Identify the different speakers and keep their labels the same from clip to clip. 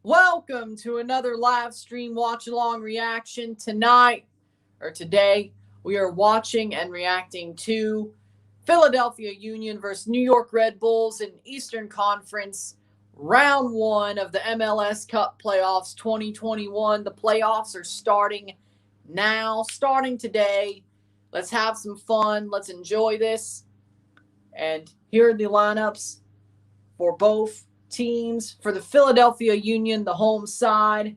Speaker 1: Welcome to another live stream watch along reaction. Today, we are watching and reacting to Philadelphia Union versus New York Red Bulls in Eastern Conference, round one of the MLS Cup playoffs 2021. The playoffs are starting now, starting today. Let's have some fun. Let's enjoy this. And here are the lineups for both teams. For the Philadelphia Union, the home side,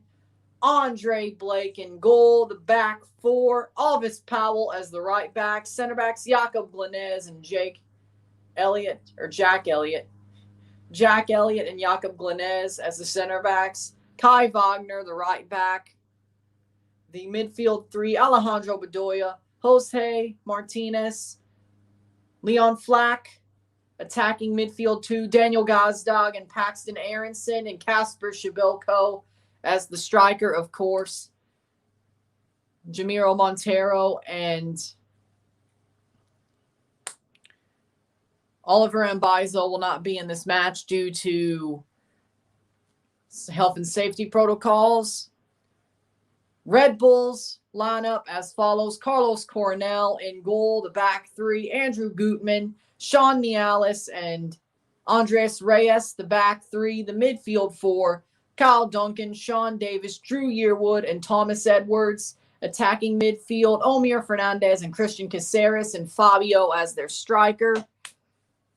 Speaker 1: Andre Blake in goal. The back four, Alvis Powell as the right back. Center backs, Jakob Glenez and Jack Elliott. Jack Elliott and Jakob Glenez as the center backs. Kai Wagner, the right back. The midfield three, Alejandro Bedoya, Jose Martinez, Leon Flack. Attacking midfield two, Daniel Gazdag and Paxton Aronson, and Kasper Shibilko as the striker, of course. Jamiro Montero and Oliver Mbaizo will not be in this match due to health and safety protocols. Red Bulls lineup as follows: Carlos Coronel in goal, the back three, Andrew Gutman, Sean Mialis, and Andres Reyes, the back three. The midfield four, Kyle Duncan, Sean Davis, Drew Yearwood, and Thomas Edwards. Attacking midfield, Omir Hernandez and Christian Caceres, and Fabio as their striker.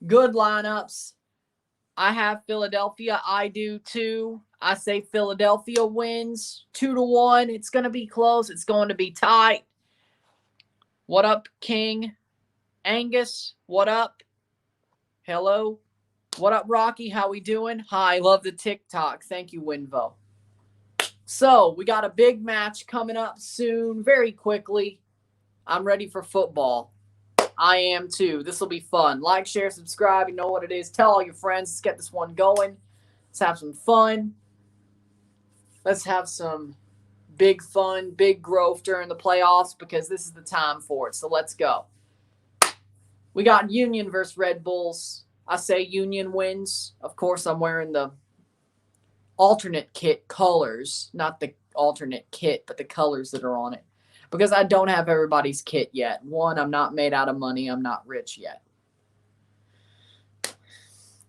Speaker 1: Good lineups. I have Philadelphia. I do too. I say Philadelphia wins 2-1. It's going to be close. It's going to be tight. What up, King? Angus, what up? Hello. What up, Rocky? How we doing? Hi, love the TikTok. Thank you, Winvo. So, we got a big match coming up soon, very quickly. I'm ready for football. I am too. This will be fun. Like, share, subscribe. You know what it is. Tell all your friends. Let's get this one going. Let's have some fun. Let's have some big fun, big growth during the playoffs because this is the time for it. So, let's go. We got Union versus Red Bulls. I say Union wins. Of course, I'm wearing the alternate kit colors. Not the alternate kit, but the colors that are on it. Because I don't have everybody's kit yet. One, I'm not made out of money. I'm not rich yet.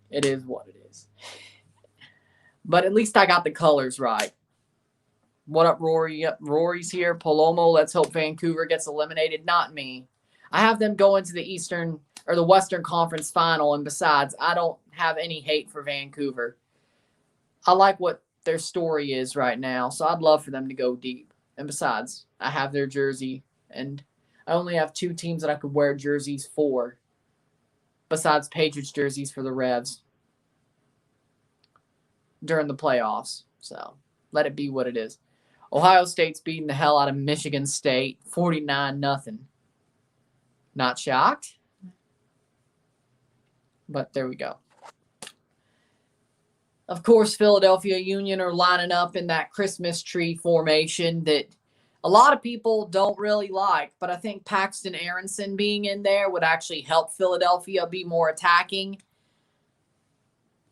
Speaker 1: It is what it is. But at least I got the colors right. What up, Rory? Yep, Rory's here. Palomo, let's hope Vancouver gets eliminated. Not me. I have them go into the Western Conference final, and besides, I don't have any hate for Vancouver. I like what their story is right now, so I'd love for them to go deep. And besides, I have their jersey, and I only have two teams that I could wear jerseys for, besides Patriots jerseys for the Revs during the playoffs. So, let it be what it is. Ohio State's beating the hell out of Michigan State, 49-0. Not shocked, but there we go. Of course, Philadelphia Union are lining up in that Christmas tree formation that a lot of people don't really like, but I think Paxton Aronson being in there would actually help Philadelphia be more attacking.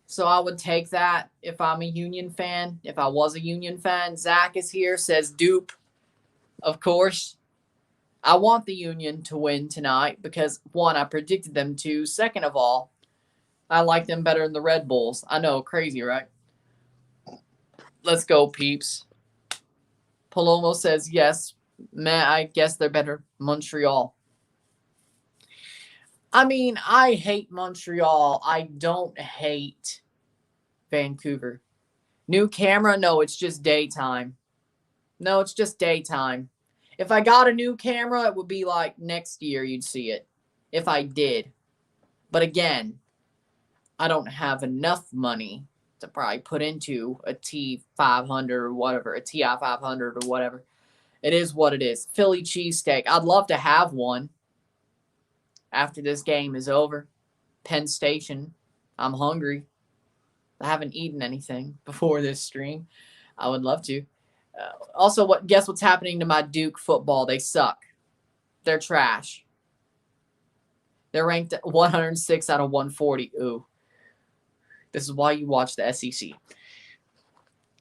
Speaker 1: So I would take that if I'm a Union fan, if I was a Union fan. Zach is here, says dupe. Of course. I want the Union to win tonight because, one, I predicted them to. Second of all, I like them better than the Red Bulls. I know, crazy, right? Let's go, peeps. Palomo says, yes, man, I guess they're better. Montreal. I mean, I hate Montreal. I don't hate Vancouver. New camera? No, it's just daytime. No, it's just daytime. If I got a new camera, it would be like next year you'd see it. If I did. But again, I don't have enough money to probably put into a T500 or whatever, a TI500 or whatever. It is what it is. Philly cheesesteak. I'd love to have one after this game is over. Penn Station. I'm hungry. I haven't eaten anything before this stream. I would love to. Also, guess what's happening to my Duke football? They suck. They're trash. They're ranked 106 out of 140. Ooh. This is why you watch the SEC.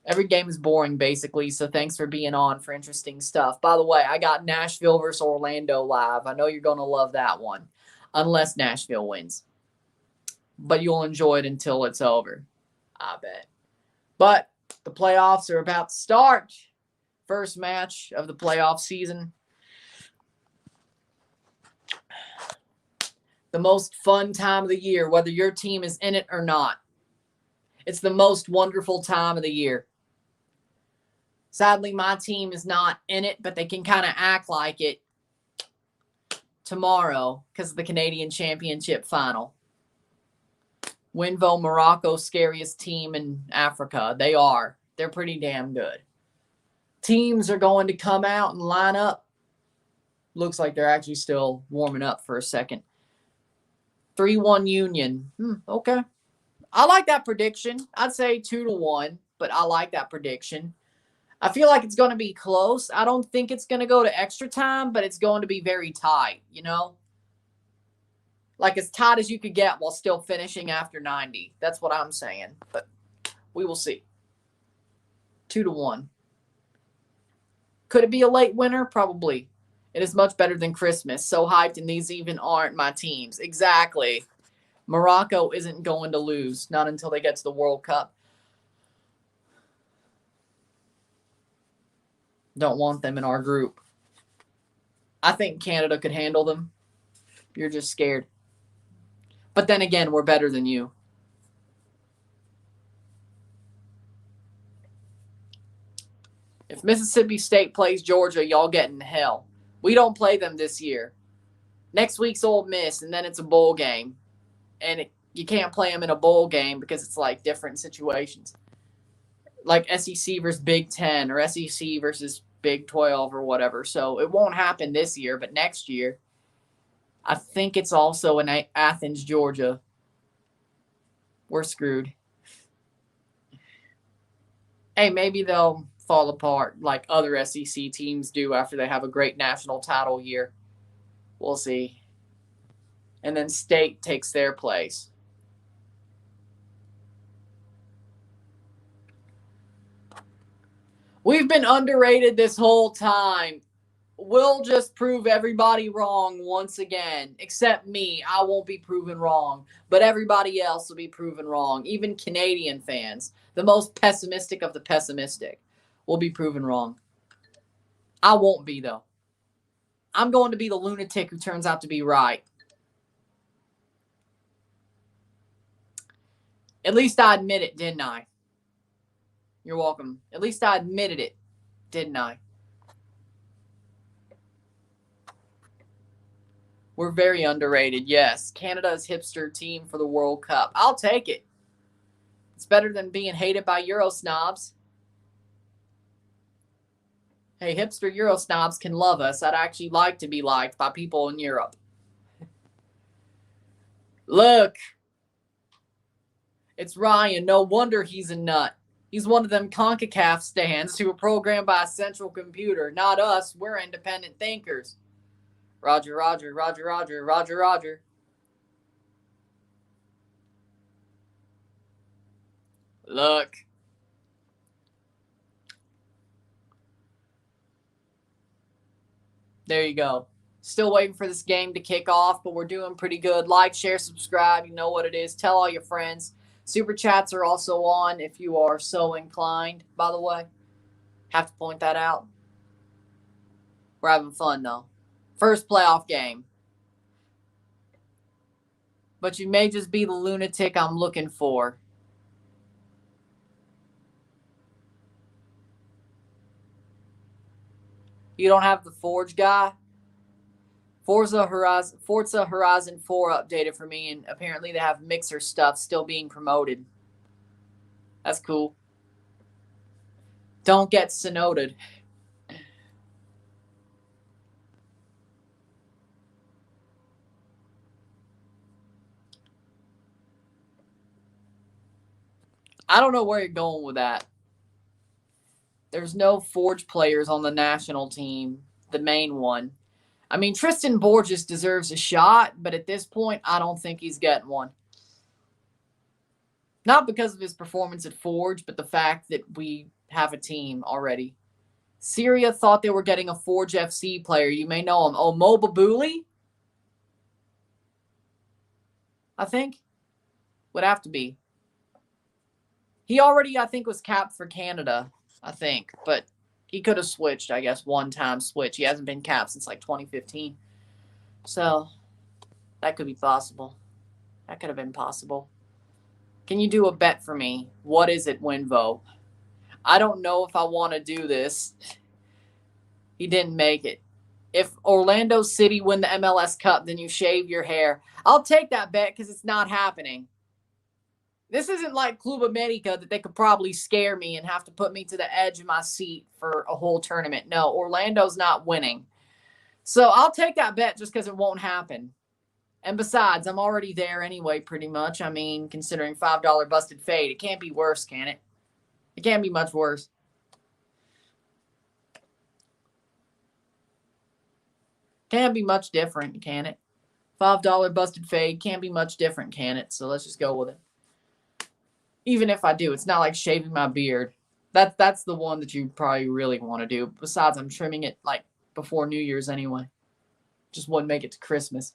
Speaker 1: Every game is boring, basically, so thanks for being on for interesting stuff. By the way, I got Nashville versus Orlando live. I know you're going to love that one, unless Nashville wins. But you'll enjoy it until it's over, I bet. But the playoffs are about to start. First match of the playoff season. The most fun time of the year, whether your team is in it or not. It's the most wonderful time of the year. Sadly, my team is not in it, but they can kind of act like it tomorrow because of the Canadian Championship final. Winvo, Morocco, scariest team in Africa. They are. They're pretty damn good. Teams are going to come out and line up. Looks like they're actually still warming up for a second. 3-1 Union. Okay. I like that prediction. I'd say 2-1, but I like that prediction. I feel like it's going to be close. I don't think it's going to go to extra time, but it's going to be very tight, you know? Like as tight as you could get while still finishing after 90. That's what I'm saying, but we will see. 2-1. Could it be a late winner? Probably. It is much better than Christmas. So hyped, and these even aren't my teams. Exactly. Morocco isn't going to lose, not until they get to the World Cup. Don't want them in our group. I think Canada could handle them. You're just scared. But then again, we're better than you. If Mississippi State plays Georgia, y'all get in hell. We don't play them this year. Next week's Ole Miss, and then it's a bowl game. And you can't play them in a bowl game because it's like different situations. Like SEC versus Big 10 or SEC versus Big 12 or whatever. So it won't happen this year, but next year, I think it's also in Athens, Georgia. We're screwed. Hey, maybe they'll fall apart like other SEC teams do after they have a great national title year. We'll see. And then State takes their place. We've been underrated this whole time. We'll just prove everybody wrong once again. Except me. I won't be proven wrong. But everybody else will be proven wrong. Even Canadian fans, the most pessimistic of the pessimistic, will be proven wrong. I won't be, though. I'm going to be the lunatic who turns out to be right. At least I admit it, didn't I? You're welcome. At least I admitted it, didn't I? We're very underrated, yes. Canada's hipster team for the World Cup. I'll take it. It's better than being hated by Euro snobs. Hey, hipster Euro snobs can love us. I'd actually like to be liked by people in Europe. Look. It's Ryan. No wonder he's a nut. He's one of them CONCACAF stands who were programmed by a central computer. Not us. We're independent thinkers. Roger, Roger, Roger, Roger, Roger, Roger. Look. There you go. Still waiting for this game to kick off, but we're doing pretty good. Like, share, subscribe. You know what it is. Tell all your friends. Super chats are also on if you are so inclined, by the way. Have to point that out. We're having fun, though. First playoff game. But you may just be the lunatic I'm looking for. You don't have the Forge guy? Forza Horizon 4 updated for me, and apparently they have Mixer stuff still being promoted. That's cool. Don't get synoded. I don't know where you're going with that. There's no Forge players on the national team, the main one. I mean, Tristan Borges deserves a shot, but at this point, I don't think he's getting one. Not because of his performance at Forge, but the fact that we have a team already. Syria thought they were getting a Forge FC player. You may know him. Oh, Mo Babuli? I think. Would have to be. He already, I think, was capped for Canada, I think. But he could have switched, I guess, one-time switch. He hasn't been capped since like 2015. So that could be possible. That could have been possible. Can you do a bet for me? What is it, Winvo? I don't know if I want to do this. He didn't make it. If Orlando City win the MLS Cup, then you shave your hair. I'll take that bet because it's not happening. This isn't like Club America that they could probably scare me and have to put me to the edge of my seat for a whole tournament. No, Orlando's not winning. So I'll take that bet just because it won't happen. And besides, I'm already there anyway, pretty much. I mean, considering $5 busted fade, it can't be worse, can it? It can't be much worse. Can't be much different, can it? $5 busted fade can't be much different, can it? So let's just go with it. Even if I do, it's not like shaving my beard. That's the one that you probably really want to do. Besides, I'm trimming it like before New Year's anyway. Just wouldn't make it to Christmas.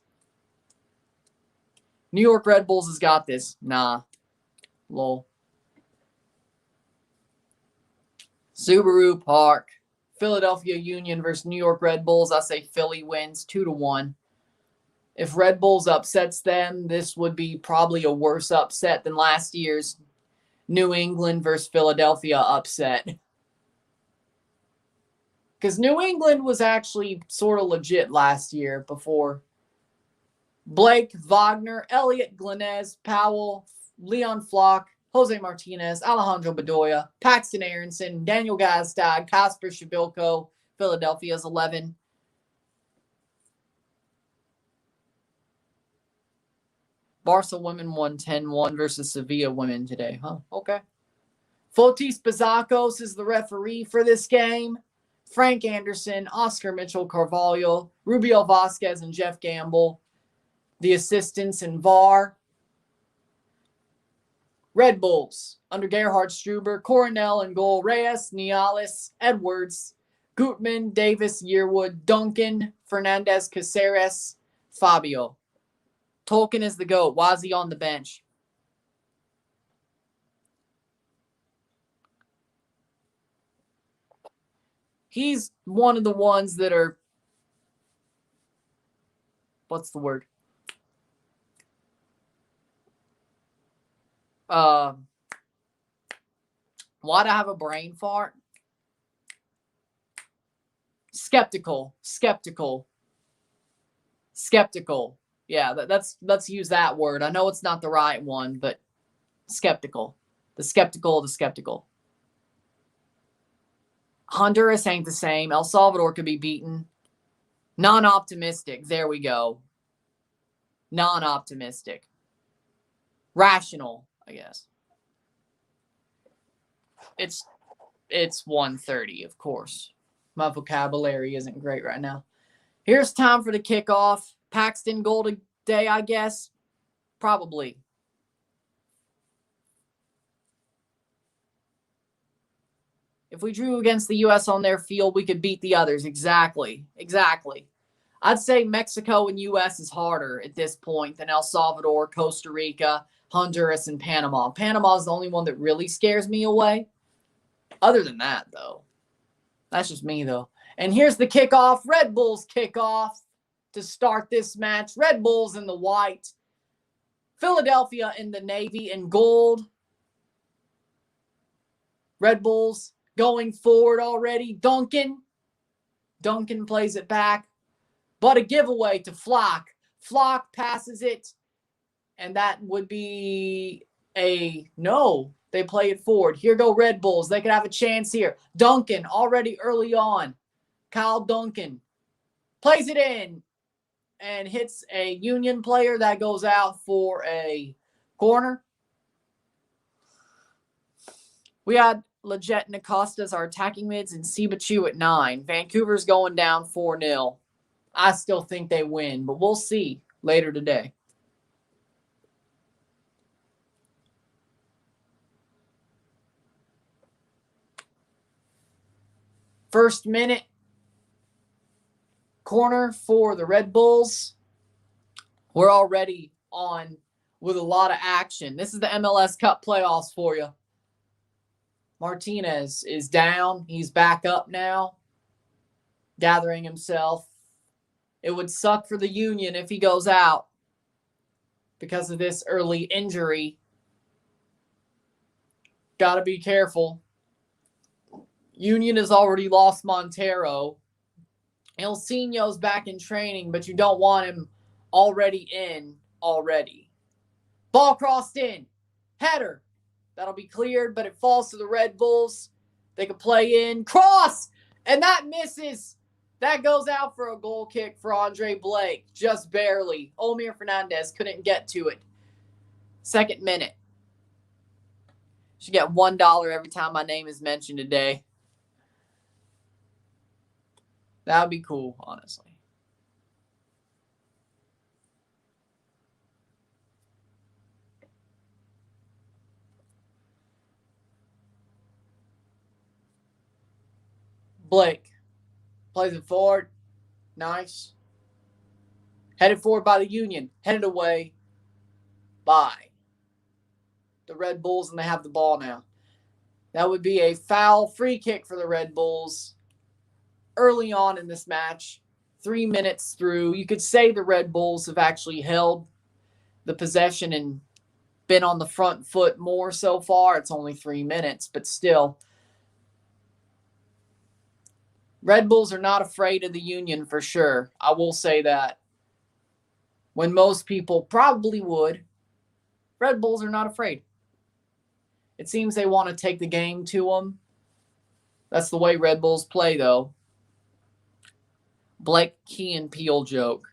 Speaker 1: New York Red Bulls has got this. Nah. Lol. Subaru Park. Philadelphia Union versus New York Red Bulls. I say Philly wins 2-1. If Red Bulls upsets them, this would be probably a worse upset than last year's New England versus Philadelphia upset. Because New England was actually sort of legit last year before Blake, Wagner, Elliott, Glenez, Powell, Leon Flock, Jose Martinez, Alejandro Bedoya, Paxton Aronson, Daniel Gazdag, Kasper Shabilko, Philadelphia's 11. Barca women won 10-1 versus Sevilla women today. Huh? Okay. Fotis Bazakos is the referee for this game. Frank Anderson, Oscar Mitchell Carvalho, Rubio Vasquez, and Jeff Gamble. The assistants and VAR. Red Bulls under Gerhard Struber, Coronel and goal, Reyes, Nialis, Edwards, Gutman, Davis, Yearwood, Duncan, Fernandez, Caceres, Fabio. Tolkien is the GOAT. Why is he on the bench? He's one of the ones that are, what's the word? Why'd I have a brain fart? Skeptical. Yeah, let's use that word. I know it's not the right one, but skeptical. The skeptical. Honduras ain't the same. El Salvador could be beaten. Non-optimistic. There we go. Non-optimistic. Rational, I guess. It's 1:30, of course. My vocabulary isn't great right now. Here's time for the kickoff. Paxton goal today, I guess. Probably. If we drew against the U.S. on their field, we could beat the others. Exactly. I'd say Mexico and U.S. is harder at this point than El Salvador, Costa Rica, Honduras, and Panama. Panama is the only one that really scares me away. Other than that, though. That's just me, though. And here's the kickoff. Red Bulls kickoff to start this match. Red Bulls in the white. Philadelphia in the navy and gold. Red Bulls going forward already. Duncan plays it back. But a giveaway to Flock. Flock passes it. And that would be a no. They play it forward. Here go Red Bulls. They could have a chance here. Duncan already early on. Kyle Duncan plays it in and hits a Union player that goes out for a corner. We had Leggett and Acosta as our attacking mids and Sibachu at 9. Vancouver's going down 4-0. I still think they win, but we'll see later today. First minute, corner for the Red Bulls. We're already on with a lot of action. This is the MLS Cup playoffs for you. Martinez is down. He's back up now, gathering himself. It would suck for the Union if he goes out because of this early injury. Got to be careful. Union has already lost Montero. Ilsinho's back in training, but you don't want him already in already. Ball crossed in. Header. That'll be cleared, but it falls to the Red Bulls. They can play in. Cross! And that misses. That goes out for a goal kick for Andre Blake. Just barely. Omir Hernandez couldn't get to it. Second minute. Should get $1 every time my name is mentioned today. That would be cool, honestly. Blake plays it forward. Nice. Headed forward by the Union. Headed away by the Red Bulls, and they have the ball now. That would be a foul free kick for the Red Bulls early on in this match. 3 minutes through. You could say the Red Bulls have actually held the possession and been on the front foot more so far. It's only 3 minutes, but still. Red Bulls are not afraid of the Union for sure. I will say that. When most people probably would, Red Bulls are not afraid. It seems they want to take the game to them. That's the way Red Bulls play, though. Blake Key and Peel joke.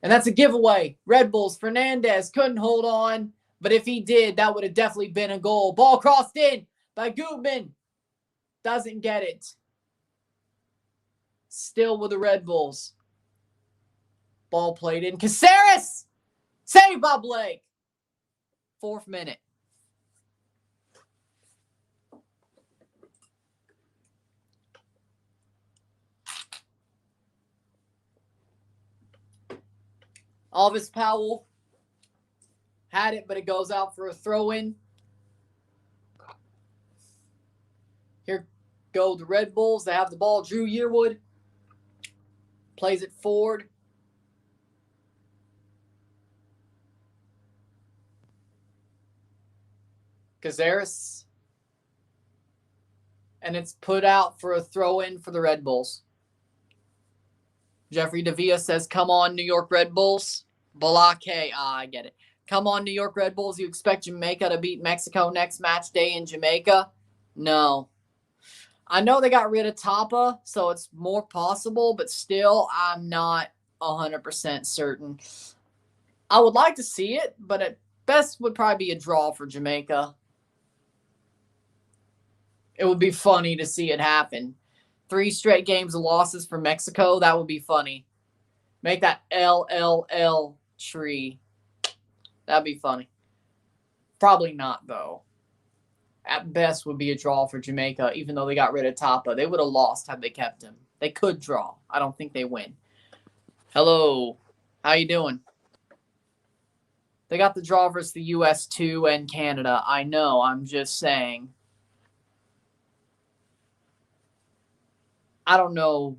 Speaker 1: And that's a giveaway. Red Bulls. Hernandez couldn't hold on. But if he did, that would have definitely been a goal. Ball crossed in by Gutman. Doesn't get it. Still with the Red Bulls. Ball played in. Caceres! Saved by Blake. 4th minute. Alvis Powell had it, but it goes out for a throw-in. Here go the Red Bulls. They have the ball. Drew Yearwood plays it forward. Caceres. And it's put out for a throw-in for the Red Bulls. Jeffrey Davia says, come on, New York Red Bulls. Balake. I get it. Come on, New York Red Bulls. You expect Jamaica to beat Mexico next match day in Jamaica? No. I know they got rid of Tapa, so it's more possible, but still, I'm not 100% certain. I would like to see it, but at best would probably be a draw for Jamaica. It would be funny to see it happen. 3 straight games of losses for Mexico, that would be funny. Make that LLL tree. That'd be funny. Probably not, though. At best would be a draw for Jamaica, even though they got rid of Tapa. They would have lost had they kept him. They could draw. I don't think they win. Hello. How you doing? They got the draw versus the US too and Canada. I know. I'm just saying. I don't know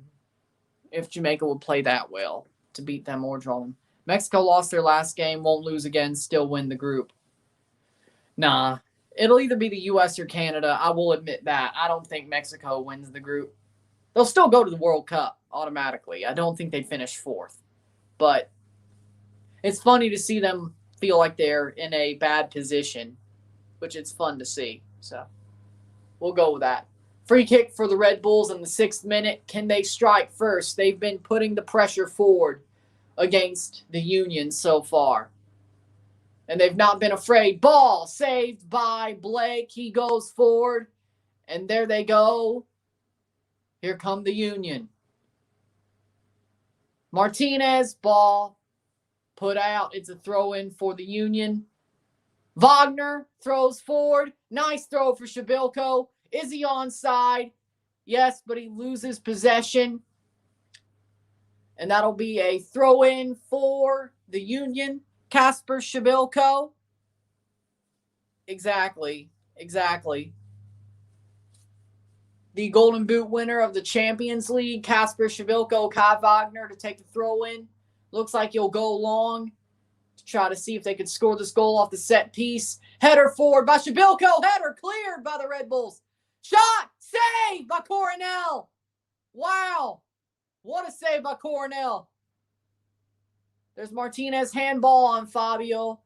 Speaker 1: if Jamaica would play that well to beat them or draw them. Mexico lost their last game, won't lose again, still win the group. Nah, it'll either be the U.S. or Canada. I will admit that. I don't think Mexico wins the group. They'll still go to the World Cup automatically. I don't think they finish 4th. But it's funny to see them feel like they're in a bad position, which it's fun to see. So we'll go with that. Free kick for the Red Bulls in the 6th minute. Can they strike first? They've been putting the pressure forward against the Union so far. And they've not been afraid. Ball saved by Blake. He goes forward. And there they go. Here come the Union. Martinez, ball put out. It's a throw-in for the Union. Wagner throws forward. Nice throw for Shabilko. Is he onside? Yes, but he loses possession. And that'll be a throw-in for the Union. Kasper Shabilko. Exactly. The Golden Boot winner of the Champions League, Kasper Shabilko, Kai Wagner to take the throw-in. Looks like he'll go long to try to see if they could score this goal off the set piece. Header forward by Shabilko. Header cleared by the Red Bulls. Shot! Save by Coronel. Wow. What a save by Coronel. There's Martinez handball on Fabio.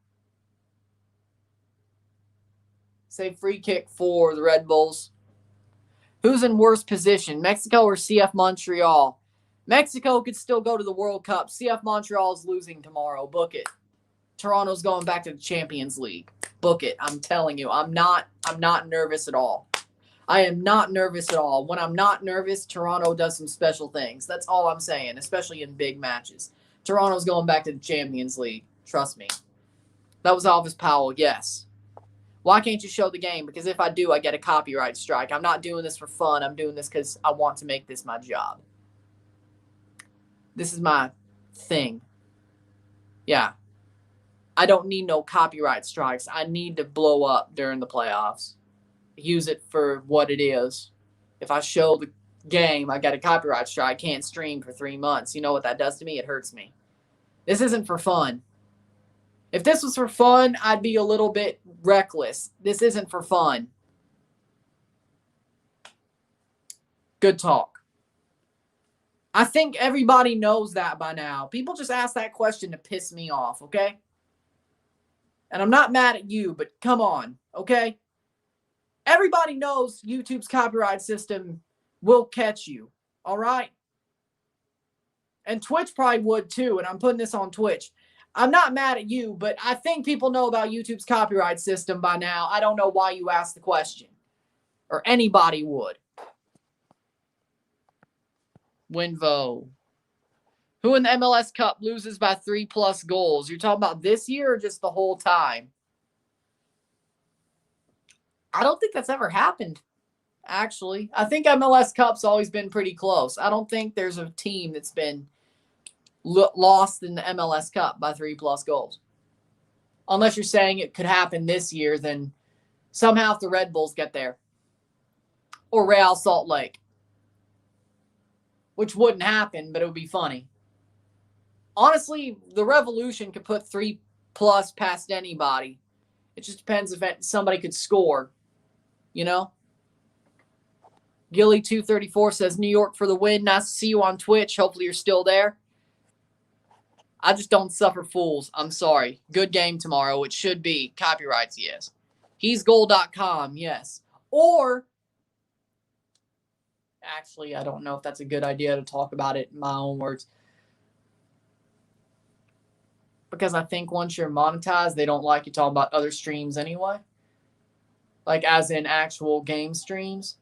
Speaker 1: Say free kick for the Red Bulls. Who's in worse position, Mexico or CF Montreal? Mexico could still go to the World Cup. CF Montreal is losing tomorrow. Book it. Toronto's going back to the Champions League. Book it. I'm telling you. I'm not nervous at all. I am not nervous at all. When I'm not nervous, Toronto does some special things. That's all I'm saying, especially in big matches. Toronto's going back to the Champions League. Trust me. That was Elvis Powell, yes. Why can't you show the game? Because if I do, I get a copyright strike. I'm not doing this for fun. I'm doing this because I want to make this my job. This is my thing. Yeah. I don't need no copyright strikes. I need to blow up during the playoffs. Use it for what it is. If I show the game, I got a copyright strike. I can't stream for 3 months. You know what that does to me? It hurts me. This isn't for fun. If this was for fun, I'd be a little bit reckless. This isn't for fun. Good talk. I think everybody knows that by now. People just ask that question to piss me off, okay? And I'm not mad at you, but come on, okay? Everybody knows YouTube's copyright system will catch you, all right? And Twitch probably would too, and I'm putting this on Twitch. I'm not mad at you, but I think people know about YouTube's copyright system by now. I don't know why you asked the question. Or anybody would. Winvo. Who in the MLS Cup loses by 3+ goals? You're talking about this year or just the whole time? I don't think that's ever happened, actually. I think MLS Cup's always been pretty close. I don't think there's a team that's been lost in the MLS Cup by 3+ goals. Unless you're saying it could happen this year, then somehow if the Red Bulls get there. Or Real Salt Lake. Which wouldn't happen, but it would be funny. Honestly, the Revolution could put 3+ past anybody. It just depends if somebody could score. You know? Gilly234 says, New York for the win. Nice to see you on Twitch. Hopefully you're still there. I just don't suffer fools. I'm sorry. Good game tomorrow. It should be. Copyrights, yes. He'sgoal.com, yes. Or, actually, I don't know if that's a good idea to talk about it in my own words. Because I think once you're monetized, they don't like you talking about other streams anyway. Like as in actual game streams.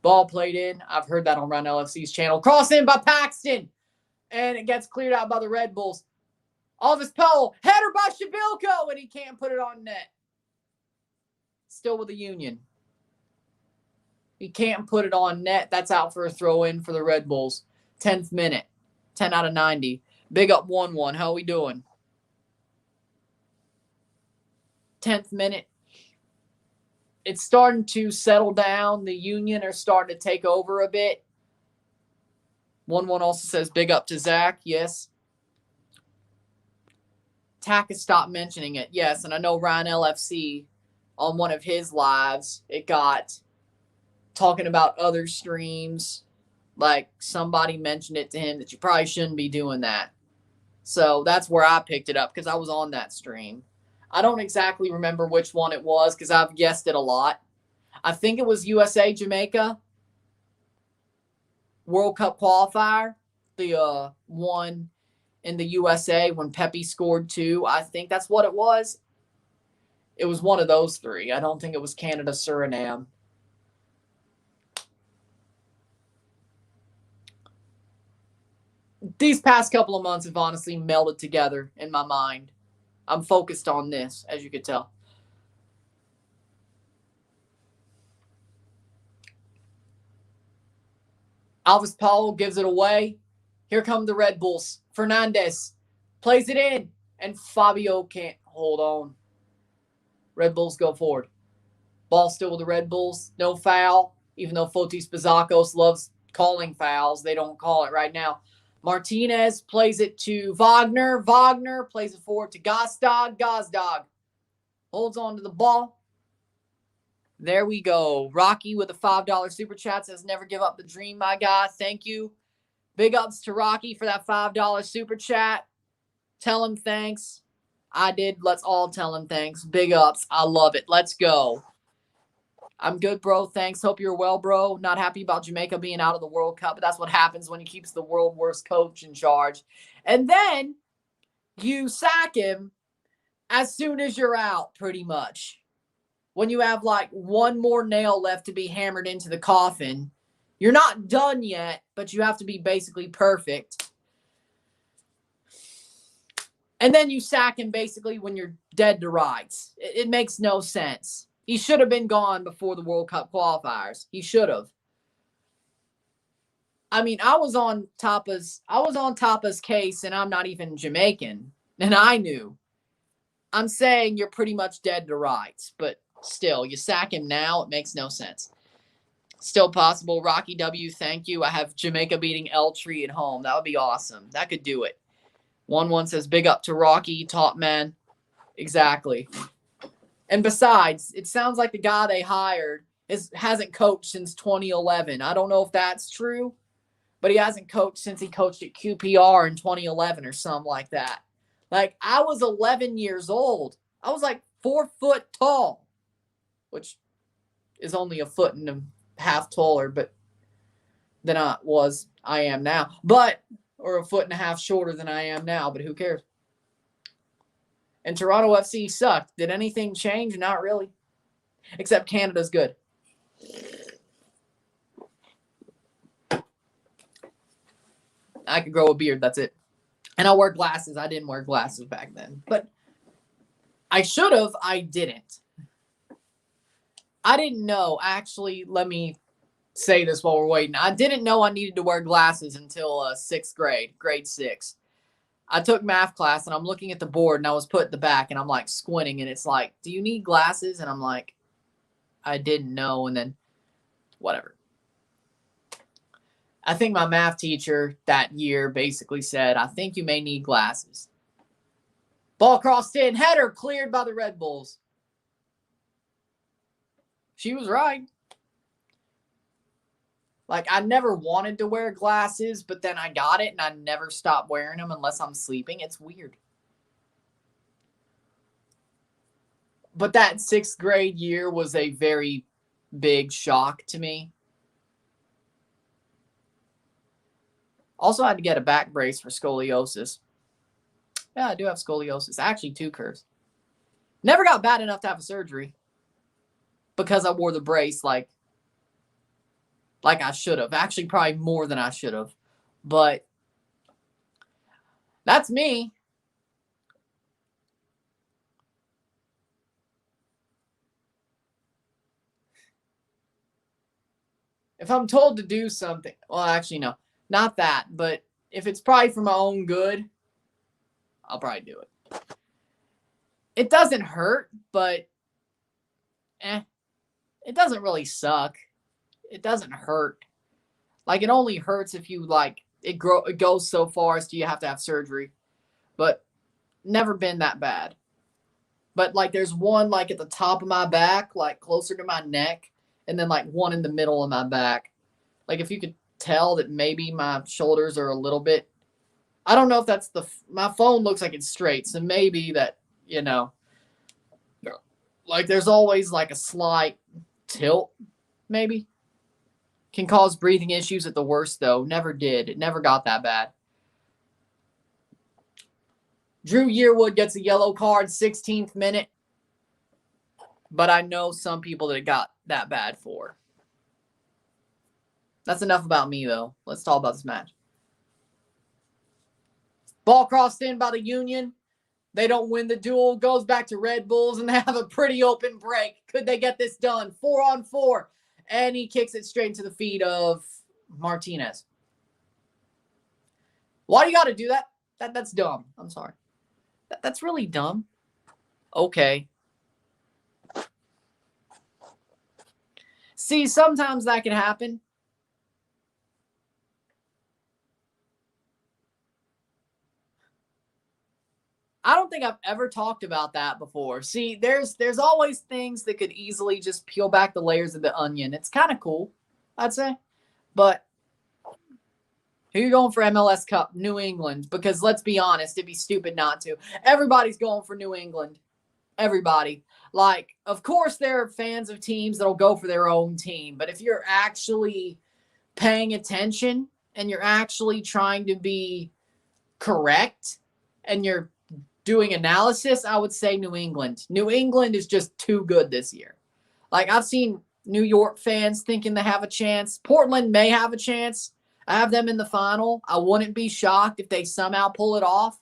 Speaker 1: Ball played in. I've heard that on Run LFC's channel. Cross in by Paxton. And it gets cleared out by the Red Bulls. Elvis Powell. Header by Shabilko. And he can't put it on net. Still with the Union. He can't put it on net. That's out for a throw-in for the Red Bulls. 10th minute. 10 out of 90. Big up 1-1. How we doing? 10th minute. It's starting to settle down. The Union are starting to take over a bit. 1-1 also says big up to Zach. Yes. Tack has stopped mentioning it. Yes, and I know Ryan LFC on one of his lives, it got talking about other streams. Like somebody mentioned it to him that you probably shouldn't be doing that. So that's where I picked it up because I was on that stream. I don't exactly remember which one it was because I've guessed it a lot. I think it was USA Jamaica World Cup qualifier, the one in the USA when Pepe scored 2. I think that's what it was. It was one of those 3. I don't think it was Canada, Suriname. These past couple of months have honestly melded together in my mind. I'm focused on this, as you could tell. Alvis Powell gives it away. Here come the Red Bulls. Hernandez plays it in, and Fabio can't hold on. Red Bulls go forward. Ball still with the Red Bulls. No foul, even though Fotis Bazakos loves calling fouls. They don't call it right now. Martinez plays it to Wagner. Wagner plays it forward to Gazdag. Gazdag holds on to the ball. There we go. Rocky with a $5 super chat says, never give up the dream, my guy. Thank you. Big ups to Rocky for that $5 super chat. Tell him thanks. I did. Let's all tell him thanks. Big ups. I love it. Let's go. I'm good, bro. Thanks. Hope you're well, bro. Not happy about Jamaica being out of the World Cup, but that's what happens when he keeps the world worst coach in charge. And then you sack him as soon as you're out, pretty much. When you have like one more nail left to be hammered into the coffin, you're not done yet, but you have to be basically perfect. And then you sack him basically when you're dead to rights. It makes no sense. He should have been gone before the World Cup qualifiers. He should have. I mean, I was on Tapa's case, and I'm not even Jamaican, and I knew. I'm saying you're pretty much dead to rights, but still, you sack him now, it makes no sense. Still possible. Rocky W, thank you. I have Jamaica beating Eltree at home. That would be awesome. That could do it. 1-1 says, big up to Rocky, top man. Exactly. And besides, it sounds like the guy they hired hasn't coached since 2011. I don't know if that's true, but he hasn't coached since he coached at QPR in 2011 or something like that. Like, I was 11 years old. I was like 4 foot tall, which is only a foot and a half taller than I am now. Or a foot and a half shorter than I am now, but who cares? And Toronto FC sucked. Did anything change? Not really. Except Canada's good. I could grow a beard. That's it. And I wear glasses. I didn't wear glasses back then. But I should have. I didn't. I didn't know. Actually, let me say this while we're waiting. I didn't know I needed to wear glasses until 6th grade, grade 6. I took math class, and I'm looking at the board, and I was put at the back, and I'm, like, squinting, and it's like, do you need glasses? And I'm like, I didn't know, and then whatever. I think my math teacher that year basically said, I think you may need glasses. Ball crossed in, header cleared by the Red Bulls. She was right. Like, I never wanted to wear glasses, but then I got it, and I never stopped wearing them unless I'm sleeping. It's weird. But that 6th grade year was a very big shock to me. Also, I had to get a back brace for scoliosis. Yeah, I do have scoliosis. Actually, 2 curves. Never got bad enough to have a surgery because I wore the brace like I should have. Actually, probably more than I should have. But that's me. If I'm told to do something, well, actually, no. Not that. But if it's probably for my own good, I'll probably do it. It doesn't hurt, but it doesn't really suck. It doesn't hurt. Like, it only hurts if you, like, it goes so far as to you have to have surgery. But never been that bad. But, like, there's one, like, at the top of my back, like, closer to my neck, and then, like, one in the middle of my back. Like, if you could tell that maybe my shoulders are a little bit, I don't know if that's my phone looks like it's straight, so maybe that, you know, like, there's always, like, a slight tilt, maybe. Can cause breathing issues at the worst, though. Never did. It never got that bad. Drew Yearwood gets a yellow card, 16th minute. But I know some people that it got that bad for. That's enough about me, though. Let's talk about this match. Ball crossed in by the Union. They don't win the duel. Goes back to Red Bulls, and they have a pretty open break. Could they get this done? 4-on-4. And he kicks it straight into the feet of Martinez. Why do you got to do that? That's dumb. I'm sorry. That's really dumb. Okay. See, sometimes that can happen. I don't think I've ever talked about that before. See, there's always things that could easily just peel back the layers of the onion. It's kind of cool, I'd say. But who you going for MLS Cup? New England. Because let's be honest, it'd be stupid not to. Everybody's going for New England. Everybody. Like, of course, there are fans of teams that'll go for their own team. But if you're actually paying attention and you're actually trying to be correct and you're doing analysis, I would say New England. New England is just too good this year. Like, I've seen New York fans thinking they have a chance. Portland may have a chance. I have them in the final. I wouldn't be shocked if they somehow pull it off.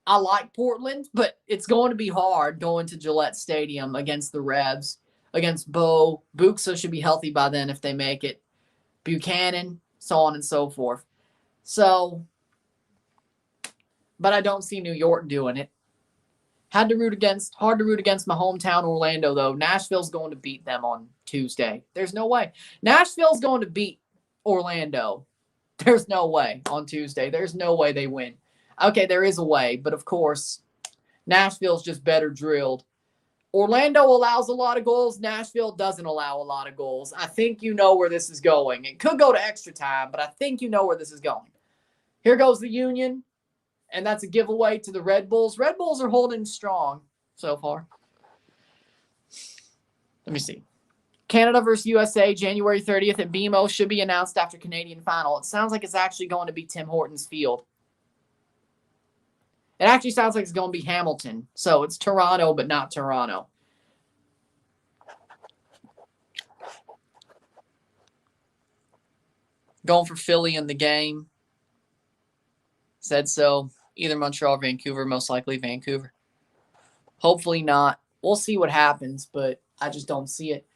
Speaker 1: I like Portland, but it's going to be hard going to Gillette Stadium against the Revs, against Bo. Buxa should be healthy by then if they make it. Buchanan, so on and so forth. So, but I don't see New York doing it. Hard to root against my hometown Orlando, though. Nashville's going to beat them on Tuesday. There's no way. Nashville's going to beat Orlando. There's no way on Tuesday. There's no way they win. Okay, there is a way, but of course, Nashville's just better drilled. Orlando allows a lot of goals. Nashville doesn't allow a lot of goals. I think you know where this is going. It could go to extra time, but I think you know where this is going. Here goes the Union, and that's a giveaway to the Red Bulls. Red Bulls are holding strong so far. Let me see. Canada versus USA, January 30th at BMO, should be announced after Canadian final. It sounds like it's actually going to be Tim Hortons Field. It actually sounds like it's going to be Hamilton. So it's Toronto, but not Toronto. Going for Philly in the game. Said so. Either Montreal or Vancouver, most likely Vancouver. Hopefully not. We'll see what happens, but I just don't see it.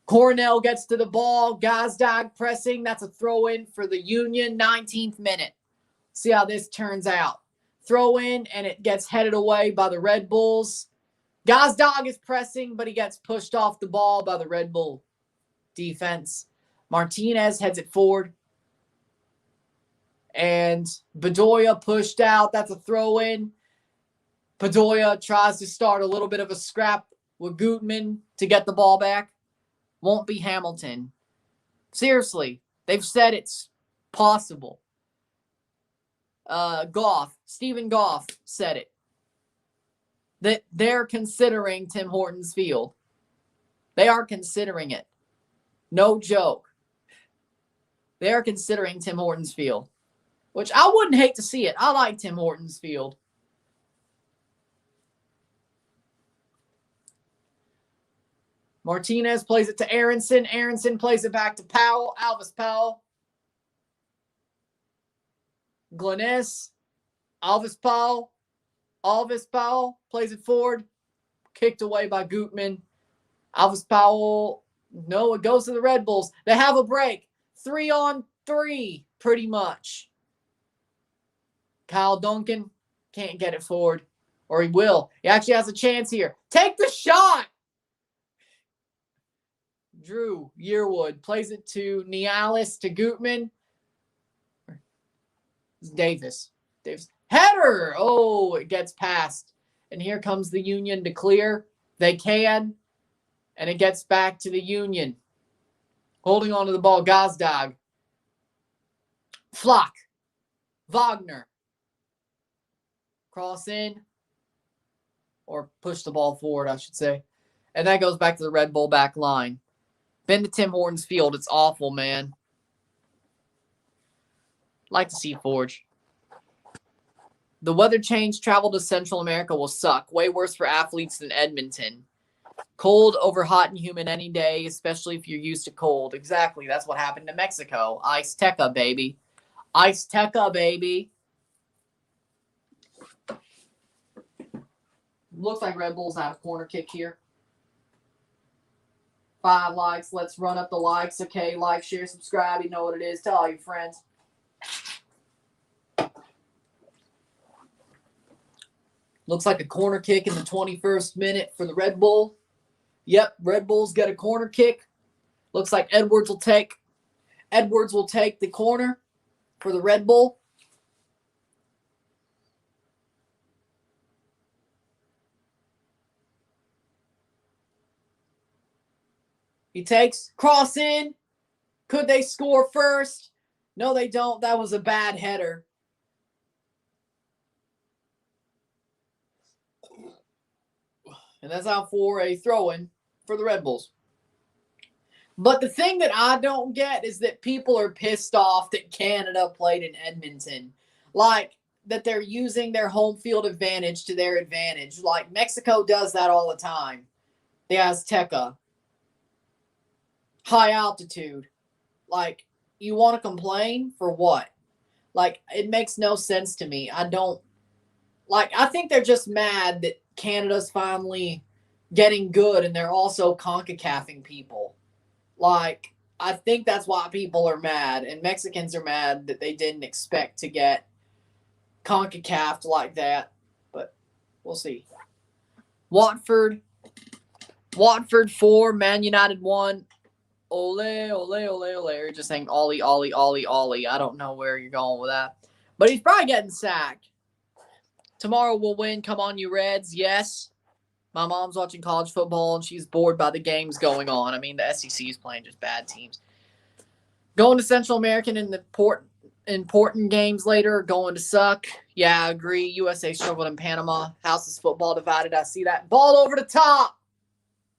Speaker 1: Cornell gets to the ball. Gazdag pressing. That's a throw-in for the Union. 19th minute. See how this turns out. Throw in, and it gets headed away by the Red Bulls. Gazdag is pressing, but he gets pushed off the ball by the Red Bull defense. Martinez heads it forward. And Bedoya pushed out. That's a throw-in. Bedoya tries to start a little bit of a scrap with Gutman to get the ball back. Won't be Hamilton. Seriously, they've said it's possible. Stephen Goff said it. That they're considering Tim Hortons Field. They are considering it. No joke. They are considering Tim Hortons Field. Which I wouldn't hate to see it. I like Tim Hortons Field. Martinez plays it to Aronson. Aronson plays it back to Powell. Alvis Powell. Glennis. Alvis Powell. Alvis Powell plays it forward. Kicked away by Gutman. Alvis Powell. No, it goes to the Red Bulls. They have a break. 3-on-3, pretty much. Kyle Duncan can't get it forward. Or he will. He actually has a chance here. Take the shot! Drew Yearwood plays it to Nialis, to Gutman. Davis. Header! Oh, it gets past. And here comes the Union to clear. They can. And it gets back to the Union. Holding on to the ball, Gazdag. Flock. Wagner. Cross in. Or push the ball forward, I should say. And that goes back to the Red Bull back line. Been to Tim Hortons Field. It's awful, man. Like to see Forge. The weather change, travel to Central America will suck. Way worse for athletes than Edmonton. Cold over hot and humid any day, especially if you're used to cold. Exactly. That's what happened to Mexico. Azteca, baby. Azteca, baby. Looks like Red Bulls have a corner kick here. 5 likes. Let's run up the likes. Okay, like, share, subscribe. You know what it is. Tell all your friends. Looks like a corner kick in the 21st minute for the Red Bull. Yep, Red Bull's got a corner kick. Looks like Edwards will take the corner for the Red Bull. He takes, cross in. Could they score first? No, they don't. That was a bad header. And that's out for a throw-in for the Red Bulls. But the thing that I don't get is that people are pissed off that Canada played in Edmonton. Like, that they're using their home field advantage to their advantage. Like, Mexico does that all the time. The Azteca. High altitude. Like, you want to complain for what? Like, it makes no sense to me. I think they're just mad that Canada's finally getting good and they're also CONCACAFing people. Like, I think that's why people are mad, and Mexicans are mad that they didn't expect to get CONCACAFed like that. But we'll see. Watford 4, Man United 1. Ole, ole, ole, ole. You're just saying ollie, ollie, ollie, ollie. I don't know where you're going with that. But he's probably getting sacked. Tomorrow we'll win. Come on, you Reds. Yes. My mom's watching college football, and she's bored by the games going on. I mean, the SEC is playing just bad teams. Going to Central American in the important games later are going to suck. Yeah, I agree. USA struggled in Panama. House is football divided. I see that. Ball over the top.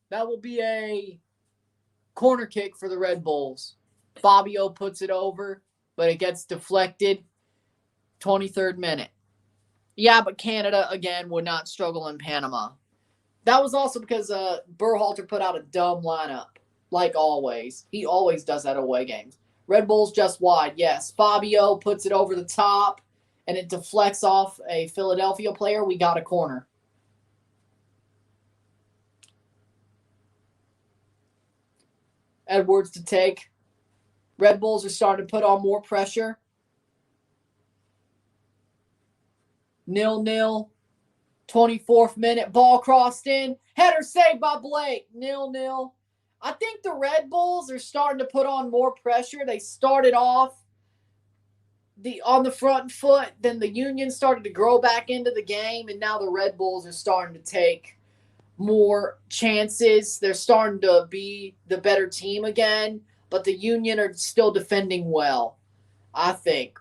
Speaker 1: That will be a corner kick for the Red Bulls. Fabio puts it over, but it gets deflected. 23rd minute. Yeah, but Canada, again, would not struggle in Panama. That was also because Berhalter put out a dumb lineup, like always. He always does that away games. Red Bull's just wide, yes. Fabio puts it over the top, and it deflects off a Philadelphia player. We got a corner. Edwards to take. Red Bulls are starting to put on more pressure. 0-0. 24th minute. Ball crossed in. Header saved by Blake. 0-0. I think the Red Bulls are starting to put on more pressure. They started off on the front foot. Then the Union started to grow back into the game. And now the Red Bulls are starting to take more chances. They're starting to be the better team again, but the Union are still defending well, I think.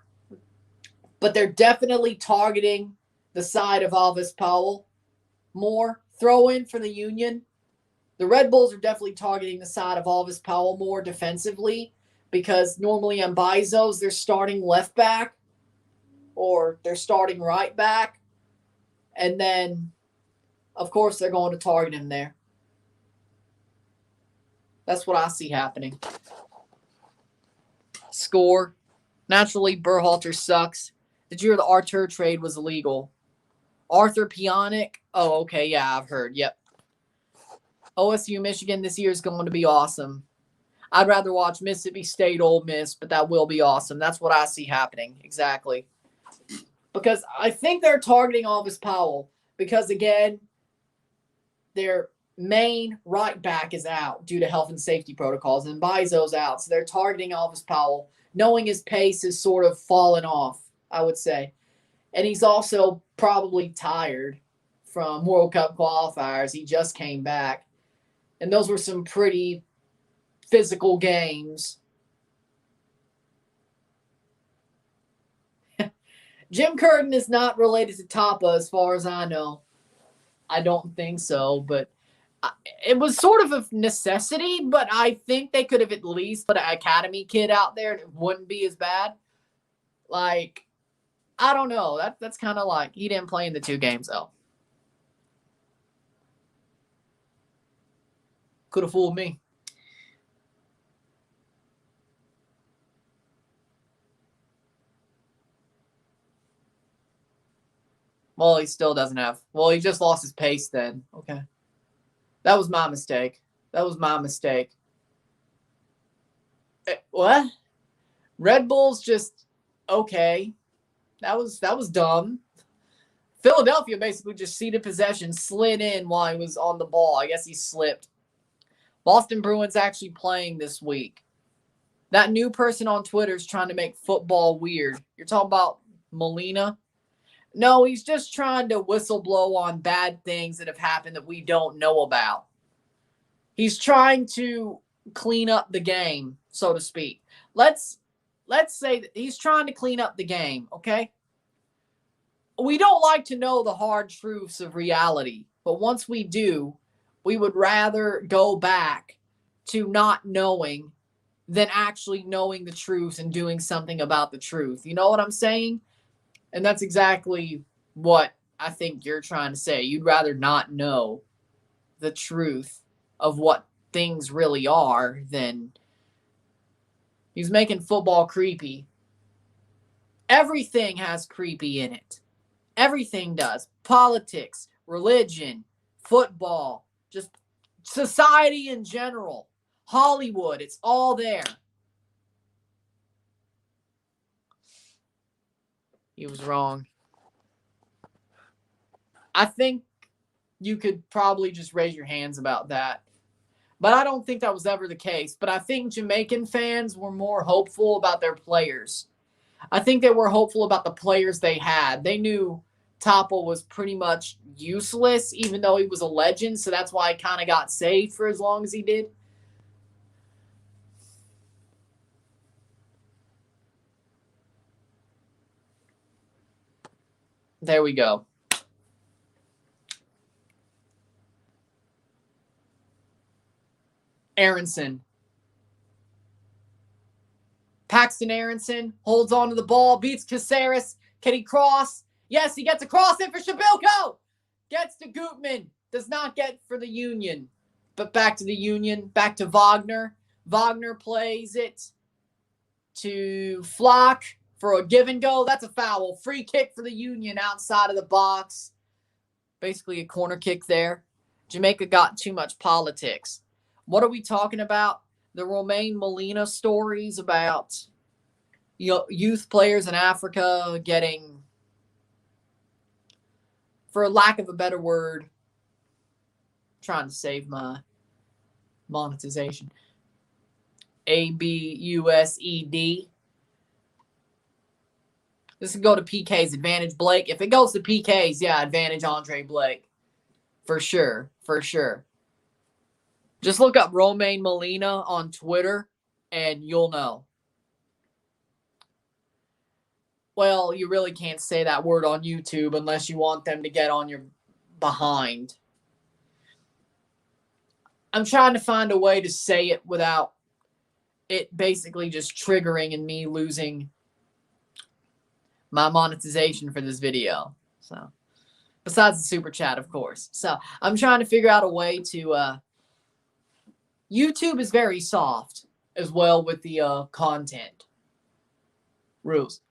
Speaker 1: But they're definitely targeting the side of Alvis Powell more. Throw in for the Union. The Red Bulls are definitely targeting the side of Alvis Powell more defensively because normally Mbaizo's their starting left back or their starting right back. And then of course, they're going to target him there. That's what I see happening. Score. Naturally, Berhalter sucks. Did you hear the Artur trade was illegal? Arthur Pionik? Oh, okay. Yeah, I've heard. Yep. OSU Michigan this year is going to be awesome. I'd rather watch Mississippi State Ole Miss, but that will be awesome. That's what I see happening. Exactly. Because I think they're targeting Alvis Powell. Because, again, their main right back is out due to health and safety protocols, and Bizo's out. So they're targeting Alvis Powell, knowing his pace is sort of fallen off, I would say. And he's also probably tired from World Cup qualifiers. He just came back. And those were some pretty physical games. Jim Curtin is not related to Tapa as far as I know. I don't think so, but it was sort of a necessity, but I think they could have at least put an academy kid out there and it wouldn't be as bad. Like, I don't know. That's kind of like he didn't play in the 2 games, though. Could have fooled me. Well, he still doesn't have. Well, he just lost his pace then. Okay. That was my mistake. That was my mistake. What? Red Bull's just okay. That was dumb. Philadelphia basically just ceded possession, slid in while he was on the ball. I guess he slipped. Boston Bruins actually playing this week. That new person on Twitter is trying to make football weird. You're talking about Molina? No, he's just trying to whistleblow on bad things that have happened that we don't know about. He's trying to clean up the game, so to speak. Let's say that he's trying to clean up the game, okay? We don't like to know the hard truths of reality, but once we do, we would rather go back to not knowing than actually knowing the truth and doing something about the truth. You know what I'm saying? And that's exactly what I think you're trying to say. You'd rather not know the truth of what things really are than he's making football creepy. Everything has creepy in it. Everything does. Politics, religion, football, just society in general. Hollywood, it's all there. He was wrong. I think you could probably just raise your hands about that. But I don't think that was ever the case. But I think Jamaican fans were more hopeful about their players. I think they were hopeful about the players they had. They knew Topple was pretty much useless, even though he was a legend. So that's why he kind of got saved for as long as he did. There we go. Aronson. Paxton Aronson holds on to the ball, beats Caceres. Can he cross? Yes, he gets a cross in for Shabilko. Gets to Gutman. Does not get for the Union. But back to the Union. Back to Wagner. Wagner plays it to Flock for a give and go. That's a foul. Free kick for the Union outside of the box. Basically a corner kick there. Jamaica got too much politics. What are we talking about? The Romain Molina stories about youth players in Africa getting, for lack of a better word, I'm trying to save my monetization. ABUSED. This can go to PK's advantage, Blake. If it goes to PK's, yeah, advantage Andre Blake. For sure. For sure. Just look up Romain Molina on Twitter and you'll know. Well, you really can't say that word on YouTube unless you want them to get on your behind. I'm trying to find a way to say it without it basically just triggering and me losing my monetization for this video. So, besides the super chat, of course. So, I'm trying to figure out a way to YouTube is very soft as well with the content rules.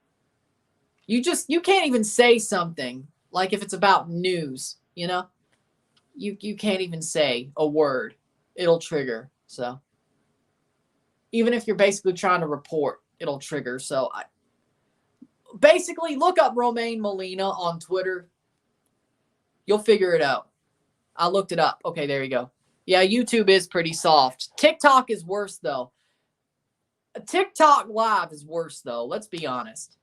Speaker 1: You can't even say something like if it's about news, you know? You can't even say a word. It'll trigger. So even if you're basically trying to report, it'll trigger. So basically look up Romain Molina on Twitter. You'll figure it out. I looked it up. Okay, there you go. Yeah, YouTube is pretty soft. TikTok is worse, though. TikTok Live is worse, though. Let's be honest.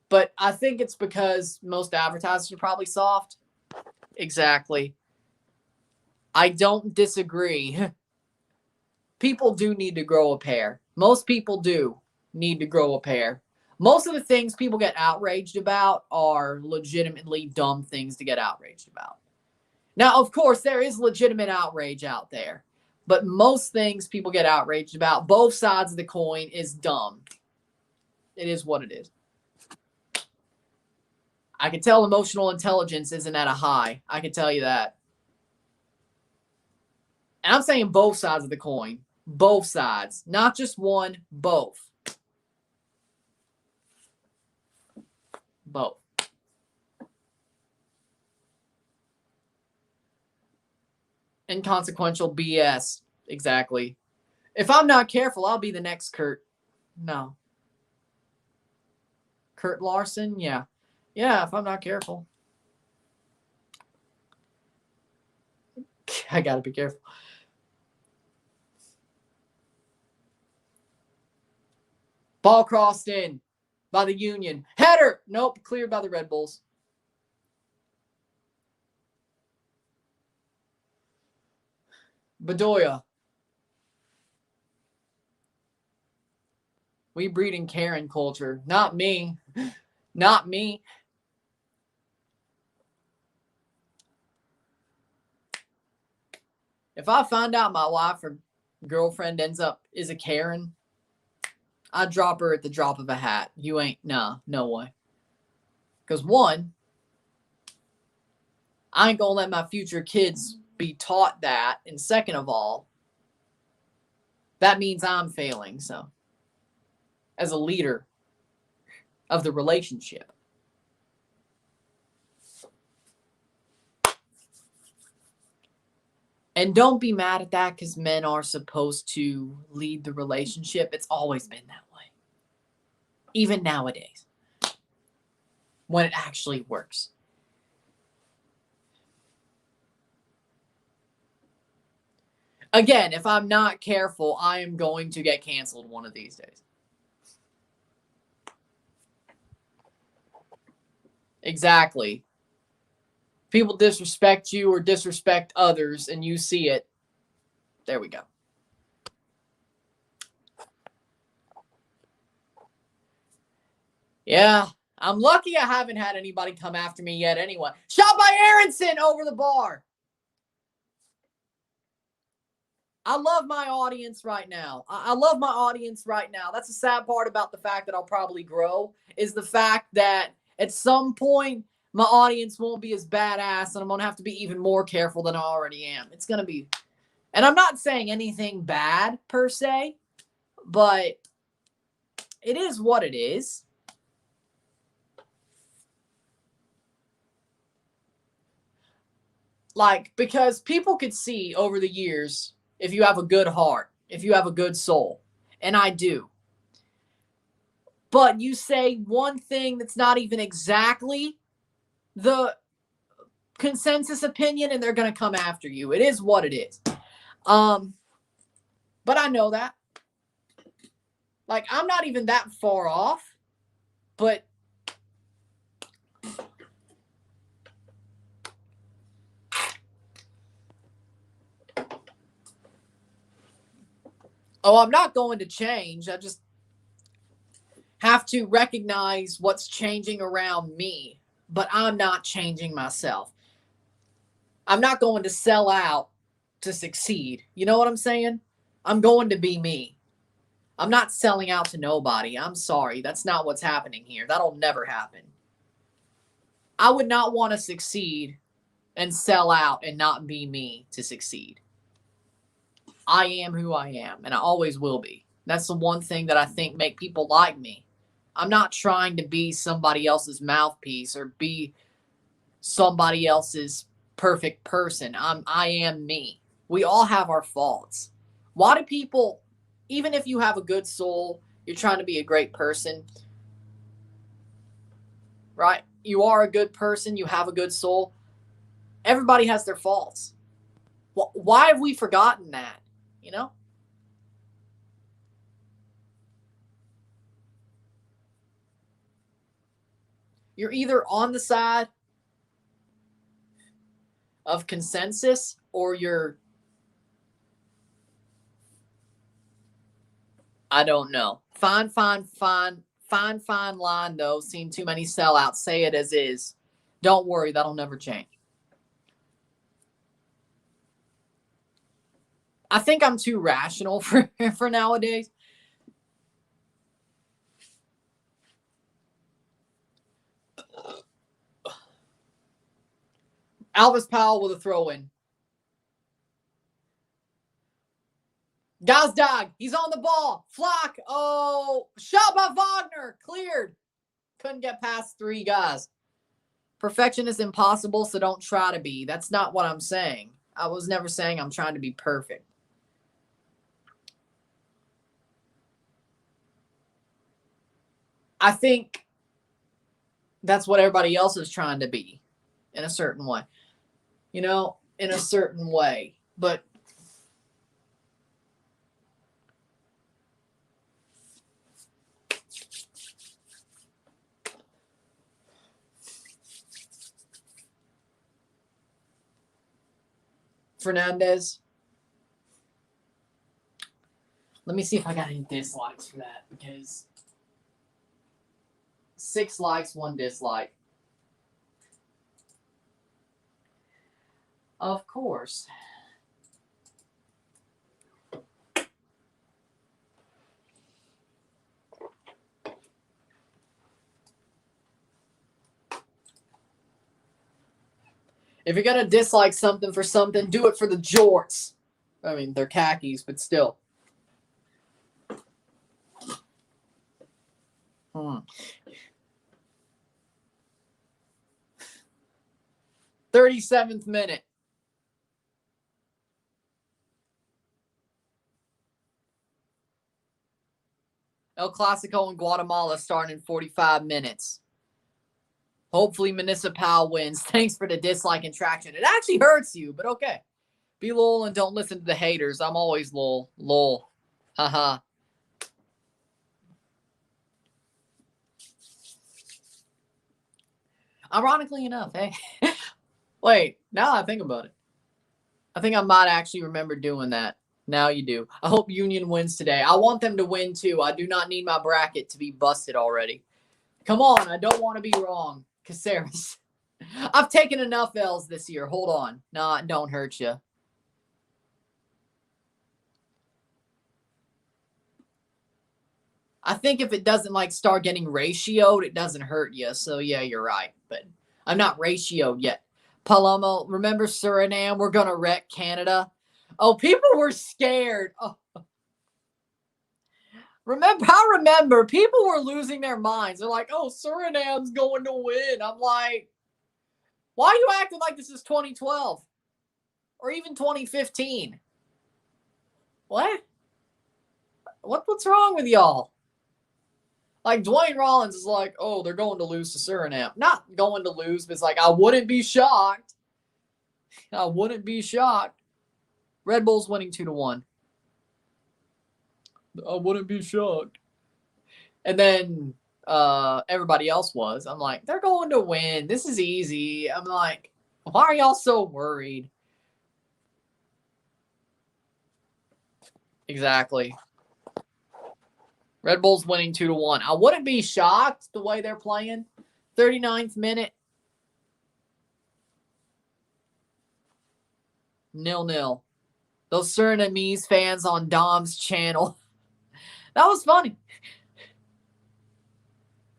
Speaker 1: But I think it's because most advertisers are probably soft. Exactly. I don't disagree. People do need to grow a pair. Most people do need to grow a pair. Most of the things people get outraged about are legitimately dumb things to get outraged about. Now, of course, there is legitimate outrage out there. But most things people get outraged about, both sides of the coin, is dumb. It is what it is. I can tell emotional intelligence isn't at a high. I can tell you that. And I'm saying both sides of the coin. Both sides. Not just one, both. Both. Inconsequential BS. Exactly. If I'm not careful, I'll be the next Kurt. No. Kurt Larson? Yeah. Yeah, if I'm not careful. I gotta be careful. Ball crossed in by the Union. Header! Nope, cleared by the Red Bulls. Bedoya. We breeding Karen culture. Not me. Not me. If I find out my wife or girlfriend is a Karen, I'd drop her at the drop of a hat. You ain't, no way. Because one, I ain't gonna let my future kids be taught that. And second of all, that means I'm failing. So, as a leader of the relationship. And don't be mad at that because men are supposed to lead the relationship. It's always been that way. Even nowadays. When it actually works. Again, if I'm not careful, I am going to get canceled one of these days. Exactly. People disrespect you or disrespect others and you see it. There we go. Yeah, I'm lucky I haven't had anybody come after me yet anyway. Shot by Aronson over the bar. I love my audience right now. I love my audience right now. That's the sad part about the fact that I'll probably grow is the fact that at some point my audience won't be as badass and I'm going to have to be even more careful than I already am. It's going to be, and I'm not saying anything bad per se, but it is what it is. Like, because people could see over the years if you have a good heart, if you have a good soul, and I do. But you say one thing that's not even exactly the consensus opinion and they're going to come after you. It is what it is. But I know that. Like, I'm not even that far off, but I'm not going to change. I just have to recognize what's changing around me, but I'm not changing myself. I'm not going to sell out to succeed. You know what I'm saying? I'm going to be me. I'm not selling out to nobody. I'm sorry. That's not what's happening here. That'll never happen. I would not want to succeed and sell out and not be me to succeed. I am who I am, and I always will be. That's the one thing that I think make people like me. I'm not trying to be somebody else's mouthpiece or be somebody else's perfect person. I am me. We all have our faults. Why do people, even if you have a good soul, you're trying to be a great person, right? You are a good person. You have a good soul. Everybody has their faults. Why have we forgotten that? You know? You're either on the side of consensus or you're, I don't know. Fine line, though. Seen too many sellouts. Say it as is. Don't worry, that'll never change. I think I'm too rational for nowadays. Alvis Powell with a throw-in. Gazdag, he's on the ball. Flock, shot by Wagner. Cleared. Couldn't get past three guys. Perfection is impossible, so don't try to be. That's not what I'm saying. I was never saying I'm trying to be perfect. I think that's what everybody else is trying to be in a certain way. In a certain way. But Hernandez. Let me see if I got any dislikes for that, because 6 likes, 1 dislike. Of course. If you're going to dislike something for something, do it for the jorts. I mean, they're khakis, but still. 37th minute. El Clasico in Guatemala starting in 45 minutes. Hopefully Municipal wins. Thanks for the dislike and traction. It actually hurts you, but okay. Be lol and don't listen to the haters. I'm always lol. Lol. Haha. Ironically enough, hey. Wait, now I think about it. I think I might actually remember doing that. Now you do. I hope Union wins today. I want them to win too. I do not need my bracket to be busted already. Come on, I don't want to be wrong. Caceres. I've taken enough L's this year. Hold on. Nah, don't hurt you. I think if it doesn't start getting ratioed, it doesn't hurt you. So yeah, you're right. But I'm not ratioed yet. Palomo, remember Suriname? We're going to wreck Canada. Oh, people were scared. Oh. I remember people were losing their minds. They're like, oh, Suriname's going to win. I'm like, why are you acting like this is 2012 or even 2015? What? What's wrong with y'all? Like, Dwayne Rollins is like, oh, they're going to lose to Suriname. Not going to lose, but it's like, I wouldn't be shocked. I wouldn't be shocked. Red Bull's winning 2-1. I wouldn't be shocked. And then everybody else was. I'm like, they're going to win. This is easy. I'm like, why are y'all so worried? Exactly. Red Bull's winning 2-1. I wouldn't be shocked the way they're playing. 39th minute. 0-0. Those Surinamese fans on Dom's channel. That was funny.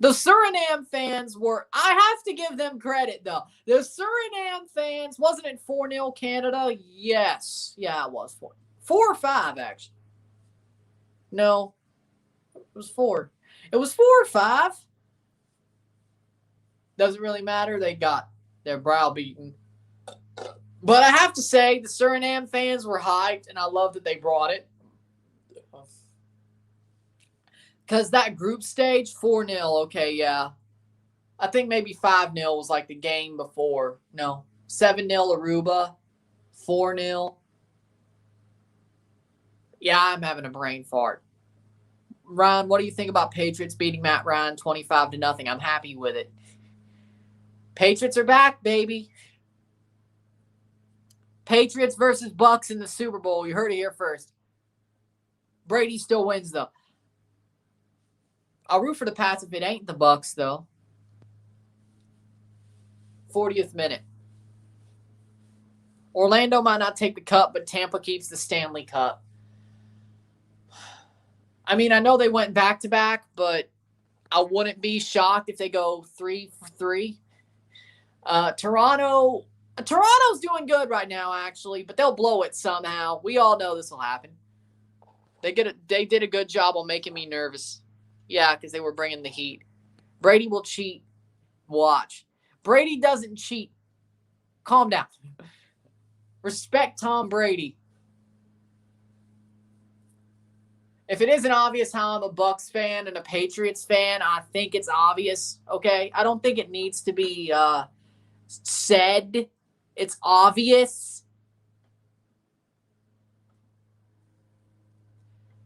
Speaker 1: The Suriname fans were, I have to give them credit, though. The Suriname fans, wasn't it 4-0 Canada? Yes. Yeah, it was 4. 4 or 5, actually. No. It was 4. It was 4 or 5. Doesn't really matter. They got their brow beaten. But I have to say, the Suriname fans were hyped, and I love that they brought it. Because that group stage, 4-0, okay, yeah. I think maybe 5-0 was like the game before. No, 7-0 Aruba, 4-0. Yeah, I'm having a brain fart. Ryan, what do you think about Patriots beating Matt Ryan 25-0? I'm happy with it. Patriots are back, baby. Patriots versus Bucks in the Super Bowl. You heard it here first. Brady still wins, though. I'll root for the Pats if it ain't the Bucks, though. 40th minute. Orlando might not take the cup, but Tampa keeps the Stanley Cup. I mean, I know they went back-to-back, but I wouldn't be shocked if they go 3-3. Toronto's doing good right now, actually, but they'll blow it somehow. We all know this will happen. They did a good job on making me nervous. Yeah, because they were bringing the heat. Brady will cheat. Watch. Brady doesn't cheat. Calm down. Respect Tom Brady. If it isn't obvious how I'm a Bucs fan and a Patriots fan, I think it's obvious, okay? I don't think it needs to be said. It's obvious.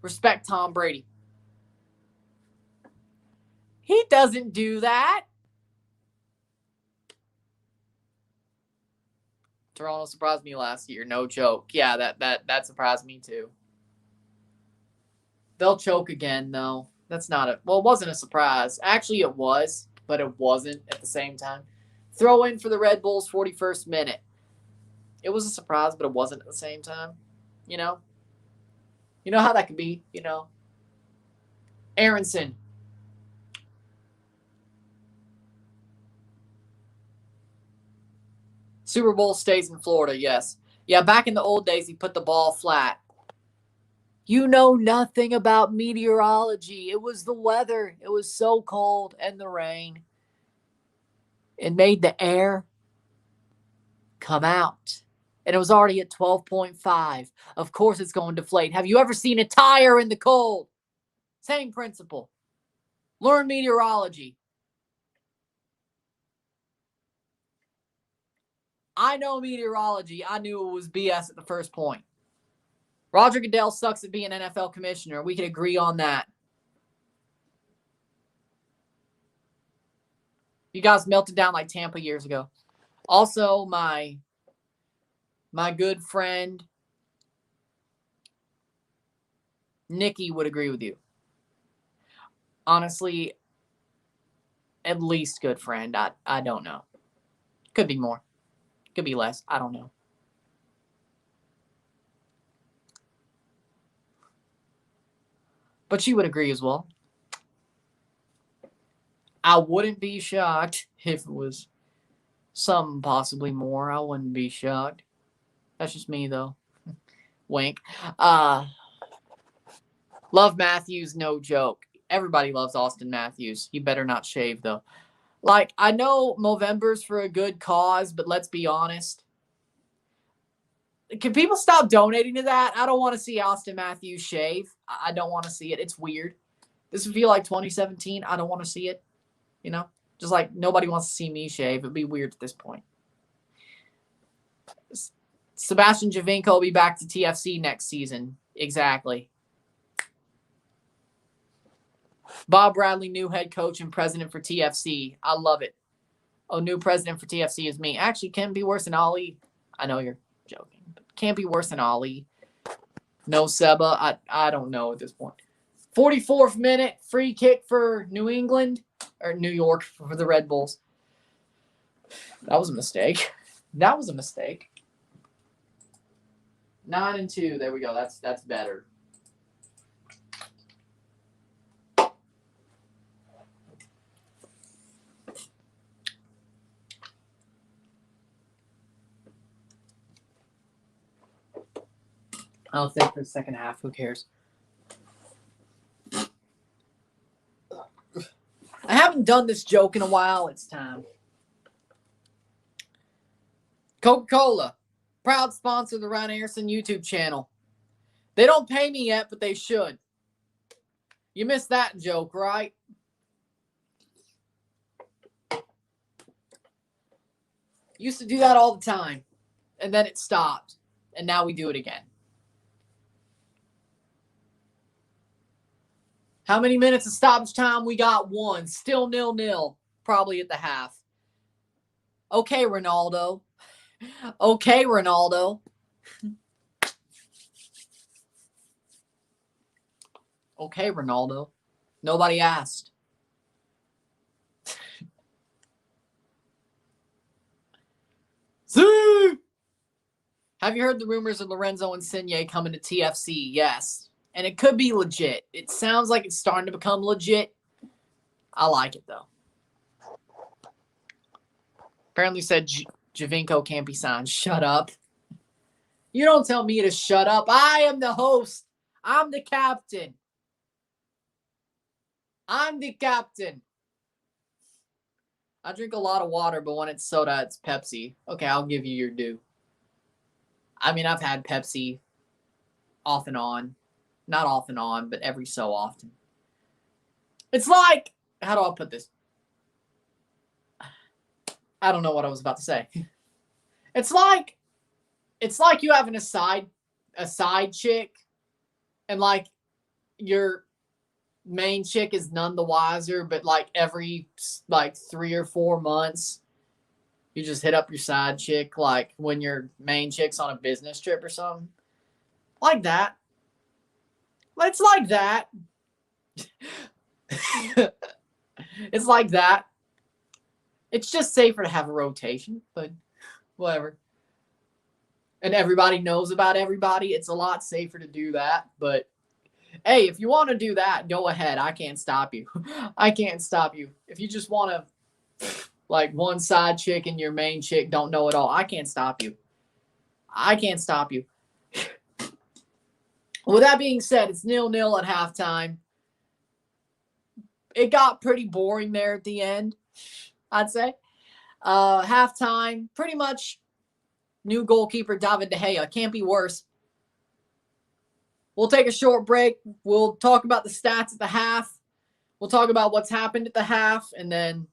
Speaker 1: Respect Tom Brady. He doesn't do that. Toronto surprised me last year, no joke. Yeah, that surprised me too. They'll choke again, though. That's not it wasn't a surprise. Actually, it was, but it wasn't at the same time. Throw in for the Red Bulls 41st minute. It was a surprise, but it wasn't at the same time. You know? You know how that could be, you know? Aronson. Super Bowl stays in Florida, yes. Yeah, back in the old days, he put the ball flat. You know nothing about meteorology. It was the weather. It was so cold and the rain. It made the air come out. And it was already at 12.5. Of course it's going to deflate. Have you ever seen a tire in the cold? Same principle. Learn meteorology. I know meteorology. I knew it was BS at the first point. Roger Goodell sucks at being NFL commissioner. We can agree on that. You guys melted down like Tampa years ago. Also, my good friend Nikki would agree with you. Honestly, at least good friend. I don't know. Could be more. Could be less. I don't know. But she would agree as well. I wouldn't be shocked if it was some possibly more. I wouldn't be shocked. That's just me, though. Wink. Love Matthews, no joke. Everybody loves Austin Matthews. He better not shave, though. Like, I know Movember's for a good cause, but let's be honest. Can people stop donating to that? I don't want to see Austin Matthews shave. I don't want to see it. It's weird. This would feel like 2017. I don't want to see it. You know? Just like nobody wants to see me shave. It'd be weird at this point. Sebastian Javinko will be back to TFC next season. Exactly. Bob Bradley, new head coach and president for TFC. I love it. Oh, new president for TFC is me. Actually, can't be worse than Ali. I know you're joking. But can't be worse than Ali. No Seba. I don't know at this point. 44th minute, free kick for New England. Or New York for the Red Bulls. That was a mistake. That was a mistake. 9-2. There we go. That's better. I'll think for the second half. Who cares? I haven't done this joke in a while. It's time. Coca-Cola, proud sponsor of the Ryan Anderson YouTube channel. They don't pay me yet, but they should. You missed that joke, right? Used to do that all the time, and then it stopped, and now we do it again. How many minutes of stoppage time? We got 1. Still 0-0, probably at the half. Okay, Ronaldo. Okay, Ronaldo. Okay, Ronaldo. Nobody asked. See? Have you heard the rumors of Lorenzo Insigne coming to TFC? Yes. And it could be legit. It sounds like it's starting to become legit. I like it, though. Apparently said Javinko can't be signed. Shut up. You don't tell me to shut up. I am the host. I'm the captain. I'm the captain. I drink a lot of water, but when it's soda, it's Pepsi. Okay, I'll give you your due. I mean, I've had Pepsi off and on. Not off and on, but every so often. It's like, how do I put this? I don't know what I was about to say. It's like you having a side chick, and like your main chick is none the wiser, but like every like 3 or 4 months, you just hit up your side chick, like when your main chick's on a business trip or something. Like that. It's like that. It's like that. It's just safer to have a rotation, but whatever. And everybody knows about everybody. It's a lot safer to do that. But hey, if you want to do that, go ahead. I can't stop you. I can't stop you. If you just want to, like, one side chick and your main chick don't know it all, I can't stop you. I can't stop you. With that being said, it's 0-0 at halftime. It got pretty boring there at the end, I'd say. Halftime, pretty much new goalkeeper David De Gea. Can't be worse. We'll take a short break. We'll talk about the stats at the half. We'll talk about what's happened at the half, and then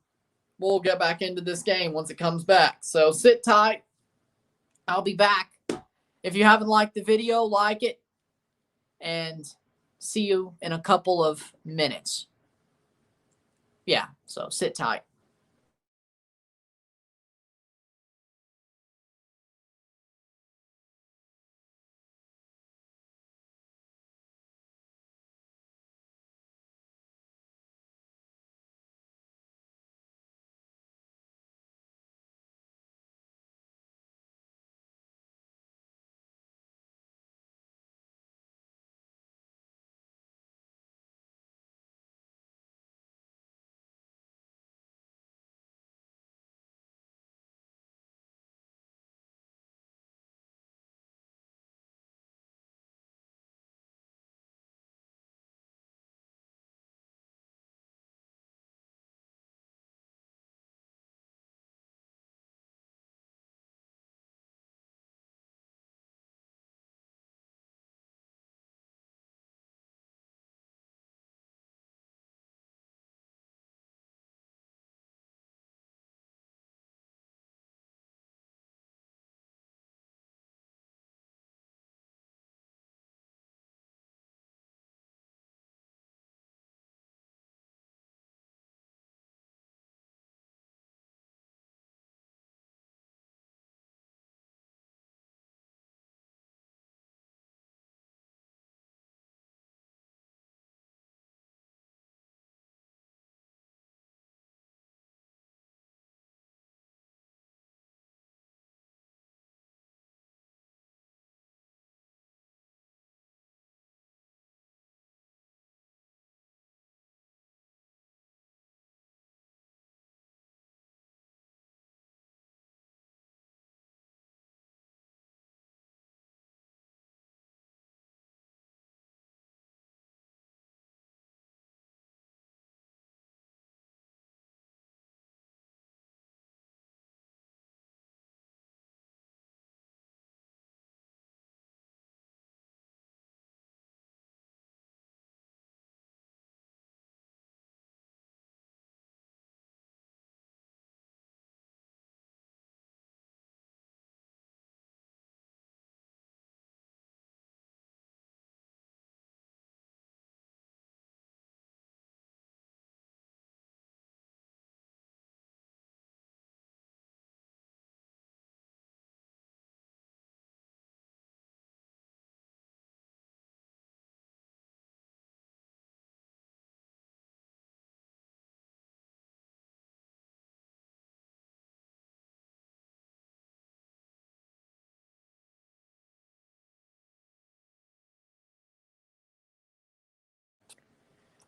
Speaker 1: we'll get back into this game once it comes back. So sit tight. I'll be back. If you haven't liked the video, like it. And see you in a couple of minutes. Yeah, so sit tight.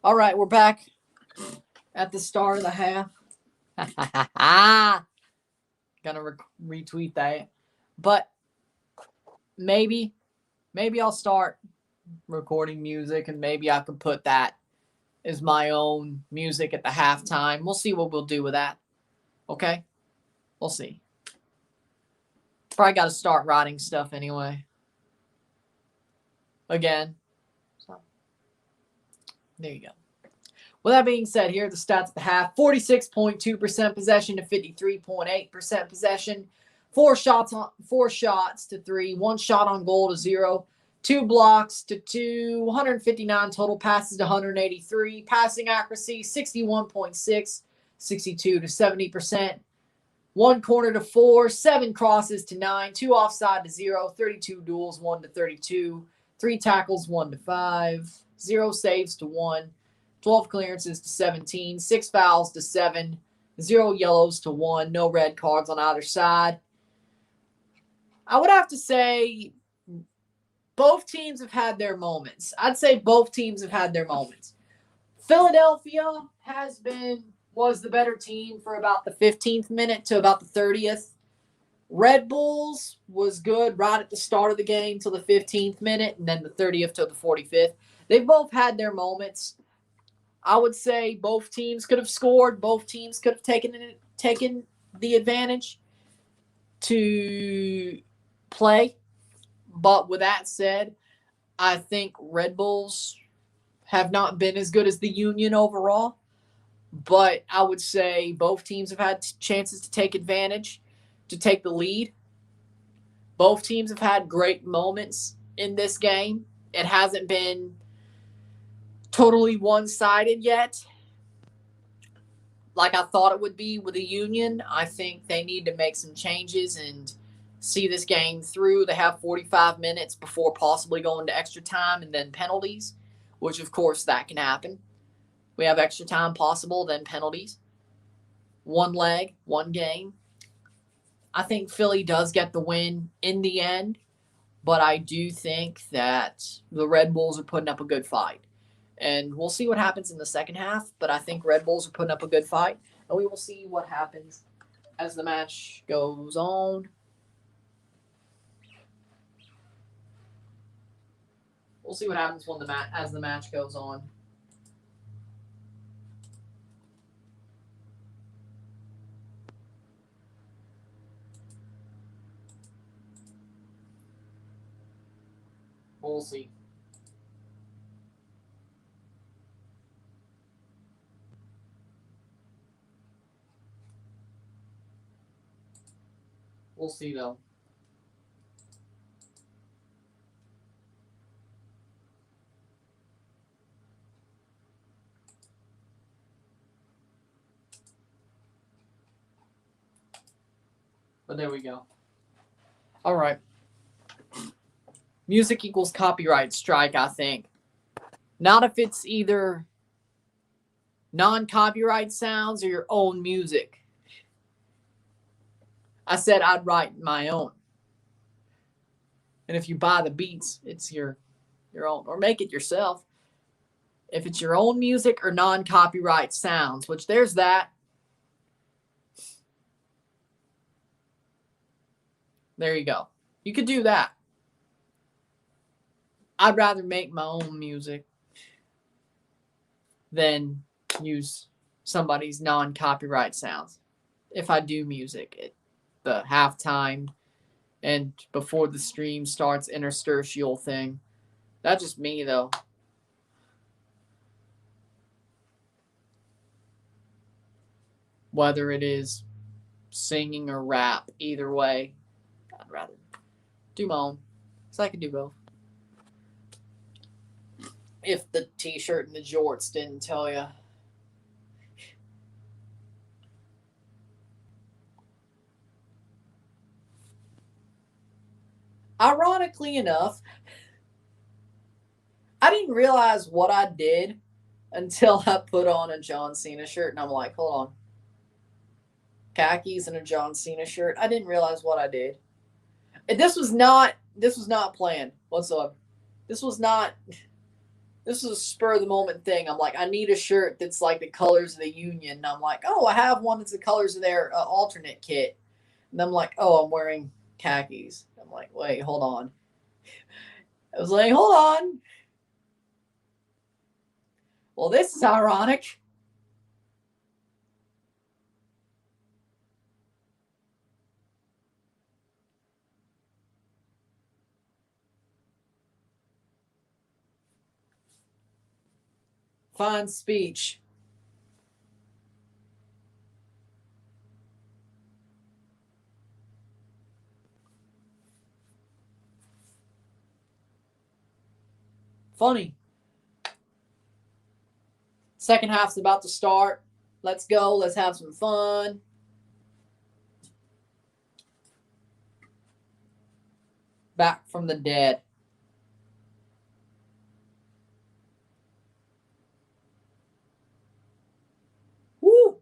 Speaker 1: All right, we're back at the start of the half. Gonna retweet that. But maybe I'll start recording music, and maybe I can put that as my own music at the halftime. We'll see what we'll do with that. Okay? We'll see. Probably got to start writing stuff anyway. Again. So, there you go. With that being said, here are the stats of the half. 46.2% possession to 53.8% possession. Four shots to 3. 1 shot on goal to 0. 2 blocks to 2. 159 total passes to 183. Passing accuracy 61.6. 62 to 70%. 1 corner to 4. 7 crosses to 9. 2 offside to 0. 32 duels 1 to 32. 3 tackles 1 to 5. 0 saves to 1. 12 clearances to 17, 6 fouls to 7, 0 yellows to 1, no red cards on either side. I would have to say both teams have had their moments. I'd say both teams have had their moments. Philadelphia was the better team for about the 15th minute to about the 30th. Red Bulls was good right at the start of the game till the 15th minute, and then the 30th to the 45th. They've both had their moments. I would say both teams could have scored. Both teams could have taken the advantage to play. But with that said, I think Red Bulls have not been as good as the Union overall. But I would say both teams have had chances to take advantage, to take the lead. Both teams have had great moments in this game. It hasn't been totally one-sided yet, like I thought it would be with the Union. I think they need to make some changes and see this game through. They have 45 minutes before possibly going to extra time and then penalties, which of course that can happen. We have extra time possible, then penalties. 1 leg, 1 game. I think Philly does get the win in the end, but I do think that the Red Bulls are putting up a good fight. And we'll see what happens in the second half, but I think Red Bulls are putting up a good fight. And we will see what happens as the match goes on. We'll see what happens as the match goes on. We'll see. We'll see, though. But there we go. All right. Music equals copyright strike, I think. Not if it's either non-copyright sounds or your own music. I said I'd write my own. And if you buy the beats, it's your own. Or make it yourself. If it's your own music or non-copyright sounds, which there's that. There you go. You could do that. I'd rather make my own music than use somebody's non-copyright sounds. If I do music, the halftime and before the stream starts interstitial thing. That's just me, though. Whether it is singing or rap, either way, I'd rather do my own. So I can do both. If the t-shirt and the jorts didn't tell you. Ironically enough, I didn't realize what I did until I put on a John Cena shirt, and I'm like, hold on. Khakis and a John Cena shirt. I didn't realize what I did. And this was not planned whatsoever. This was a spur of the moment thing. I'm like, I need a shirt that's like the colors of the Union. And I'm like, oh, I have one that's the colors of their alternate kit. And I'm like, oh, I'm wearing khakis. I'm like, wait, hold on. I was like, hold on. Well, this is ironic. Fine speech. Funny. Second half's about to start. Let's go. Let's have some fun. Back from the dead. Woo!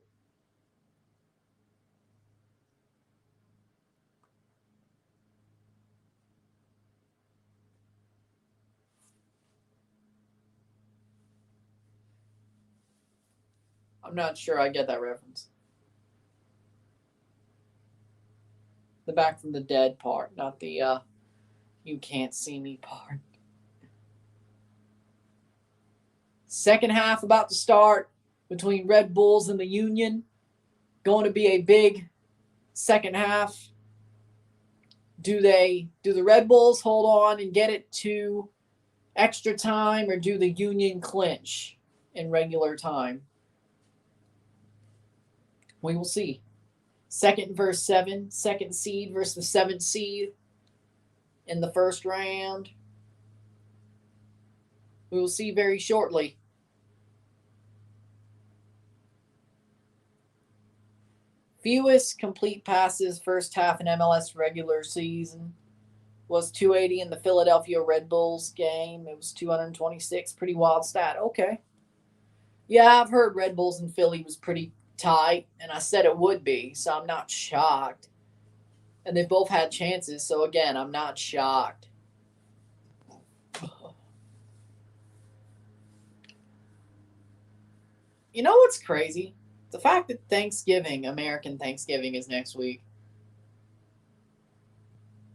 Speaker 1: I'm not sure I get that reference. The back from the dead part, not the you can't see me part. Second half about to start between Red Bulls and the Union. Going to be a big second half. Do the Red Bulls hold on and get it to extra time, or do the Union clinch in regular time? We will see. Second versus 7, second seed versus the 7th seed in the first round. We will see very shortly. Fewest complete passes first half in MLS regular season was 280 in the Philadelphia Red Bulls game. It was 226. Pretty wild stat. Okay. Yeah, I've heard Red Bulls and Philly was pretty tight, and I said it would be, so I'm not shocked. And they've both had chances, so again, I'm not shocked. You know what's crazy? The fact that Thanksgiving, American Thanksgiving, is next week.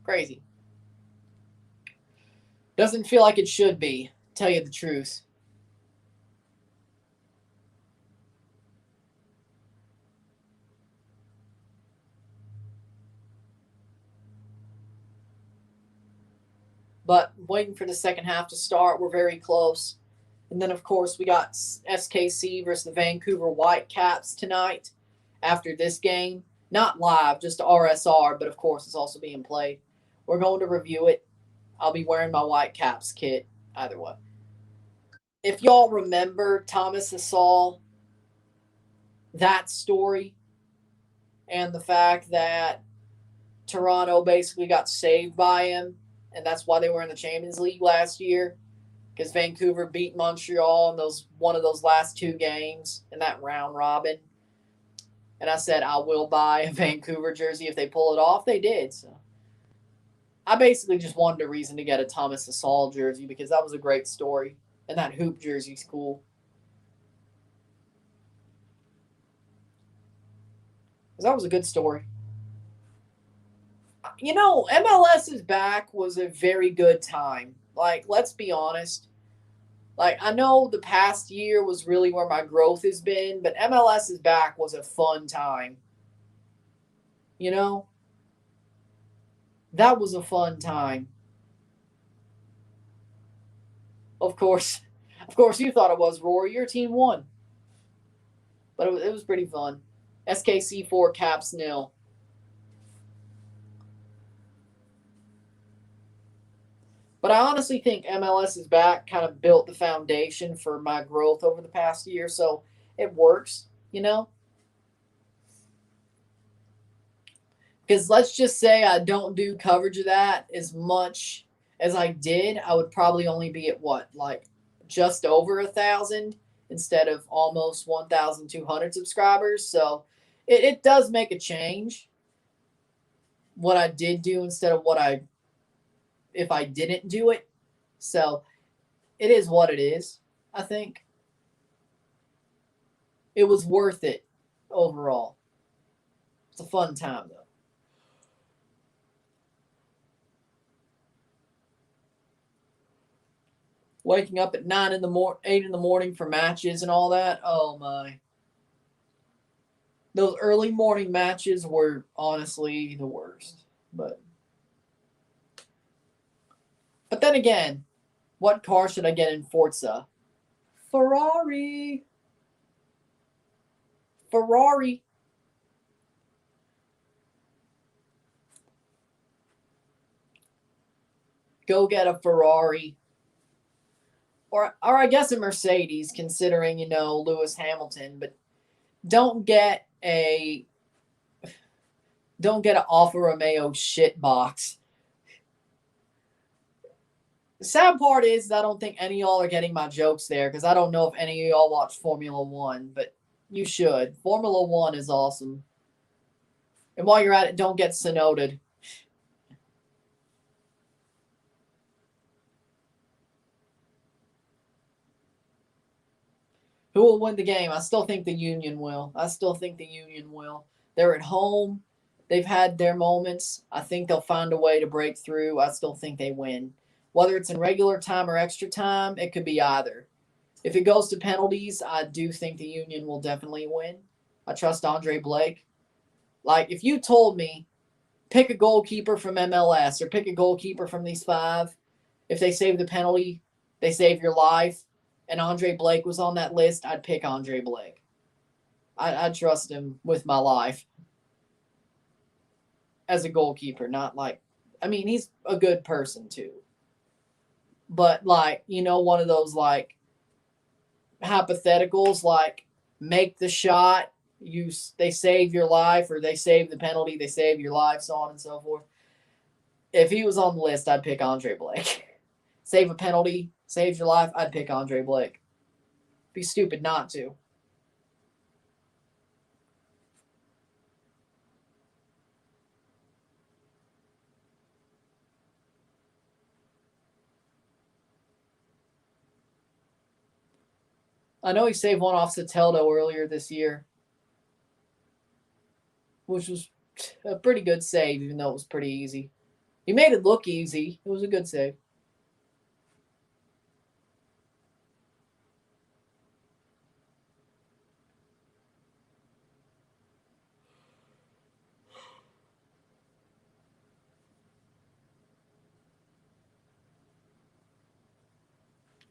Speaker 1: Crazy. Doesn't feel like it should be, tell you the truth. But waiting for the second half to start. We're very close. And then, of course, we got SKC versus the Vancouver Whitecaps tonight after this game. Not live, just RSR, but of course, it's also being played. We're going to review it. I'll be wearing my Whitecaps kit either way. If y'all remember Thomas Hasal, that story, and the fact that Toronto basically got saved by him, and that's why they were in the Champions League last year, because Vancouver beat Montreal in one of those last 2 games in that round robin. And I said, I will buy a Vancouver jersey if they pull it off. They did. So I basically just wanted a reason to get a Thomas Hasal jersey because that was a great story. And that hoop jersey's cool. Because that was a good story. You know, MLS's back was a very good time. Like, let's be honest. Like, I know the past year was really where my growth has been, but MLS's back was a fun time. You know? That was a fun time. Of course, you thought it was, Rory. Your team won. But it was pretty fun. SKC 4, Caps 0. But I honestly think MLS's back kind of built the foundation for my growth over the past year, so it works, you know? Because let's just say I don't do coverage of that as much as I did. I would probably only be at what, like just over 1,000 instead of almost 1,200 subscribers. So it does make a change. What I did do instead of if I didn't do it. So it is what it is, I think. It was worth it overall. It's a fun time, though. Waking up at 8 in the morning for matches and all that. Oh my. Those early morning matches were honestly the worst. But then again, what car should I get in Forza? Ferrari. Go get a Ferrari. Or I guess a Mercedes, considering, Lewis Hamilton. But don't get an Alfa Romeo shit box. The sad part is I don't think any of y'all are getting my jokes there, because I don't know if any of y'all watch Formula One, but you should. Formula One is awesome. And while you're at it, don't get Synoded. Who will win the game? I still think the Union will. They're at home. They've had their moments. I think they'll find a way to break through. I still think they win. Whether it's in regular time or extra time, it could be either. If it goes to penalties, I do think the Union will definitely win. I trust Andre Blake. Like, if you told me, pick a goalkeeper from MLS or pick a goalkeeper from these five, if they save the penalty, they save your life, and Andre Blake was on that list, I'd pick Andre Blake. I trust him with my life as a goalkeeper, he's a good person too. But, one of those, hypotheticals, make the shot, they save your life, or they save the penalty, they save your life, so on and so forth. If he was on the list, I'd pick Andre Blake. Save a penalty, save your life, I'd pick Andre Blake. Be stupid not to. I know he saved one off Soteldo earlier this year, which was a pretty good save, even though it was pretty easy. He made it look easy. It was a good save.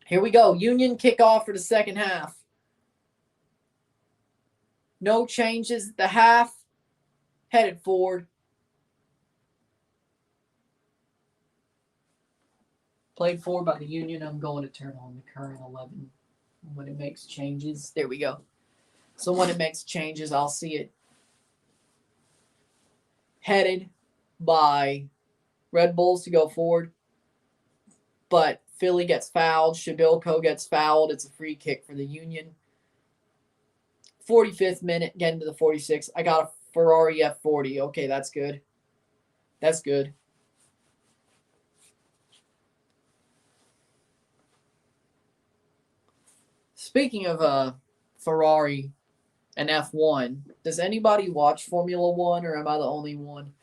Speaker 1: Here we go. Union kickoff for the second half. No changes at the half. Headed forward. Played forward by the Union. I'm going to turn on the current 11 when it makes changes. There we go. So when it makes changes, I'll see it. Headed by Red Bulls to go forward. But Philly gets fouled. Shabilko gets fouled. It's a free kick for the Union. 45th minute, getting to the 46th. I got a Ferrari F40. Okay, that's good. That's good. Speaking of Ferrari and F1, does anybody watch Formula One, or am I the only one?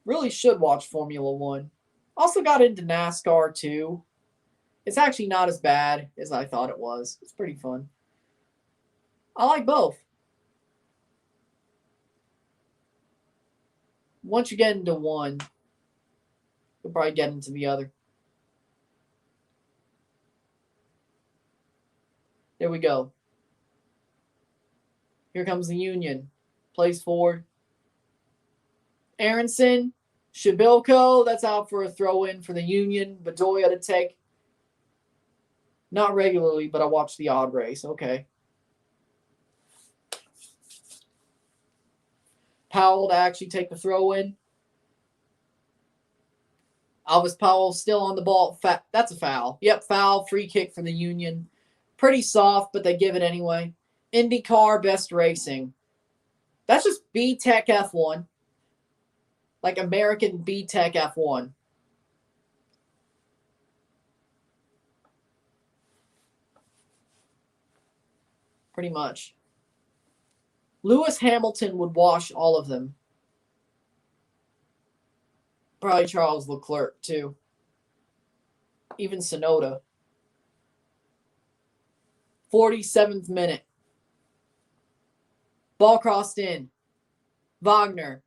Speaker 1: Really should watch Formula One. Also got into NASCAR too. It's actually not as bad as I thought it was. It's pretty fun. I like both. Once you get into one, you'll probably get into the other. There we go. Here comes the Union. Plays forward. Aronson, Shabilko, that's out for a throw-in for the Union. Bedoya to take. Not regularly, but I watch the odd race. Okay. Powell to actually take the throw-in. Alvis Powell still on the ball. That's a foul. Yep, foul. Free kick for the Union. Pretty soft, but they give it anyway. IndyCar Best Racing. That's just B-Tech F1. Like American B-Tech F1. Pretty much. Lewis Hamilton would wash all of them. Probably Charles Leclerc, too. Even Sonoda. 47th minute. Ball crossed in. Wagner.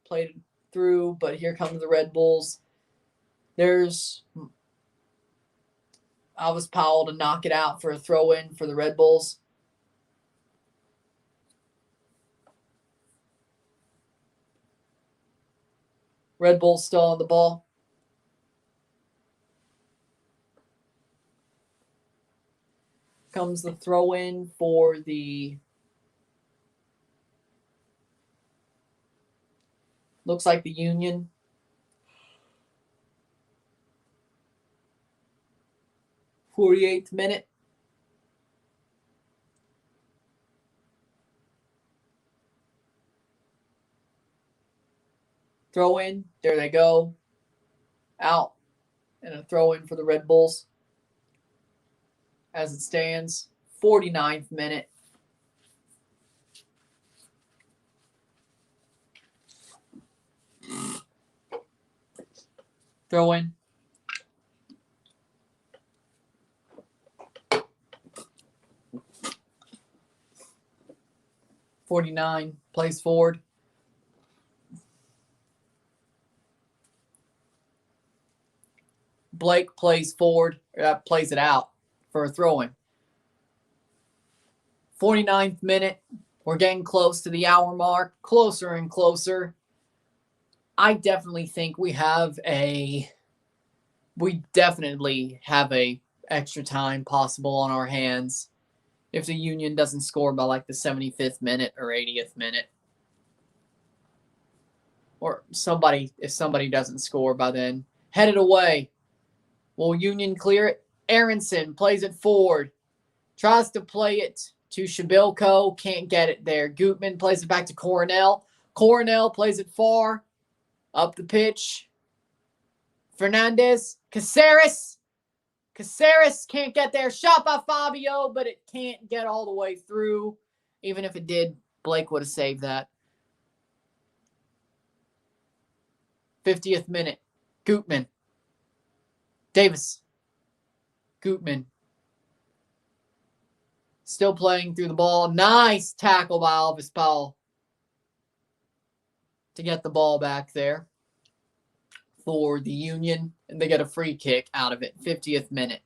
Speaker 1: Played through, but here come the Red Bulls. There's Alvis Powell to knock it out for a throw-in for the Red Bulls. Red Bulls still on the ball. Comes the throw-in for the... Looks like the Union. '48th minute. Throw in. There they go. Out. And a throw in for the Red Bulls. As it stands. 49th minute. Throw in. '49 plays forward. Blake plays forward. Plays it out for a throw-in. 49th minute. We're getting close to the hour mark. Closer and closer. I definitely think we definitely have a extra time possible on our hands if the Union doesn't score by like the 75th minute or 80th minute. Or if somebody doesn't score by then. Headed away. Will Union clear it? Aronson plays it forward. Tries to play it to Shabilko. Can't get it there. Gutman plays it back to Coronel. Coronel plays it far. Up the pitch. Hernandez. Caceres. Caceres can't get there. Shot by Fabio, but it can't get all the way through. Even if it did, Blake would have saved that. 50th minute. Gutman. Davis. Gutman. Still playing through the ball. Nice tackle by Alvis Powell to get the ball back there for the Union. And they get a free kick out of it. 50th minute.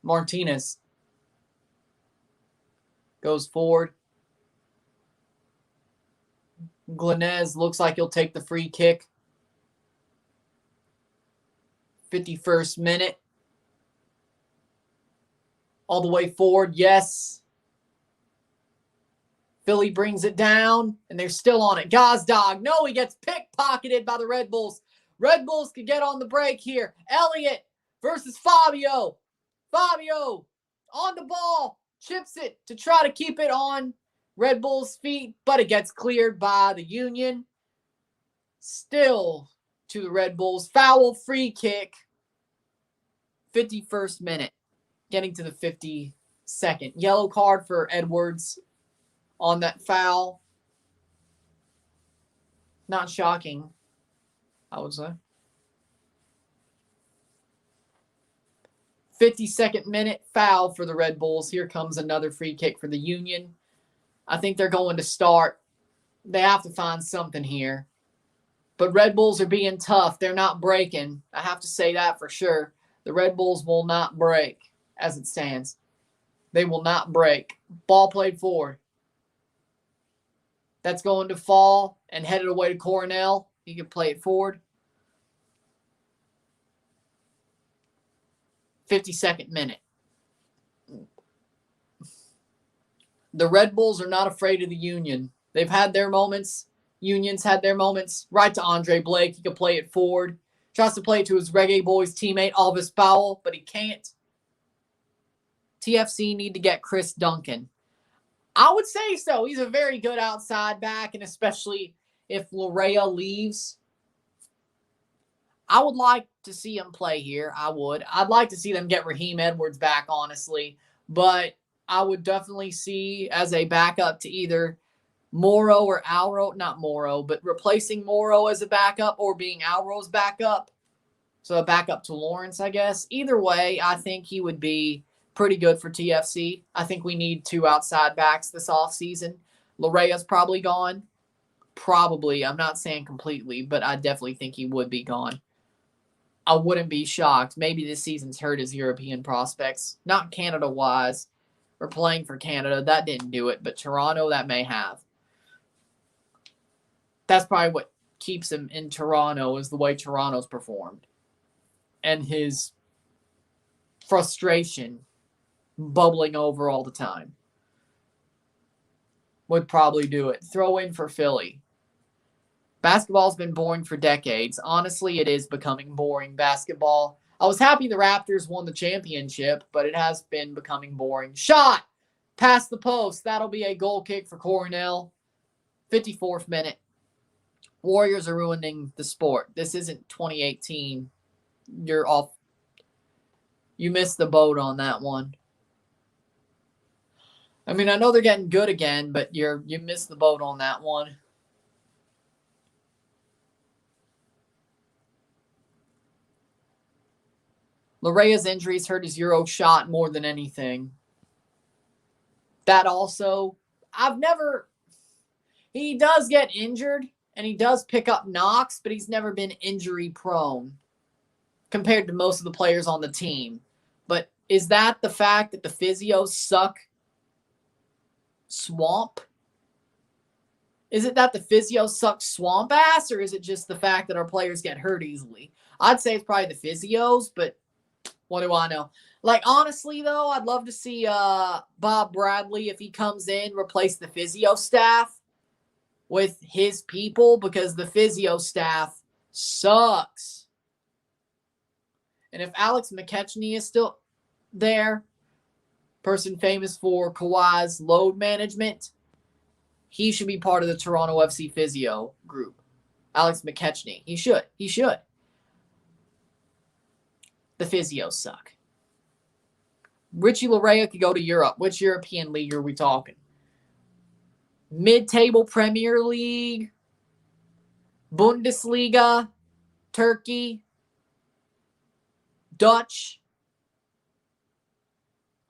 Speaker 1: Martinez goes forward. Glenez looks like he'll take the free kick. 51st minute. All the way forward, yes. Philly brings it down, and they're still on it. Gazdag, no, he gets pickpocketed by the Red Bulls. Red Bulls could get on the break here. Elliott versus Fabio. Fabio on the ball, chips it to try to keep it on Red Bull's feet, but it gets cleared by the Union. Still to the Red Bulls. Foul free kick. 51st minute. Getting to the 52nd. Yellow card for Edwards on that foul. Not shocking, I would say. 52nd minute, foul for the Red Bulls. Here comes another free kick for the Union. I think they're going to start. They have to find something here. But Red Bulls are being tough. They're not breaking. I have to say that for sure. The Red Bulls will not break as it stands. They will not break. Ball played forward. That's going to fall and headed away to Coronel. He can play it forward. 52nd minute. The Red Bulls are not afraid of the Union. They've had their moments. Union's had their moments. Right to Andre Blake. He can play it forward. Tries to play it to his Reggae Boys teammate, Alvis Powell, but he can't. TFC need to get Chris Duncan. I would say so. He's a very good outside back, and especially if Larea leaves. I would like to see him play here. I would. I'd like to see them get Raheem Edwards back, honestly. But I would definitely see as a backup to either Morrow or Alro. Not Morrow, but replacing Morrow as a backup or being Alro's backup. So a backup to Lawrence, I guess. Either way, I think he would be pretty good for TFC. I think we need 2 outside backs this offseason. Larea's probably gone. Probably. I'm not saying completely, but I definitely think he would be gone. I wouldn't be shocked. Maybe this season's hurt his European prospects. Not Canada-wise. Or playing for Canada. That didn't do it. But Toronto, that may have. That's probably what keeps him in Toronto is the way Toronto's performed. And his frustration bubbling over all the time. Would probably do it. Throw in for Philly. Basketball's been boring for decades. Honestly, it is becoming boring basketball. I was happy the Raptors won the championship, but it has been becoming boring. Shot! Past the post. That'll be a goal kick for Cornell. 54th minute. Warriors are ruining the sport. This isn't 2018. You're off. You missed the boat on that one. I mean, I know they're getting good again, but you missed the boat on that one. Larea's injuries hurt his Euro shot more than anything. That also, he does get injured and he does pick up knocks, but he's never been injury prone compared to most of the players on the team. But is that the fact that the physios suck swamp? Is it that the physios suck swamp ass, or is it just the fact that our players get hurt easily? I'd say it's probably the physios, but what do I know? Like, honestly, though, I'd love to see Bob Bradley, if he comes in, replace the physio staff with his people because the physio staff sucks. And if Alex McKechnie is still there, person famous for Kawhi's load management, he should be part of the Toronto FC physio group. Alex McKechnie. He should. The physios suck. Richie Larea could go to Europe. Which European league are we talking? Mid-table Premier League, Bundesliga, Turkey, Dutch.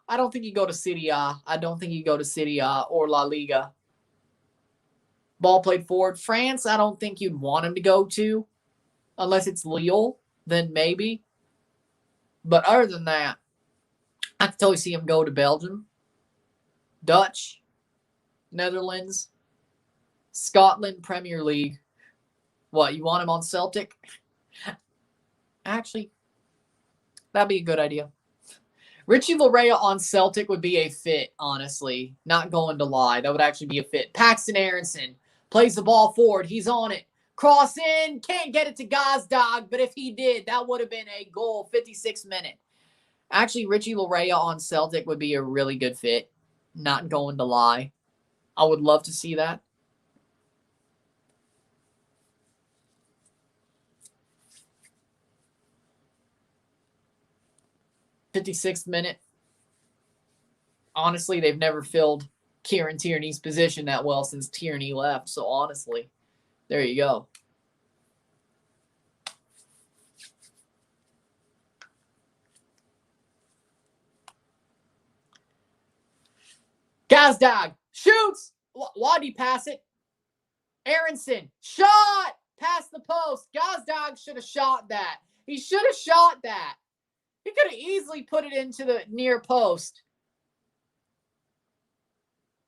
Speaker 1: I don't think you go to Serie A. I don't think you go to Serie A or La Liga. Ball played forward. France, I don't think you'd want him to go to. Unless it's Lille, then maybe. But other than that, I could totally see him go to Belgium, Dutch, Netherlands, Scotland, Premier League. What, you want him on Celtic? Actually, that'd be a good idea. Richie Larea on Celtic would be a fit, honestly. Not going to lie. That would actually be a fit. Paxton Aronson plays the ball forward. He's on it. Cross in. Can't get it to Gazdag, but if he did, that would have been a goal. 56th minute. Actually, Richie Larea on Celtic would be a really good fit. Not going to lie. I would love to see that. '56th minute. Honestly, they've never filled Kieran Tierney's position that well since Tierney left. So honestly, there you go. Gazdag shoots. Why'd he pass it? Aronson shot past the post. Gazdag should have shot that. He should have shot that. He could have easily put it into the near post.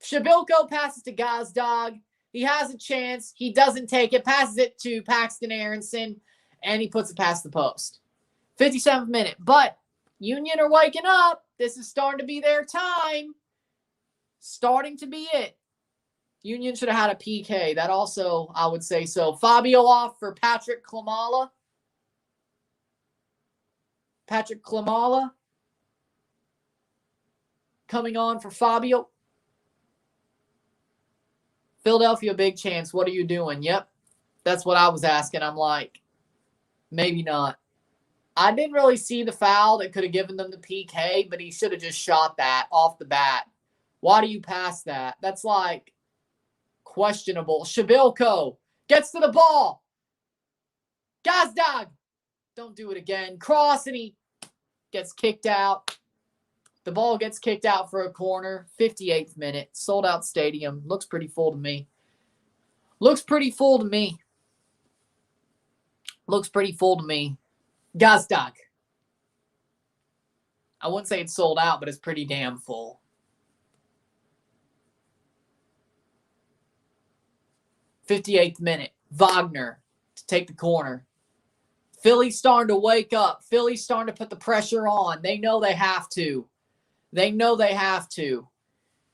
Speaker 1: Shabilko passes to Gazdag. He has a chance. He doesn't take it. Passes it to Paxton Aronson. And he puts it past the post. 57th minute. But Union are waking up. This is starting to be their time. Starting to be it. Union should have had a PK. That also, I would say so. Fabio off for Patrick Klimala. Patrick Klimala coming on for Fabio. Philadelphia, big chance. What are you doing? Yep. That's what I was asking. I'm like, Maybe not. I didn't really see the foul that could have given them the PK, but he should have just shot that off the bat. Why do you pass that? That's like questionable. Shabilko gets to the ball. Gazdag. Don't do it again. Cross, and he gets kicked out. The ball gets kicked out for a corner. 58th minute. Sold out stadium. Looks pretty full to me. Looks pretty full to me. Looks pretty full to me. Gazdag. I wouldn't say it's sold out, but it's pretty damn full. 58th minute. Wagner to take the corner. Philly's starting to wake up. Philly's starting to put the pressure on. They know they have to. They know they have to.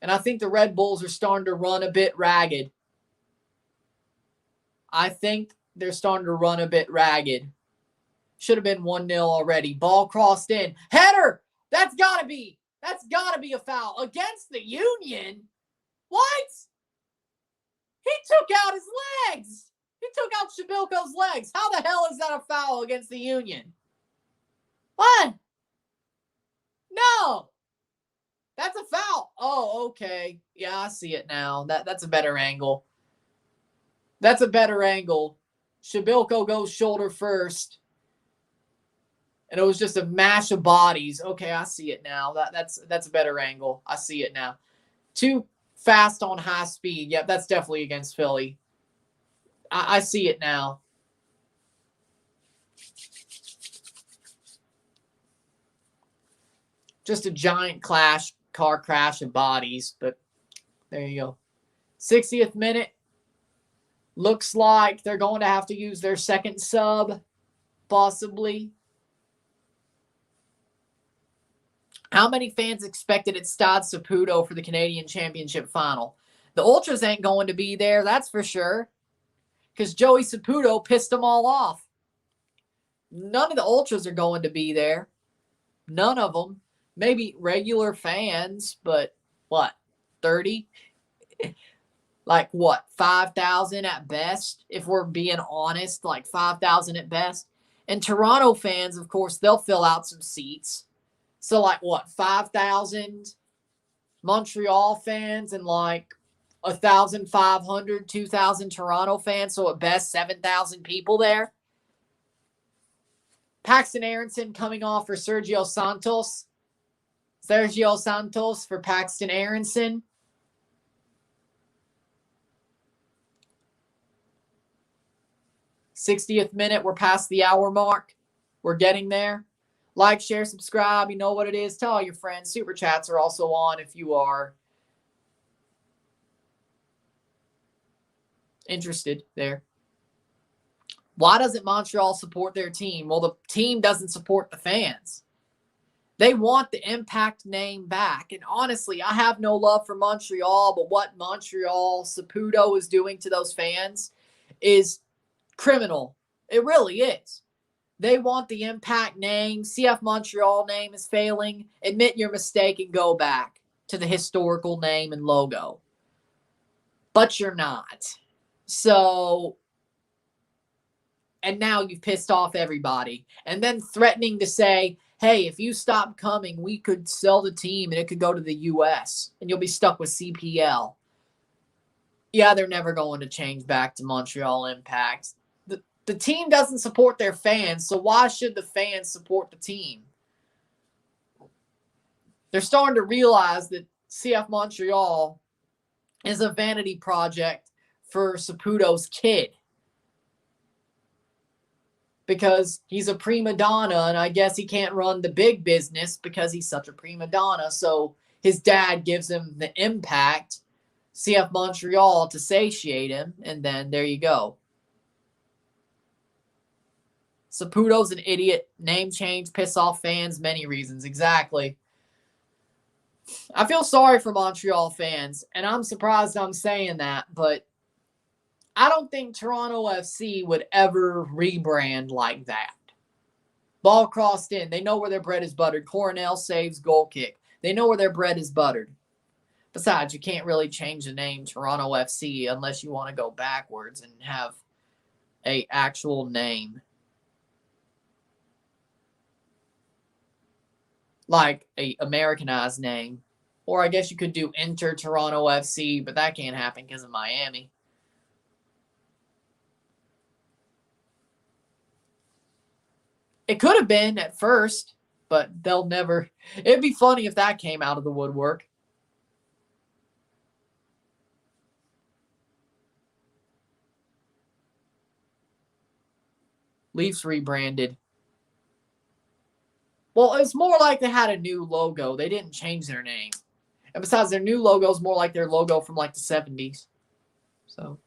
Speaker 1: And I think the Red Bulls are starting to run a bit ragged. I think they're starting to run a bit ragged. Should have been 1-0 already. Ball crossed in. Header! That's got to be a foul. Against the Union? What? He took out his legs. He took out Shabilko's legs. How the hell is that a foul against the Union? What? No. That's a foul. Oh, okay. Yeah, I see it now. That's a better angle. That's a better angle. Shabilko goes shoulder first. And it was just a mash of bodies. Okay, I see it now. That's a better angle. I see it now. Too fast on high speed. Yep, that's definitely against Philly. I see it now. Just a giant car crash of bodies, but there you go. 60th minute. Looks like they're going to have to use their second sub, possibly. How many fans expected at Stade Saputo for the Canadian Championship final? The Ultras ain't going to be there, that's for sure. Because Joey Saputo pissed them all off. None of the Ultras are going to be there. None of them. Maybe regular fans, but what, 30? Like what, 5,000 at best? If we're being honest, like 5,000 at best. And Toronto fans, of course, they'll fill out some seats. So like what, 5,000 Montreal fans and like 1,500, 2,000 Toronto fans. So at best, 7,000 people there. Paxton Aronson coming off for Sergio Santos. Sergio Santos for Paxton Aronson. '60th minute. We're past the hour mark. We're getting there. Like, share, subscribe. You know what it is. Tell all your friends. Super chats are also on if you are interested there. Why doesn't Montreal support their team? Well, the team doesn't support the fans. They want the Impact name back. And honestly, I have no love for Montreal, but what Montreal Saputo is doing to those fans is criminal. It really is. They want the Impact name. CF Montreal name is failing. Admit your mistake and go back to the historical name and logo. But you're not. So, and now you've pissed off everybody. And then threatening to say, hey, if you stop coming, we could sell the team and it could go to the U.S. and you'll be stuck with CPL. Yeah, they're never going to change back to Montreal Impact. The team doesn't support their fans, so why should the fans support the team? They're starting to realize that CF Montreal is a vanity project for Saputo's kid. Because he's a prima donna, and I guess he can't run the big business because he's such a prima donna. So his dad gives him the Impact, CF Montreal, to satiate him, and then there you go. Saputo's an idiot. Name change, piss off fans, many reasons. Exactly. I feel sorry for Montreal fans, and I'm surprised I'm saying that, but I don't think Toronto FC would ever rebrand like that. Ball crossed in. They know where their bread is buttered. Coronel saves, goal kick. They know where their bread is buttered. Besides, you can't really change the name Toronto FC unless you want to go backwards and have an actual name. like a Americanized name. Or I guess you could do Inter Toronto FC, but that can't happen because of Miami. It could have been at first, but they'll never. It'd be funny if that came out of the woodwork. Leafs rebranded. Well, it's more like they had a new logo. They didn't change their name. And besides, their new logo is more like their logo from like the 70s. So,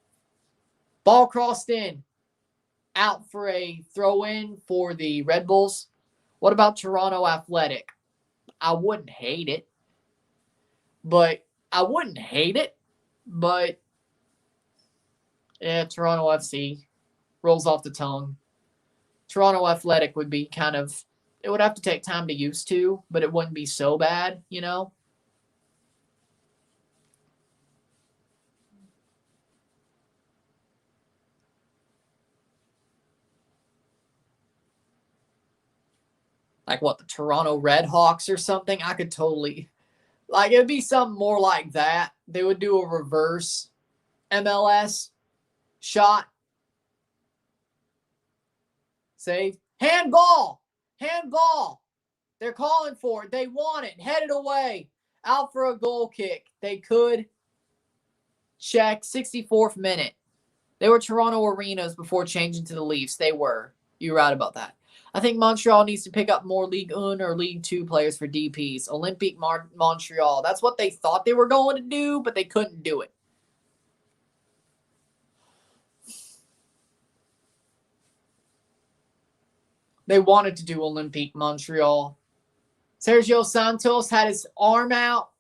Speaker 1: ball crossed in. Out for a throw-in for the Red Bulls. What about Toronto Athletic? I wouldn't hate it. But yeah, Toronto FC rolls off the tongue. Toronto Athletic would be kind of, it would have to take time to used to, but it wouldn't be so bad, you know? Like what, the Toronto Red Hawks or something? I could totally, like, it would be something more like that. They would do a reverse MLS shot. Save. Handball. Handball. They're calling for it. They want it. Headed away. Out for a goal kick. They could check. 64th minute. They were Toronto Arenas before changing to the Leafs. They were. You're right about that. I think Montreal needs to pick up more League 1 or League 2 players for DPs. Olympique Montreal. That's what they thought they were going to do, but they couldn't do it. They wanted to do Olympique Montreal. Sergio Santos had his arm out,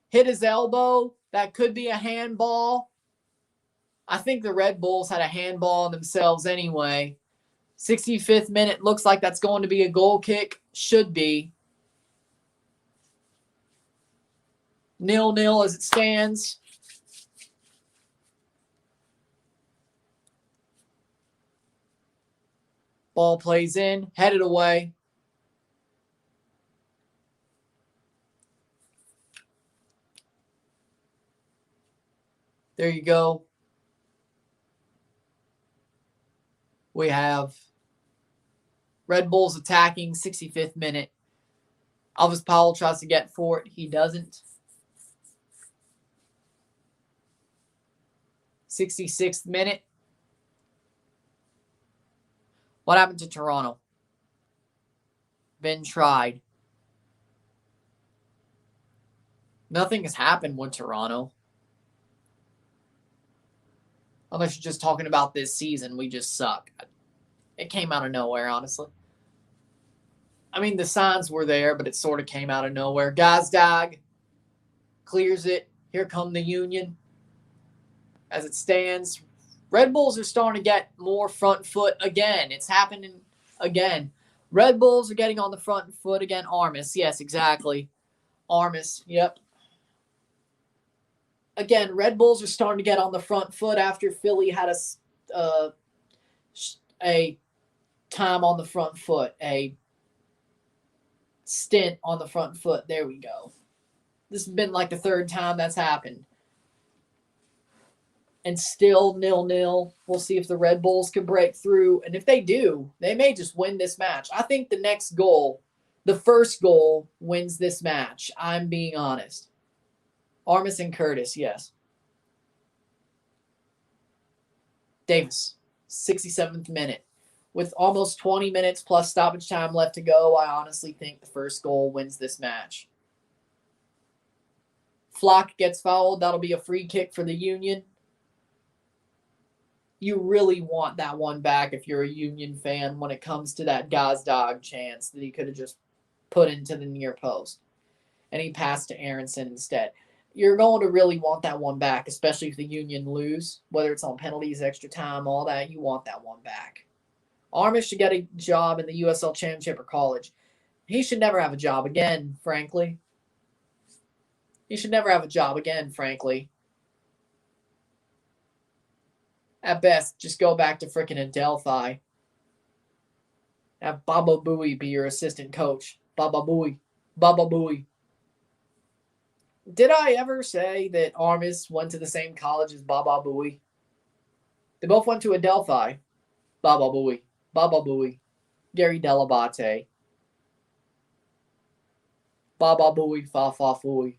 Speaker 1: hit his elbow. That could be a handball. I think the Red Bulls had a handball on themselves anyway. 65th minute, looks like that's going to be a goal kick. Should be. 0-0 as it stands. Ball plays in, headed away. There you go. We have Red Bulls attacking, 65th minute. Elvis Powell tries to get for it. He doesn't. 66th minute. What happened to Toronto? Been tried. Nothing has happened with Toronto. Unless you're just talking about this season, we just suck. It came out of nowhere, honestly. I mean, the signs were there, but it sort of came out of nowhere. Gazdag clears it. Here come the Union. As it stands, Red Bulls are starting to get more front foot again. It's happening again. Red Bulls are getting on the front foot again. Armis, yes, exactly. Armis, yep. Again, Red Bulls are starting to get on the front foot after Philly had a time on the front foot, a stint on the front foot. There we go. This has been like the third time that's happened. And still 0-0. We'll see if the Red Bulls can break through. And if they do, they may just win this match. I think the next goal, the first goal, wins this match. I'm being honest. Armis and Curtis, yes. Davis, 67th minute. With almost 20 minutes plus stoppage time left to go, I honestly think the first goal wins this match. Flock gets fouled. That'll be a free kick for the Union. You really want that one back if you're a Union fan when it comes to that Gazdag chance that he could have just put into the near post. And he passed to Aronson instead. You're going to really want that one back, especially if the Union lose, whether it's on penalties, extra time, all that. You want that one back. Armis should get a job in the USL Championship or college. He should never have a job again, frankly. He should never have a job again, frankly. At best, just go back to frickin' Adelphi. Have Baba Booey be your assistant coach. Baba Booey. Baba Booey. Did I ever say that Armis went to the same college as Baba Booey? They both went to Adelphi. Baba Booey. Baba Booey. Gary Delabate. Baba Booey. Fa Fa Fooey.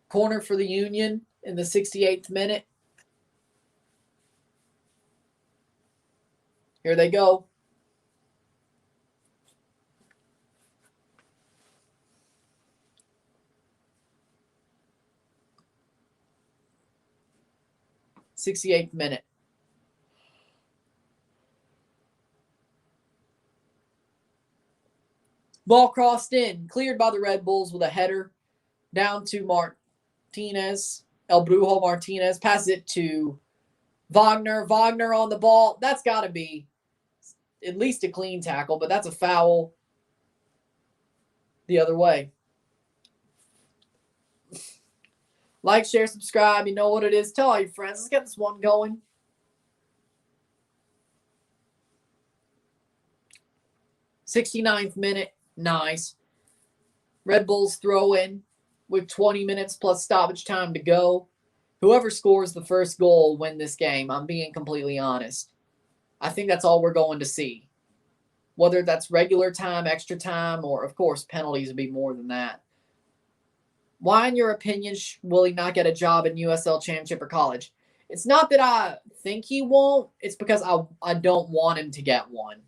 Speaker 1: Corner for the Union in the 68th minute. Here they go. '68th minute. Ball crossed in, cleared by the Red Bulls with a header down to Martinez. El Brujo Martinez passes it to Wagner. Wagner on the ball. That's got to be at least a clean tackle, but that's a foul the other way. Like, share, subscribe. You know what it is. Tell all your friends. Let's get this one going. 69th minute. Nice. Red Bulls throw in with 20 minutes plus stoppage time to go. Whoever scores the first goal win this game. I'm being completely honest. I think that's all we're going to see. Whether that's regular time, extra time, or, of course, penalties would be more than that. Why, in your opinion, will he not get a job in USL Championship or college? It's not that I think he won't. It's because I don't want him to get one.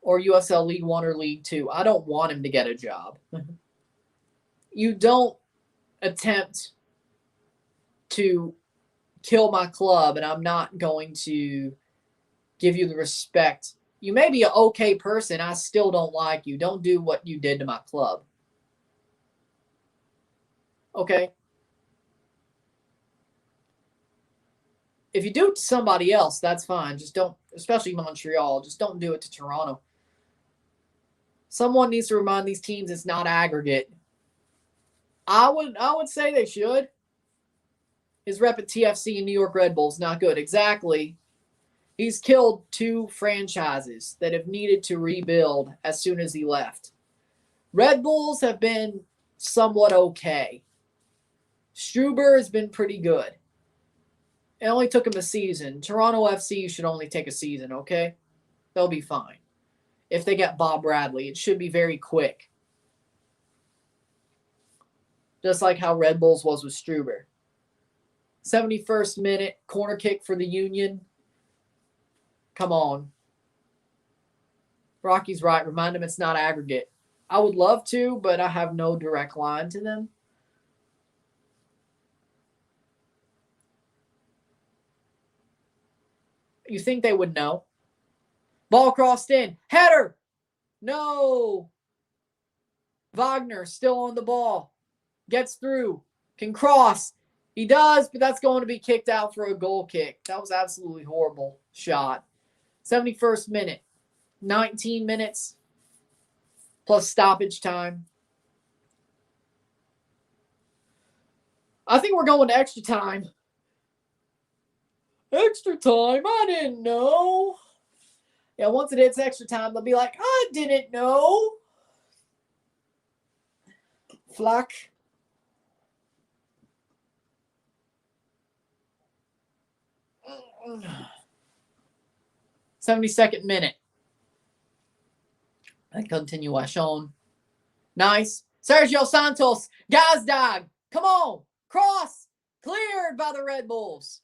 Speaker 1: Or USL League 1 or League 2. I don't want him to get a job. You don't attempt to kill my club, and I'm not going to give you the respect. You may be an okay person. I still don't like you. Don't do what you did to my club. Okay? If you do it to somebody else, that's fine. Just don't, especially Montreal, just don't do it to Toronto. Someone needs to remind these teams it's not aggregate. I would say they should. His rep at TFC and New York Red Bulls, not good. Exactly. He's killed 2 franchises that have needed to rebuild as soon as he left. Red Bulls have been somewhat okay. Struber has been pretty good. It only took him a season. Toronto FC should only take a season, okay? They'll be fine. If they get Bob Bradley, it should be very quick. Just like how Red Bulls was with Struber. 71st minute, corner kick for the Union. Come on. Rocky's right. Remind them it's not aggregate. I would love to, but I have no direct line to them. You think they would know? Ball crossed in. Header! No! Wagner still on the ball. Gets through. Can cross. He does, but that's going to be kicked out for a goal kick. That was absolutely horrible shot. 71st minute. 19 minutes plus stoppage time. I think we're going to extra time. Extra time? I didn't know. Yeah, once it hits extra time, they'll be like, I didn't know. Flack. Mm. 72nd minute. And continue Watchalong. Nice. Sergio Santos. Gazdag. Come on. Cross. Cleared by the Red Bulls.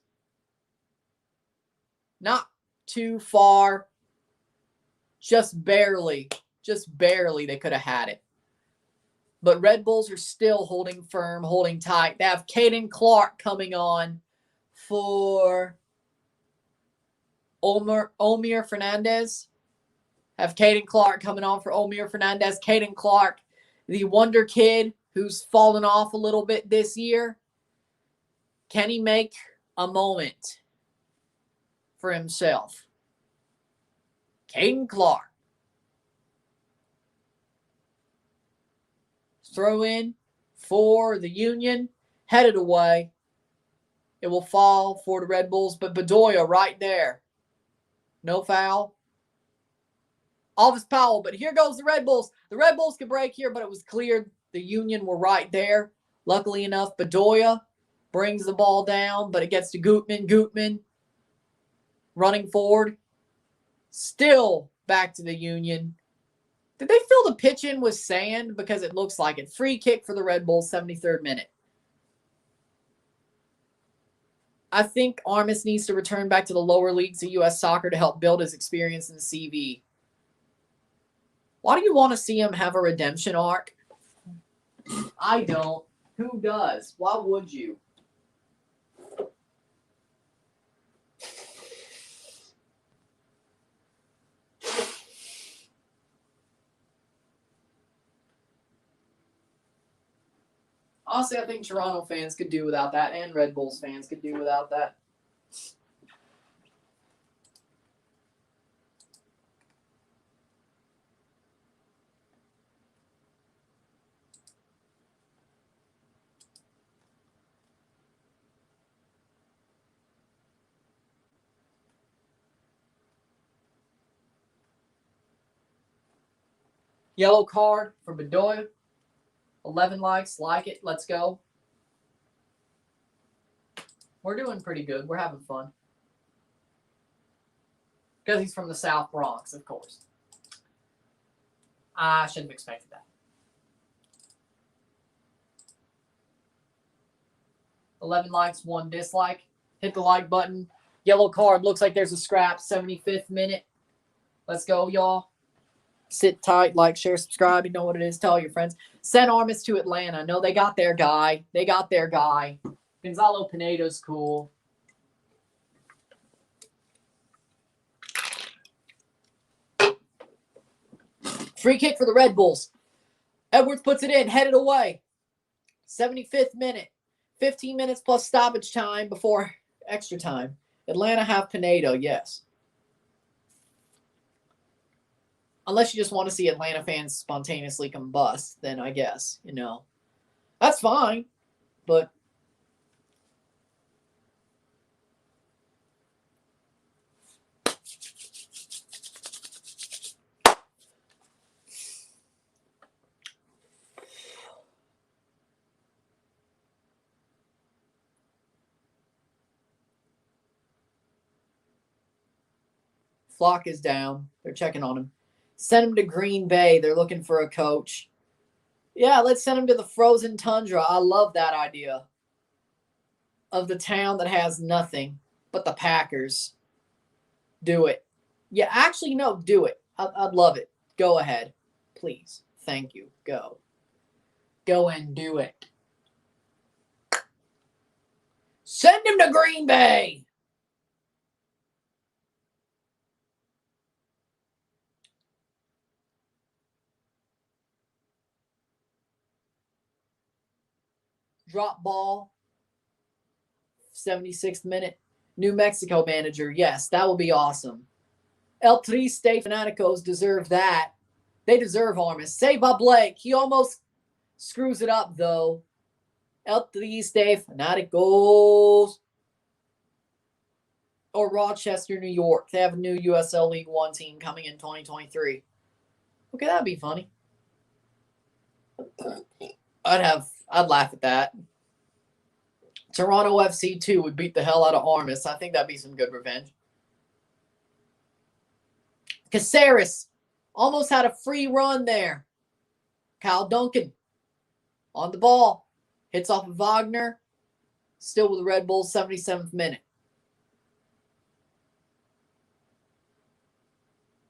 Speaker 1: Not too far. Just barely. Just barely they could have had it. But Red Bulls are still holding firm, holding tight. They have Caden Clark coming on for Omir Hernandez. Have Caden Clark coming on for Omir Hernandez. Caden Clark, the wonder kid who's fallen off a little bit this year. Can he make a moment for himself? Caden Clark. Throw in for the Union. Headed away. It will fall for the Red Bulls, but Bedoya right there. No foul. Alvis Powell, but here goes the Red Bulls. The Red Bulls could break here, but it was clear the Union were right there. Luckily enough, Bedoya brings the ball down, but it gets to Gutman. Gutman running forward. Still back to the Union. Did they fill the pitch in with sand? Because it looks like it. Free kick for the Red Bulls, 73rd minute. I think Armas needs to return back to the lower leagues of U.S. soccer to help build his experience in the CV. Why do you want to see him have a redemption arc? I don't. Who does? Why would you? Honestly, I think Toronto fans could do without that, and Red Bulls fans could do without that. Yellow card for Bedoya. 11 likes. Like it. Let's go. We're doing pretty good. We're having fun. Because he's from the South Bronx, of course. I shouldn't have expected that. 11 likes, 1 dislike. Hit the like button. Yellow card. Looks like there's a scrap. 75th minute. Let's go, y'all. Sit tight, like, share, subscribe. You know what it is. Tell your friends. Send Armas to Atlanta. No, they got their guy. Gonzalo Pineda's cool. Free kick for the Red Bulls. Edwards puts it in, headed away. 75th minute. 15 minutes plus stoppage time before extra time. Atlanta have Pineda, yes. Unless you just want to see Atlanta fans spontaneously combust, then I guess, that's fine. But Flock is down. They're checking on him. Send him to Green Bay. They're looking for a coach. Yeah, let's send him to the frozen tundra. I love that idea. Of the town that has nothing but the Packers. Do it. Yeah, actually, no, do it. I'd love it. Go ahead. Please. Thank you. Go. Go and do it. Send him to Green Bay. Drop ball. 76th minute. New Mexico manager. Yes, that will be awesome. El Triste Fanaticos deserve that. They deserve Armas. Saved by Blake. He almost screws it up, though. El Triste Fanaticos. Or Rochester, New York. They have a new USL League One team coming in 2023. Okay, that'd be funny. I'd laugh at that. Toronto FC 2 would beat the hell out of Armas. I think that'd be some good revenge. Caceres almost had a free run there. Kyle Duncan on the ball. Hits off of Wagner. Still with the Red Bulls, 77th minute.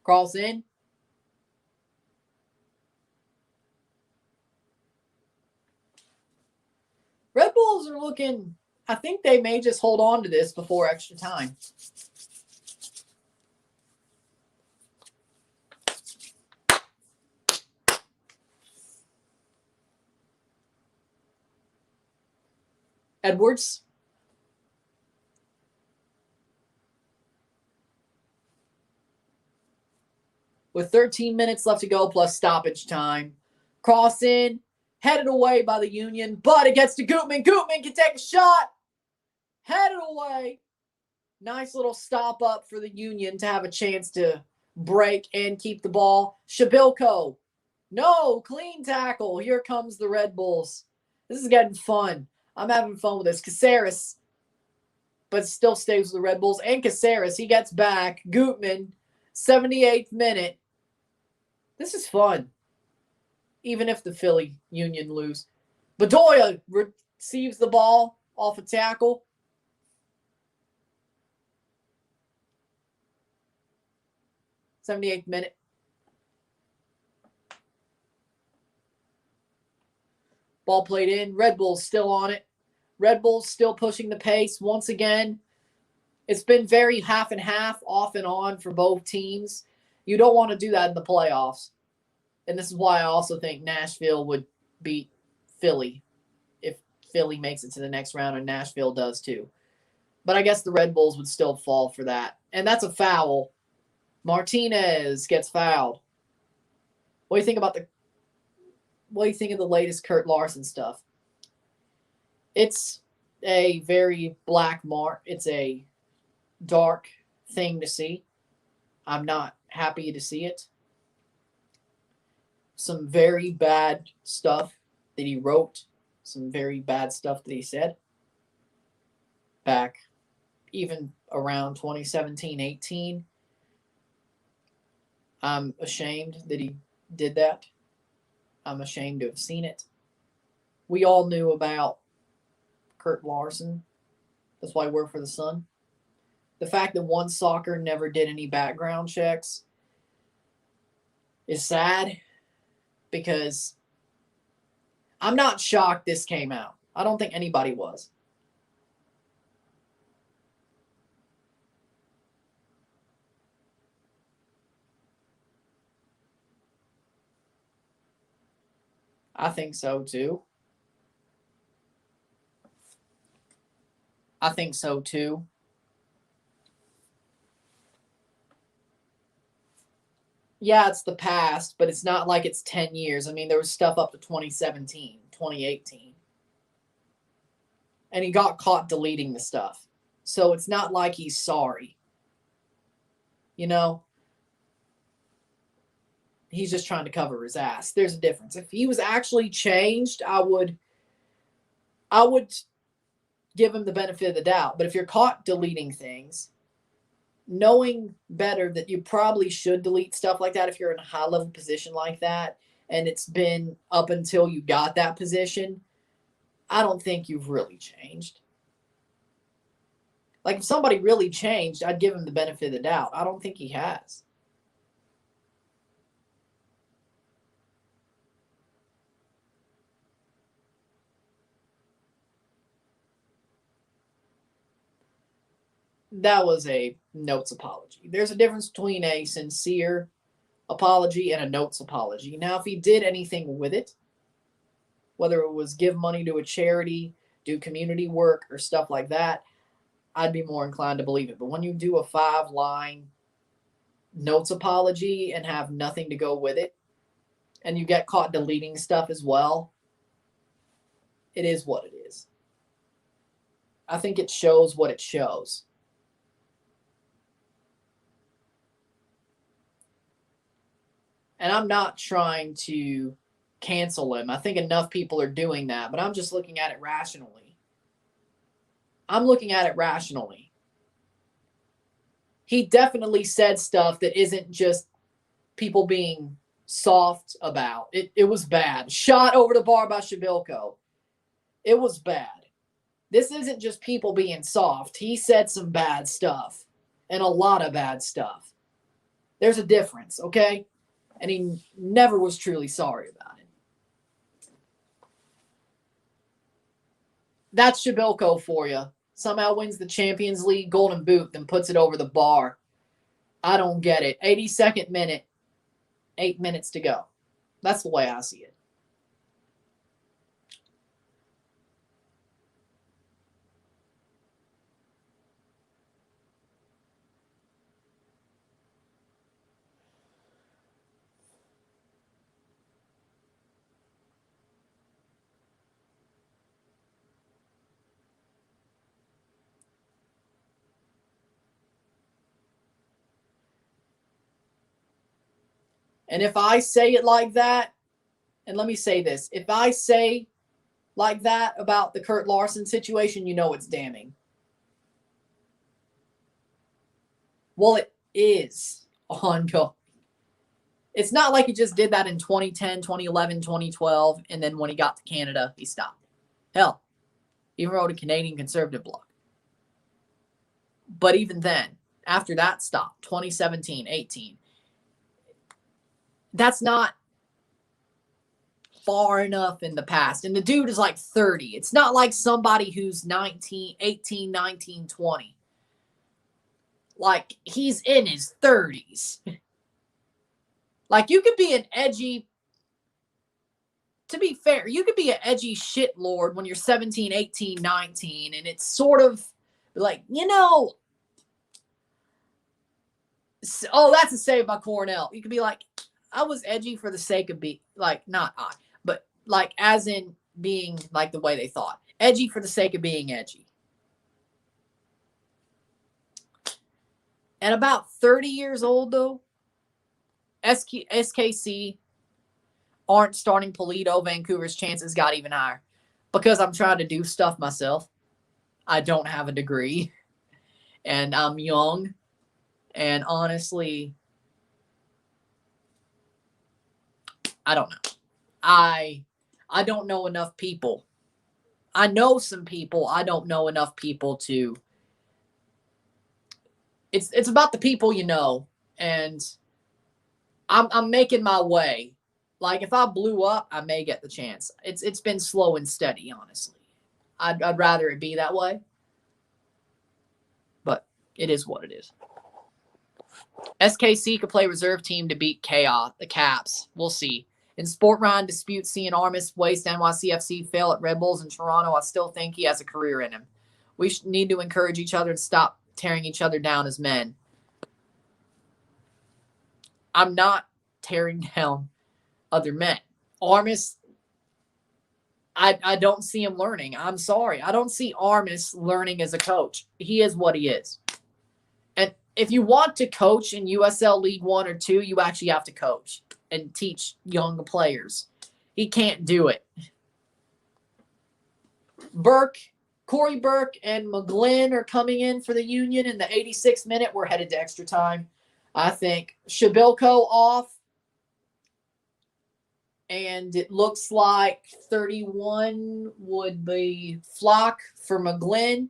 Speaker 1: Cross in. Red Bulls are looking, I think they may just hold on to this before extra time. Edwards. With 13 minutes left to go plus stoppage time. Cross in. Headed away by the Union, but it gets to Gutman. Gutman can take a shot. Headed away. Nice little stop up for the Union to have a chance to break and keep the ball. Shabilko. No, clean tackle. Here comes the Red Bulls. This is getting fun. I'm having fun with this. Caceres, but still stays with the Red Bulls. And Caceres, he gets back. Gutman, 78th minute. This is fun. Even if the Philly Union lose. Bedoya receives the ball off a tackle. '78th minute. Ball played in. Red Bulls still on it. Red Bulls still pushing the pace once again. It's been very half and half, off and on for both teams. You don't want to do that in the playoffs. And this is why I also think Nashville would beat Philly if Philly makes it to the next round and Nashville does too. But I guess the Red Bulls would still fall for that. And that's a foul. Martinez gets fouled. What do you think of the latest Kurt Larson stuff? It's a very black mark. It's a dark thing to see. I'm not happy to see it. Some very bad stuff that he wrote. Some very bad stuff that he said. Back even around 2017-18. I'm ashamed that he did that. I'm ashamed to have seen it. We all knew about Kurt Larson. That's why I work for the Sun. The fact that One Soccer never did any background checks is sad because I'm not shocked this came out. I don't think anybody was. I think so too. I think so too. Yeah, it's the past, but it's not like it's 10 years. I mean, there was stuff up to 2017, 2018. And he got caught deleting the stuff. So it's not like he's sorry. You know? He's just trying to cover his ass. There's a difference. If he was actually changed, I would give him the benefit of the doubt. But if you're caught deleting things, knowing better that you probably should delete stuff like that if you're in a high level position like that, and it's been up until you got that position, I don't think you've really changed. Like if somebody really changed, I'd give him the benefit of the doubt. I don't think he has. That was a notes apology. There's a difference between a sincere apology and a notes apology. Now, if he did anything with it, whether it was give money to a charity, do community work, or stuff like that, I'd be more inclined to believe it. But when you do a 5-line notes apology and have nothing to go with it, and you get caught deleting stuff as well, it is what it is. I think it shows what it shows. And I'm not trying to cancel him. I think enough people are doing that, but I'm just looking at it rationally. He definitely said stuff that isn't just people being soft about. It was bad. Shot over the bar by Shabilko. It was bad. This isn't just people being soft. He said some bad stuff and a lot of bad stuff. There's a difference, okay? And he never was truly sorry about it. That's Shabilko for you. Somehow wins the Champions League Golden Boot, then puts it over the bar. I don't get it. 82nd minute, 8 minutes to go. That's the way I see it. And if I say it like that, and let me say this, if I say like that about the Kurt Larson situation, you know it's damning. Well, it is ongoing. It's not like he just did that in 2010, 2011, 2012, and then when he got to Canada, he stopped. Hell, he wrote a Canadian conservative blog. But even then, after that stop, 2017, 18, that's not far enough in the past. And the dude is like 30. It's not like somebody who's 19, 18, 19, 20. Like, he's in his 30s. Like, you could be an edgy, to be fair, you could be an edgy shitlord when you're 17, 18, 19, and it's sort of like, you know, oh, that's a save by Cornell. You could be like, I was edgy for the sake of being, like, not I, but like as in being like the way they thought. Edgy for the sake of being edgy. At about 30 years old, though, SKC aren't starting Polito. Vancouver's chances got even higher because I'm trying to do stuff myself. I don't have a degree, and I'm young, and honestly, I don't know. I don't know enough people. I know some people. I don't know enough people to. It's about the people you know, and I'm making my way. Like, if I blew up, I may get the chance. It's been slow and steady, honestly. I'd rather it be that way, but it is what it is. SKC could play reserve team to beat Chaos, the Caps. We'll see. In Sport Ryan disputes seeing Armis waste NYCFC fail at Red Bulls in Toronto, I still think he has a career in him. We need to encourage each other and stop tearing each other down as men. I'm not tearing down other men. Armis, I don't see him learning. I'm sorry. I don't see Armis learning as a coach. He is what he is. And if you want to coach in USL League 1 or 2, you actually have to coach and teach young players. He can't do it. Corey Burke and McGlynn are coming in for the Union in the 86th minute. We're headed to extra time. I think Shabilko off. And it looks like 31 would be Flock for McGlynn.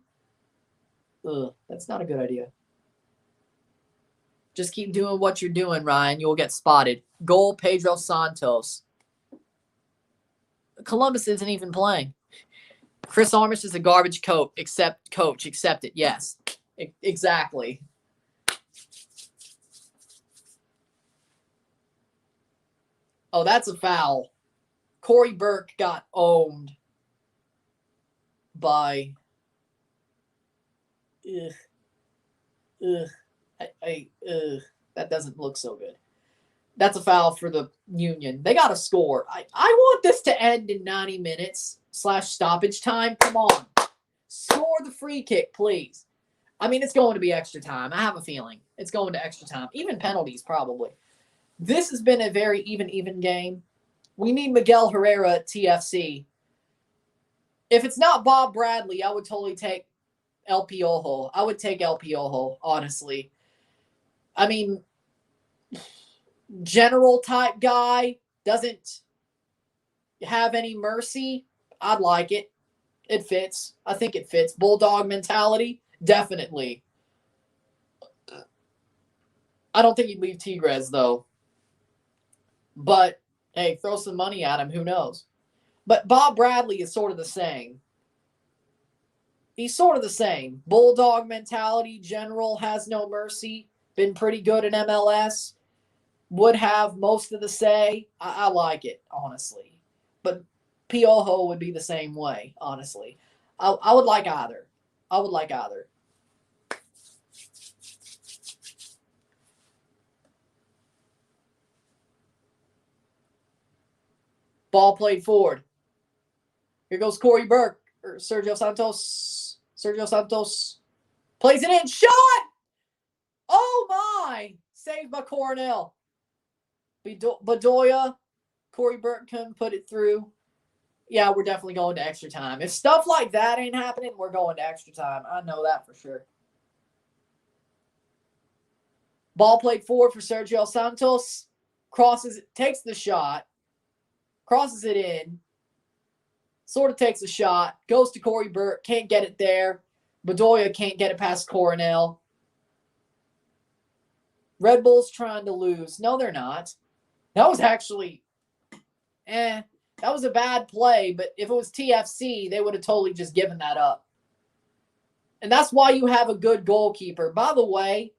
Speaker 1: Ugh, that's not a good idea. Just keep doing what you're doing, Ryan. You'll get spotted. Goal, Pedro Santos. Columbus isn't even playing. Chris Armis is a garbage coach. Accept it. Yes, exactly. Oh, that's a foul. Corey Burke got owned by. That doesn't look so good. That's a foul for the Union. They got to score. I want this to end in 90 minutes / stoppage time. Come on. Score the free kick, please. I mean, it's going to be extra time. I have a feeling it's going to extra time. Even penalties, probably. This has been a very even game. We need Miguel Herrera at TFC. If it's not Bob Bradley, I would totally take El Piojo. I would take El Piojo, honestly. I mean, general type guy, doesn't have any mercy. I'd like it. It fits. I think it fits. Bulldog mentality, definitely. I don't think he'd leave Tigres, though. But, hey, throw some money at him. Who knows? But Bob Bradley is sort of the same. He's sort of the same. Bulldog mentality, general, has no mercy. Been pretty good in MLS. Would have most of the say. I like it, honestly. But Piojo would be the same way, honestly. I would like either. I would like either. Ball played forward. Here goes Corey Burke. Or Sergio Santos. Sergio Santos plays it in. Shot! Oh, my! Saved by Cornell. Bedoya, Corey Burke couldn't put it through. Yeah, we're definitely going to extra time. If stuff like that ain't happening, we're going to extra time. I know that for sure. Ball played forward for Sergio Santos. Crosses, takes the shot. Crosses it in. Sort of takes a shot. Goes to Corey Burke. Can't get it there. Bedoya can't get it past Coronel. Red Bull's trying to lose. No, they're not. That was actually, that was a bad play, but if it was TFC, they would have totally just given that up. And that's why you have a good goalkeeper. By the way,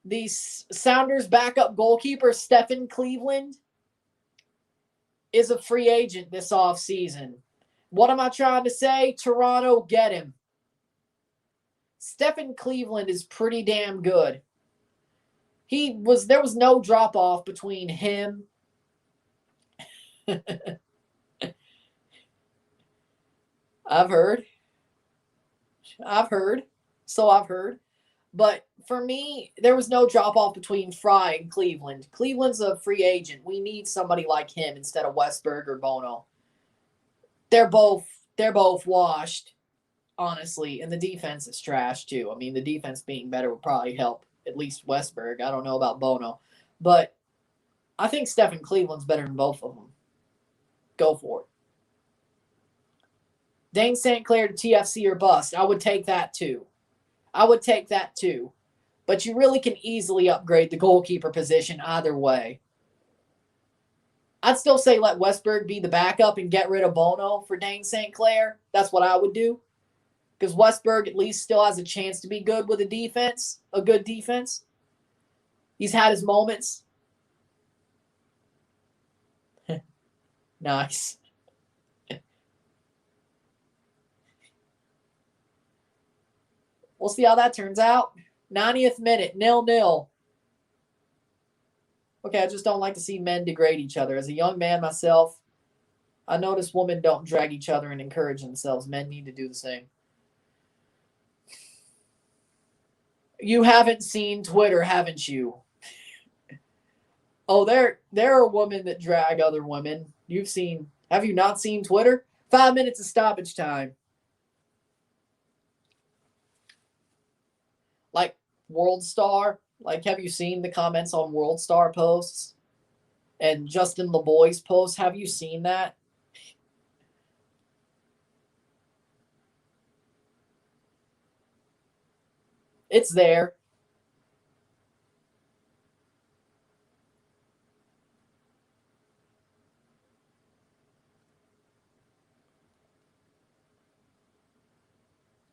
Speaker 1: the Sounders backup goalkeeper, Stephen Cleveland, is a free agent this offseason. What am I trying to say? Toronto, get him. Stephen Cleveland is pretty damn good. There was no drop off between him. I've heard. So I've heard. But for me, there was no drop off between Fry and Cleveland. Cleveland's a free agent. We need somebody like him instead of Westberg or Bono. They're both washed, honestly, and the defense is trash too. I mean, the defense being better would probably help at least Westberg. I don't know about Bono, but I think Stephen Cleveland's better than both of them. Go for it. Dane St. Clair to TFC or bust. I would take that too. But you really can easily upgrade the goalkeeper position either way. I'd still say let Westberg be the backup and get rid of Bono for Dane St. Clair. That's what I would do. Because Westberg at least still has a chance to be good with a good defense. He's had his moments. Nice. We'll see how that turns out. 90th minute, 0-0. Okay, I just don't like to see men degrade each other. As a young man myself, I notice women don't drag each other and encourage themselves. Men need to do the same. You haven't seen Twitter, haven't you? Oh, there are women that drag other women. Have you not seen Twitter? 5 minutes of stoppage time. Like World Star. Like, have you seen the comments on World Star posts? And Justin LeBoy's posts? Have you seen that? It's there.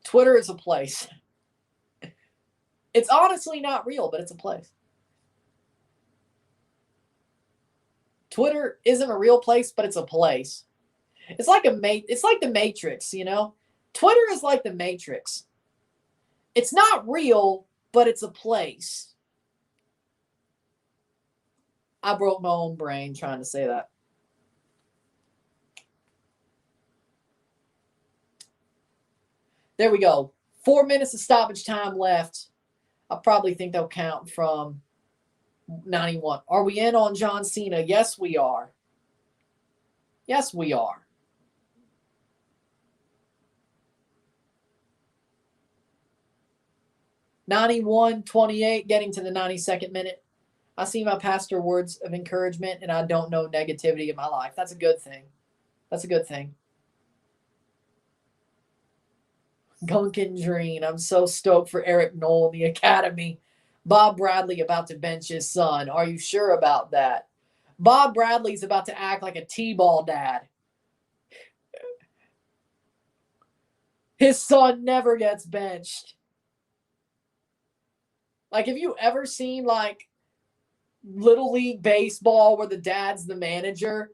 Speaker 1: Twitter is a place. It's honestly not real, but it's a place. Twitter isn't a real place, but it's a place. It's like the Matrix, you know? Twitter is like the Matrix. It's not real, but it's a place. I broke my own brain trying to say that. There we go. 4 minutes of stoppage time left. I probably think they'll count from 91. Are we in on John Cena? Yes, we are. Yes, we are. (91-28), getting to the 92nd minute. I see my pastor words of encouragement, and I don't know negativity in my life. That's a good thing. That's a good thing. Gunkin Dream. I'm so stoked for Eric Knoll in the academy. Bob Bradley about to bench his son. Are you sure about that? Bob Bradley's about to act like a T-ball dad. His son never gets benched. Like, have you ever seen, like, Little League Baseball where the dad's the manager,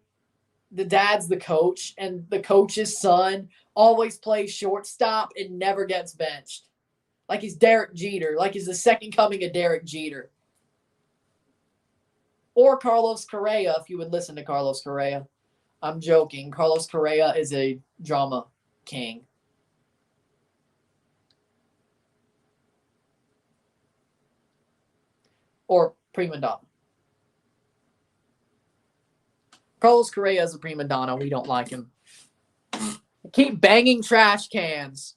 Speaker 1: the dad's the coach, and the coach's son always plays shortstop and never gets benched? Like he's Derek Jeter. Like he's the second coming of Derek Jeter. Or Carlos Correa, if you would listen to Carlos Correa. I'm joking. Carlos Correa is a drama king. Or prima donna. Carlos Correa is a prima donna. We don't like him. Keep banging trash cans.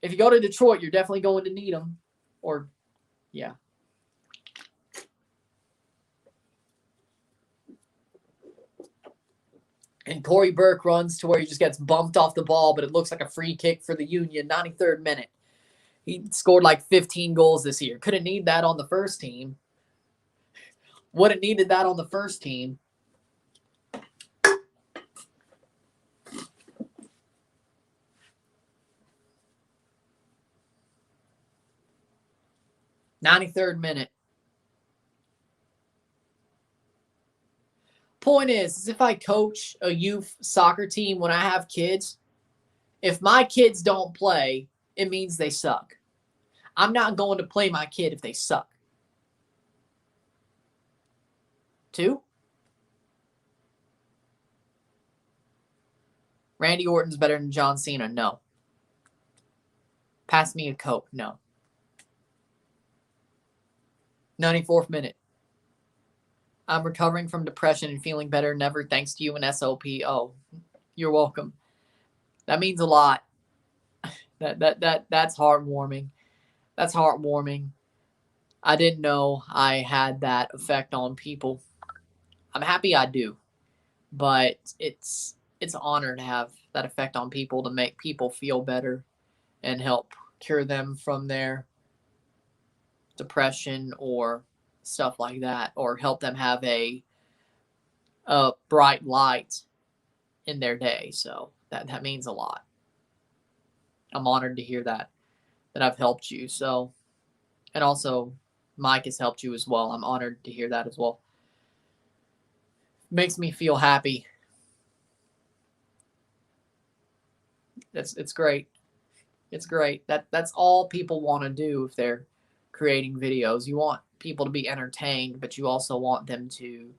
Speaker 1: If you go to Detroit, you're definitely going to need them. Or, yeah. And Corey Burke runs to where he just gets bumped off the ball, but it looks like a free kick for the Union. 93rd minute. He scored like 15 goals this year. Could have needed that on the first team. Would have needed that on the first team. '93rd minute. Point is if I coach a youth soccer team when I have kids, if my kids don't play, it means they suck. I'm not going to play my kid if they suck. 2. Randy Orton's better than John Cena. No. Pass me a Coke. No. 94th minute. I'm recovering from depression and feeling better than ever thanks to you and SOP. Oh, you're welcome. That means a lot. That's heartwarming. That's heartwarming. I didn't know I had that effect on people. I'm happy I do, but it's an honor to have that effect on people, to make people feel better and help cure them from their depression or stuff like that, or help them have a bright light in their day. So that means a lot. I'm honored to hear that I've helped you. So, and also Mike has helped you as well. I'm honored to hear that as well. Makes me feel happy. It's great. It's great. That's all people want to do if they're creating videos. You want people to be entertained, but you also want them to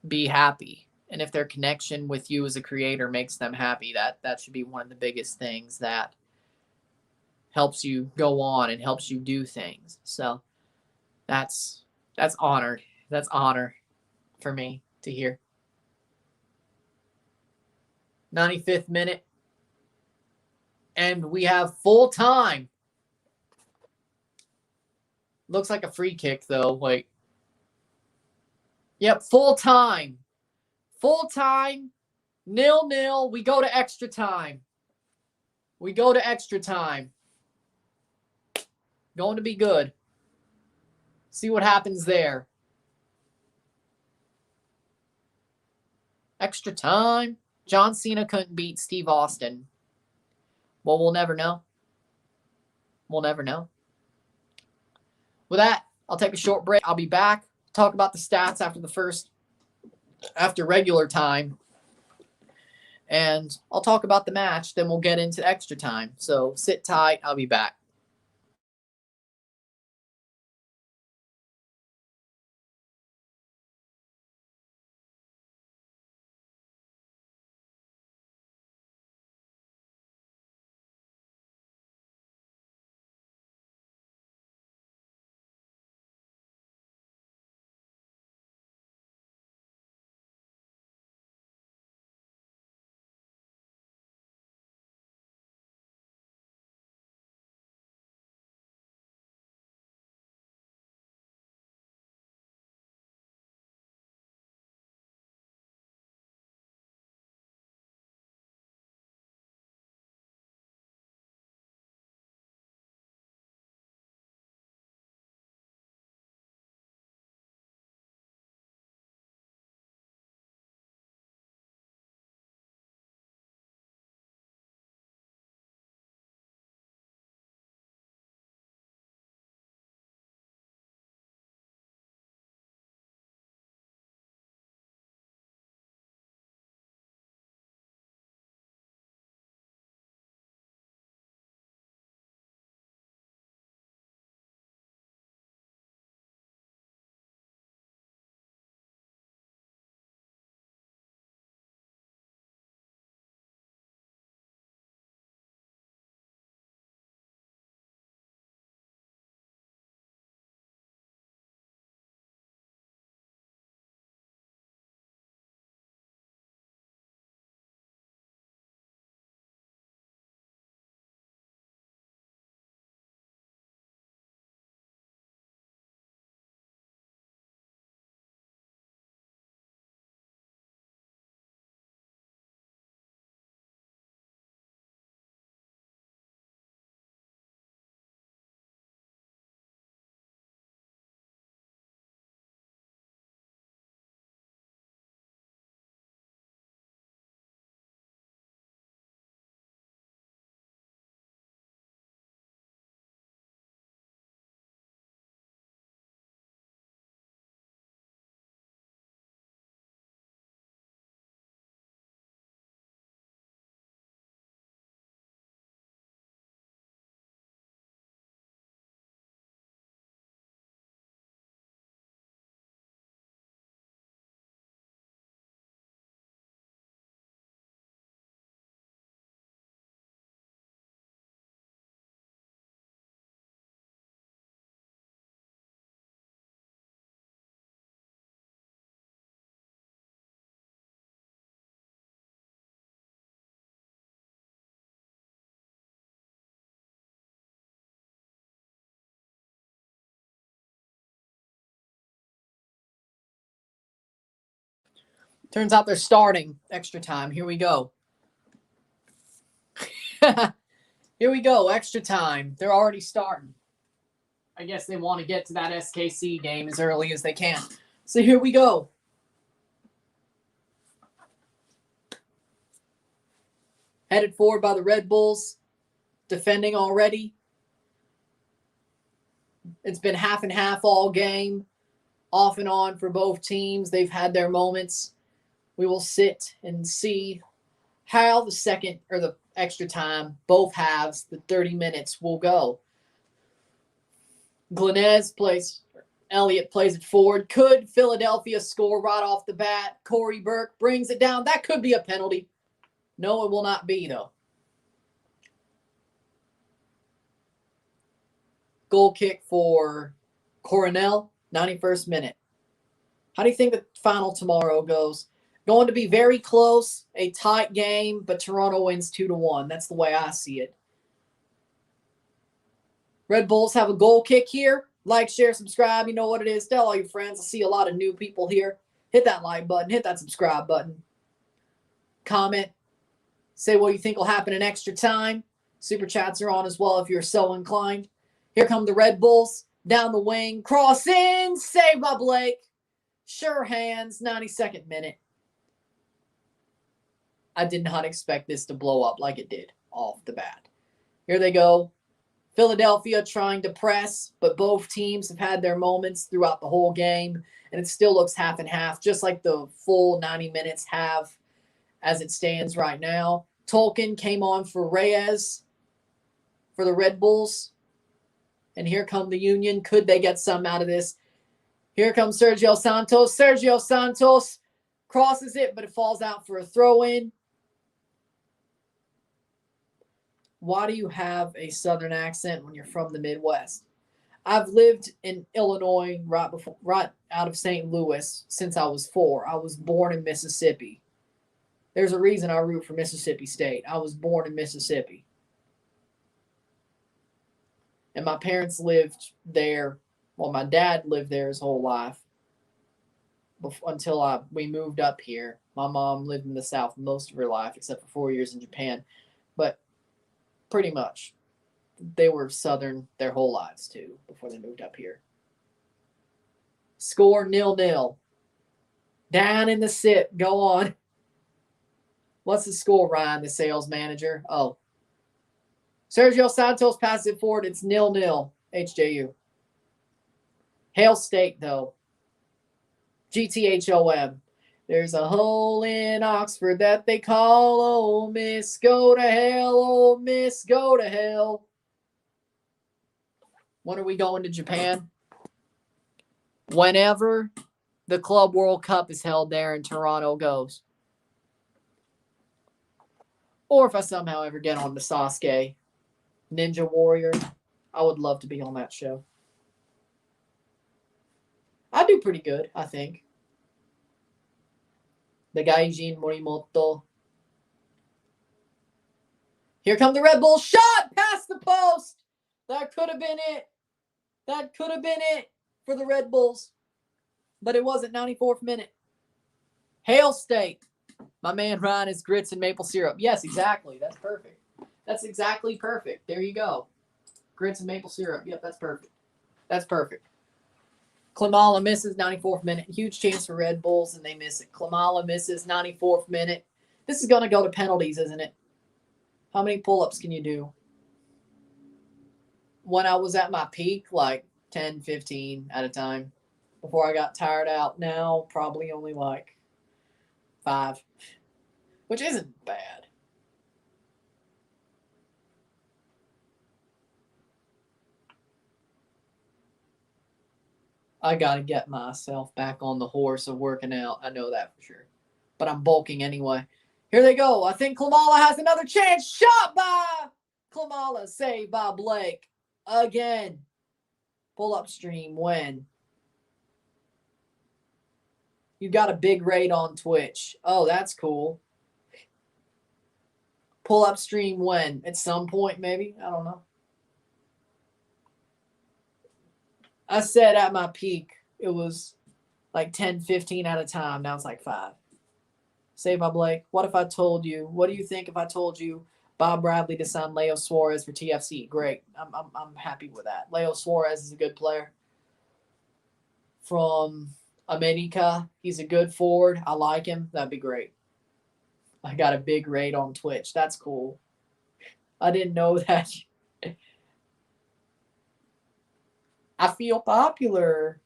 Speaker 1: be happy. And if their connection with you as a creator makes them happy, that should be one of the biggest things that helps you go on and helps you do things. So that's honored. That's honor for me to hear. 95th minute. And we have full time. Looks like a free kick, though. Wait. Yep, full time. Full time. 0-0. We go to extra time. We go to extra time. Going to be good. See what happens there. Extra time. John Cena couldn't beat Steve Austin. Well, we'll never know. We'll never know. With that, I'll take a short break. I'll be back. Talk about the stats after regular time. And I'll talk about the match. Then we'll get into extra time. So sit tight. I'll be back. Turns out they're starting extra time. Here we go. Here we go. Extra time. They're already starting. I guess they want to get to that SKC game as early as they can. So here we go. Headed forward by the Red Bulls. Defending already. It's been half and half all game. Off and on for both teams. They've had their moments. We will sit and see how the second or the extra time, both halves, the 30 minutes will go. Elliott plays it forward. Could Philadelphia score right off the bat? Corey Burke brings it down. That could be a penalty. No, it will not be, though. Goal kick for Coronel, 91st minute. How do you think the final tomorrow goes? Going to be very close, a tight game, but Toronto wins 2-1. That's the way I see it. Red Bulls have a goal kick here. Like, share, subscribe. You know what it is. Tell all your friends. I see a lot of new people here. Hit that like button. Hit that subscribe button. Comment. Say what you think will happen in extra time. Super chats are on as well if you're so inclined. Here come the Red Bulls. Down the wing. Cross in. Saved by Blake. Sure hands. 92nd minute. I did not expect this to blow up like it did off the bat. Here they go. Philadelphia trying to press, but both teams have had their moments throughout the whole game, and it still looks half and half, just like the full 90 minutes have as it stands right now. Tolkien came on for Reyes for the Red Bulls, and here come the Union. Could they get some out of this? Here comes Sergio Santos. Sergio Santos crosses it, but it falls out for a throw-in. Why do you have a Southern accent when you're from the Midwest? I've lived in Illinois right out of St. Louis since I was 4. I was born in Mississippi. There's a reason I root for Mississippi State. I was born in Mississippi. And my parents lived there. Well, my dad lived there his whole life until we moved up here. My mom lived in the South most of her life, except for 4 years in Japan. But pretty much, they were Southern their whole lives, too, before they moved up here. Score 0-0. Down in the sit. Go on. What's the score, Ryan, the sales manager? Oh. Sergio Santos passes it forward. It's 0-0, HJU. Hail State, though. GTHOM. There's a hole in Oxford that they call Ole Miss. Go to hell, Ole Miss, go to hell. When are we going to Japan? Whenever the Club World Cup is held there and Toronto goes. Or if I somehow ever get on the Sasuke Ninja Warrior, I would love to be on that show. I do pretty good, I think. The Gaijin Morimoto. Here come the Red Bull shot past the post. That could have been it. That could have been it for the Red Bulls. But it wasn't. 94th minute. Hail State. My man Ryan is grits and maple syrup. Yes, exactly. That's perfect. That's exactly perfect. There you go. Grits and maple syrup. Yep, that's perfect. That's perfect. Klimala misses 94th minute. Huge chance for Red Bulls, and they miss it. Klimala misses 94th minute. This is going to go to penalties, isn't it? How many pull-ups can you do? When I was at my peak, like 10, 15 at a time before I got tired out. Now, probably only like 5, which isn't bad. I got to get myself back on the horse of working out. I know that for sure. But I'm bulking anyway. Here they go. I think Klimala has another chance. Shot by Klimala. Saved by Blake. Again. Pull up stream when? You got a big raid on Twitch. Oh, that's cool. Pull up stream when? At some point, maybe? I don't know. I said at my peak, it was like 10, 15 at a time. Now it's like 5. Saved by Blake. What if I told you? What do you think if I told you Bob Bradley to sign Leo Suarez for TFC? Great. I'm happy with that. Leo Suarez is a good player. From America, he's a good forward. I like him. That'd be great. I got a big raid on Twitch. That's cool. I didn't know that. I feel popular.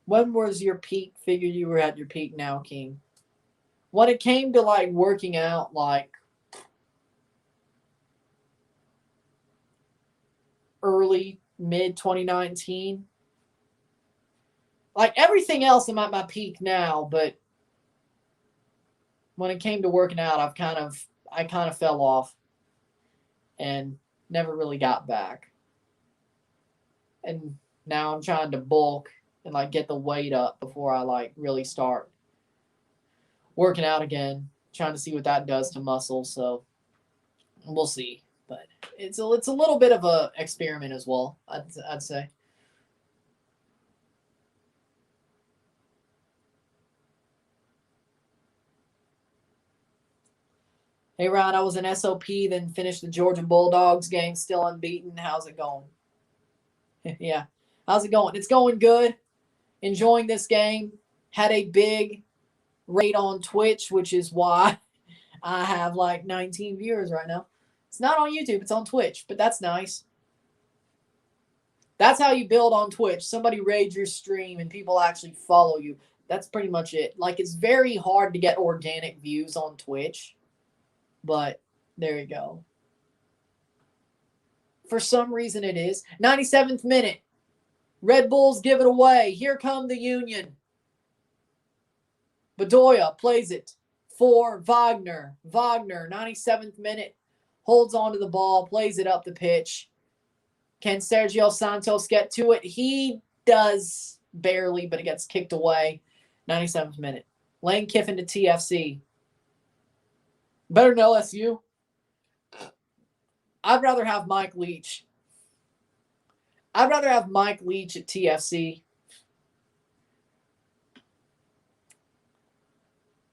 Speaker 1: When was your peak? Figure you were at your peak now, King. When it came to like working out, like early, mid 2019. Like everything else, I'm at my peak now, but when it came to working out, I kind of fell off and never really got back. And now I'm trying to bulk and like get the weight up before I like really start working out again, trying to see what that does to muscles. So we'll see. But it's a little bit of a experiment as well, I'd say. Hey Ron, I was an SOP, then finished the Georgia Bulldogs game, still unbeaten. How's it going? Yeah. How's it going? It's going good. Enjoying this game. Had a big rate on Twitch, which is why I have like 19 viewers right now. It's not on YouTube, it's on Twitch, but that's nice. That's how you build on Twitch. Somebody raids your stream and people actually follow you. That's pretty much it. Like, it's very hard to get organic views on Twitch, but there you go. For some reason it is. 97th minute. Red Bulls give it away. Here come the Union. Bedoya plays it for Wagner. Wagner, 97th minute, holds onto the ball, plays it up the pitch. Can Sergio Santos get to it? He does barely, but it gets kicked away. 97th minute. Lane Kiffin to TFC. Better than LSU. I'd rather have Mike Leach. I'd rather have Mike Leach at TFC.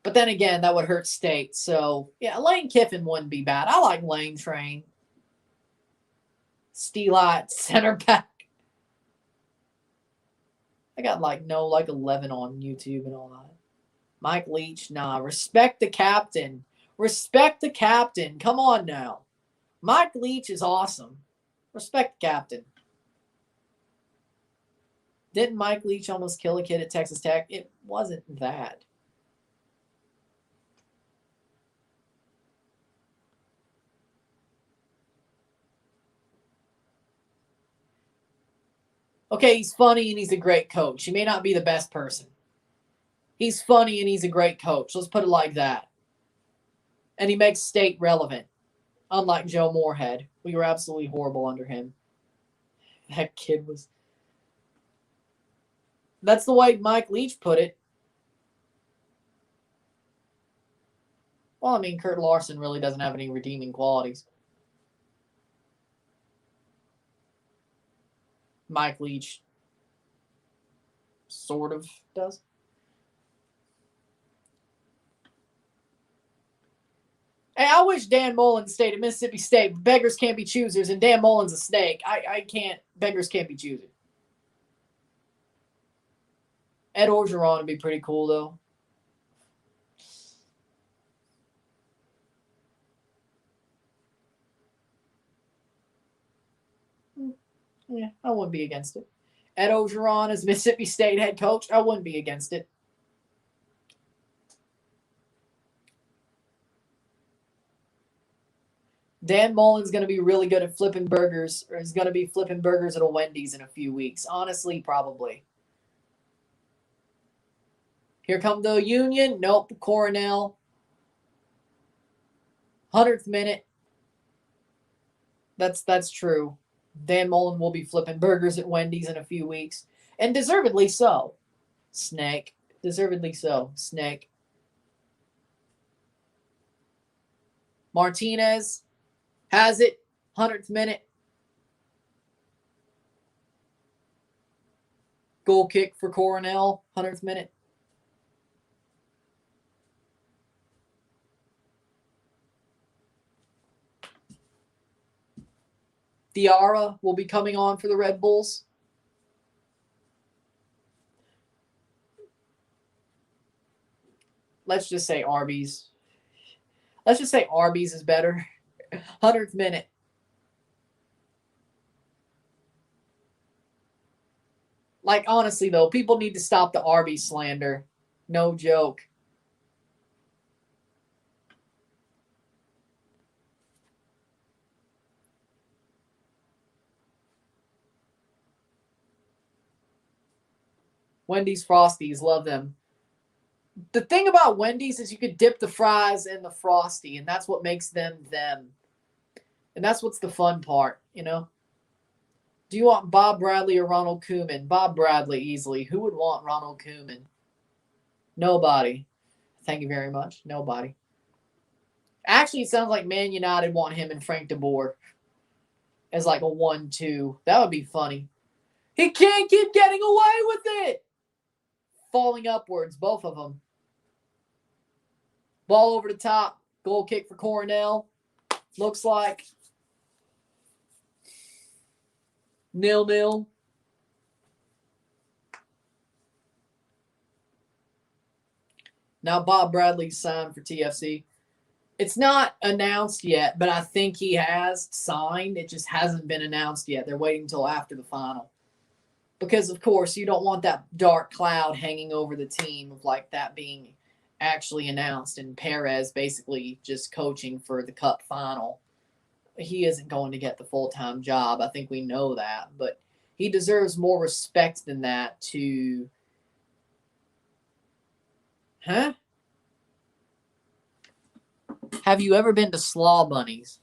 Speaker 1: But then again, that would hurt State. So, yeah, Lane Kiffin wouldn't be bad. I like Lane Train. Steelite, center back. I got like 11 on YouTube and all that. Mike Leach, nah. Respect the captain. Respect the captain. Come on now. Mike Leach is awesome. Respect the captain. Didn't Mike Leach almost kill a kid at Texas Tech? It wasn't that. Okay, he's funny and he's a great coach. He may not be the best person. He's funny and he's a great coach. Let's put it like that. And he makes State relevant. Unlike Joe Moorhead. We were absolutely horrible under him. That kid was... That's the way Mike Leach put it. Well, I mean, Kurt Larson really doesn't have any redeeming qualities. Mike Leach sort of does. Hey, I wish Dan Mullins stayed at Mississippi State. Beggars can't be choosers, and Dan Mullins a snake. I can't. Beggars can't be choosers. Ed Orgeron would be pretty cool, though. Yeah, I wouldn't be against it. Ed Orgeron as Mississippi State head coach, I wouldn't be against it. Dan Mullen's going to be really good at flipping burgers, or is going to be flipping burgers at a Wendy's in a few weeks. Honestly, probably. Here come the Union. Nope, Coronel. 100th minute. That's true. Dan Mullen will be flipping burgers at Wendy's in a few weeks. And deservedly so. Snake. Deservedly so. Snake. Martinez has it. 100th minute. Goal kick for Coronel. 100th minute. Diarra will be coming on for the Red Bulls. Let's just say Arby's. Let's just say Arby's is better. 100th minute. Like, honestly, though, people need to stop the Arby's slander. No joke. Wendy's Frosties, love them. The thing about Wendy's is you could dip the fries in the Frosty, and that's what makes them them. And that's what's the fun part, you know? Do you want Bob Bradley or Ronald Koeman? Bob Bradley, easily. Who would want Ronald Koeman? Nobody. Thank you very much. Nobody. Actually, it sounds like Man United want him and Frank de Boer as like a 1-2. That would be funny. He can't keep getting away with it. Falling upwards, both of them. Ball over the top. Goal kick for Coronel. Looks like 0-0. Now Bob Bradley's signed for TFC. It's not announced yet, but I think he has signed. It just hasn't been announced yet. They're waiting until after the final. Because, of course, you don't want that dark cloud hanging over the team of like that being actually announced and Perez basically just coaching for the Cup final. He isn't going to get the full-time job. I think we know that. But he deserves more respect than that to... Huh? Have you ever been to Slaw Bunnies?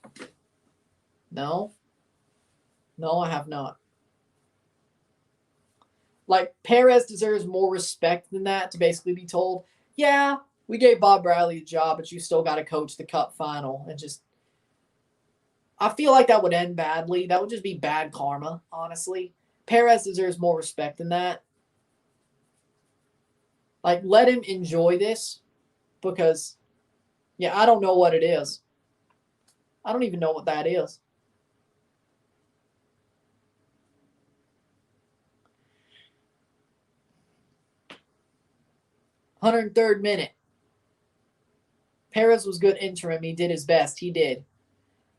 Speaker 1: No? No, I have not. Like, Perez deserves more respect than that to basically be told, yeah, we gave Bob Bradley a job, but you still got to coach the Cup final. And just, I feel like that would end badly. That would just be bad karma, honestly. Perez deserves more respect than that. Like, let him enjoy this because, yeah, I don't know what it is. I don't even know what that is. "103rd minute. Perez was good interim. He did his best. He did.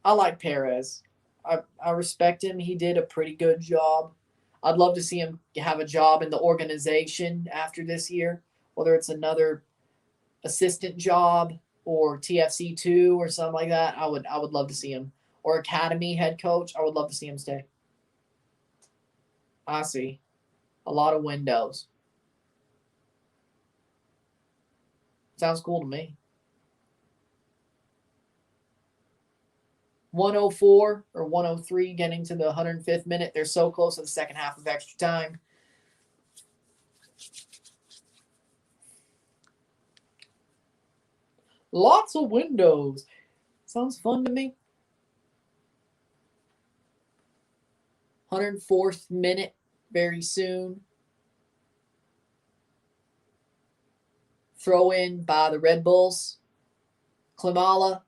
Speaker 1: I like Perez. I respect him. He did a pretty good job. I'd love to see him have a job in the organization after this year, whether it's another assistant job or TFC2 or something like that. I would love to see him. Or academy head coach. I would love to see him stay. I see. A lot of windows. Sounds cool to me. 104 or 103 getting to the 105th minute. They're so close to the second half of extra time. Lots of windows. Sounds fun to me. 104th minute very soon. Throw in by the Red Bulls. Klimala.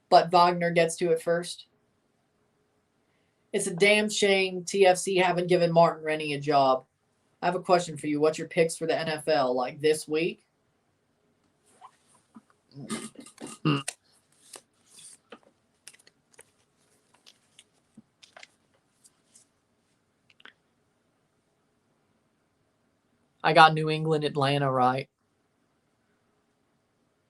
Speaker 1: But Wagner gets to it first. It's a damn shame TFC haven't given Martin Rennie a job. I have a question for you. What's your picks for the NFL like this week? I got New England, Atlanta right.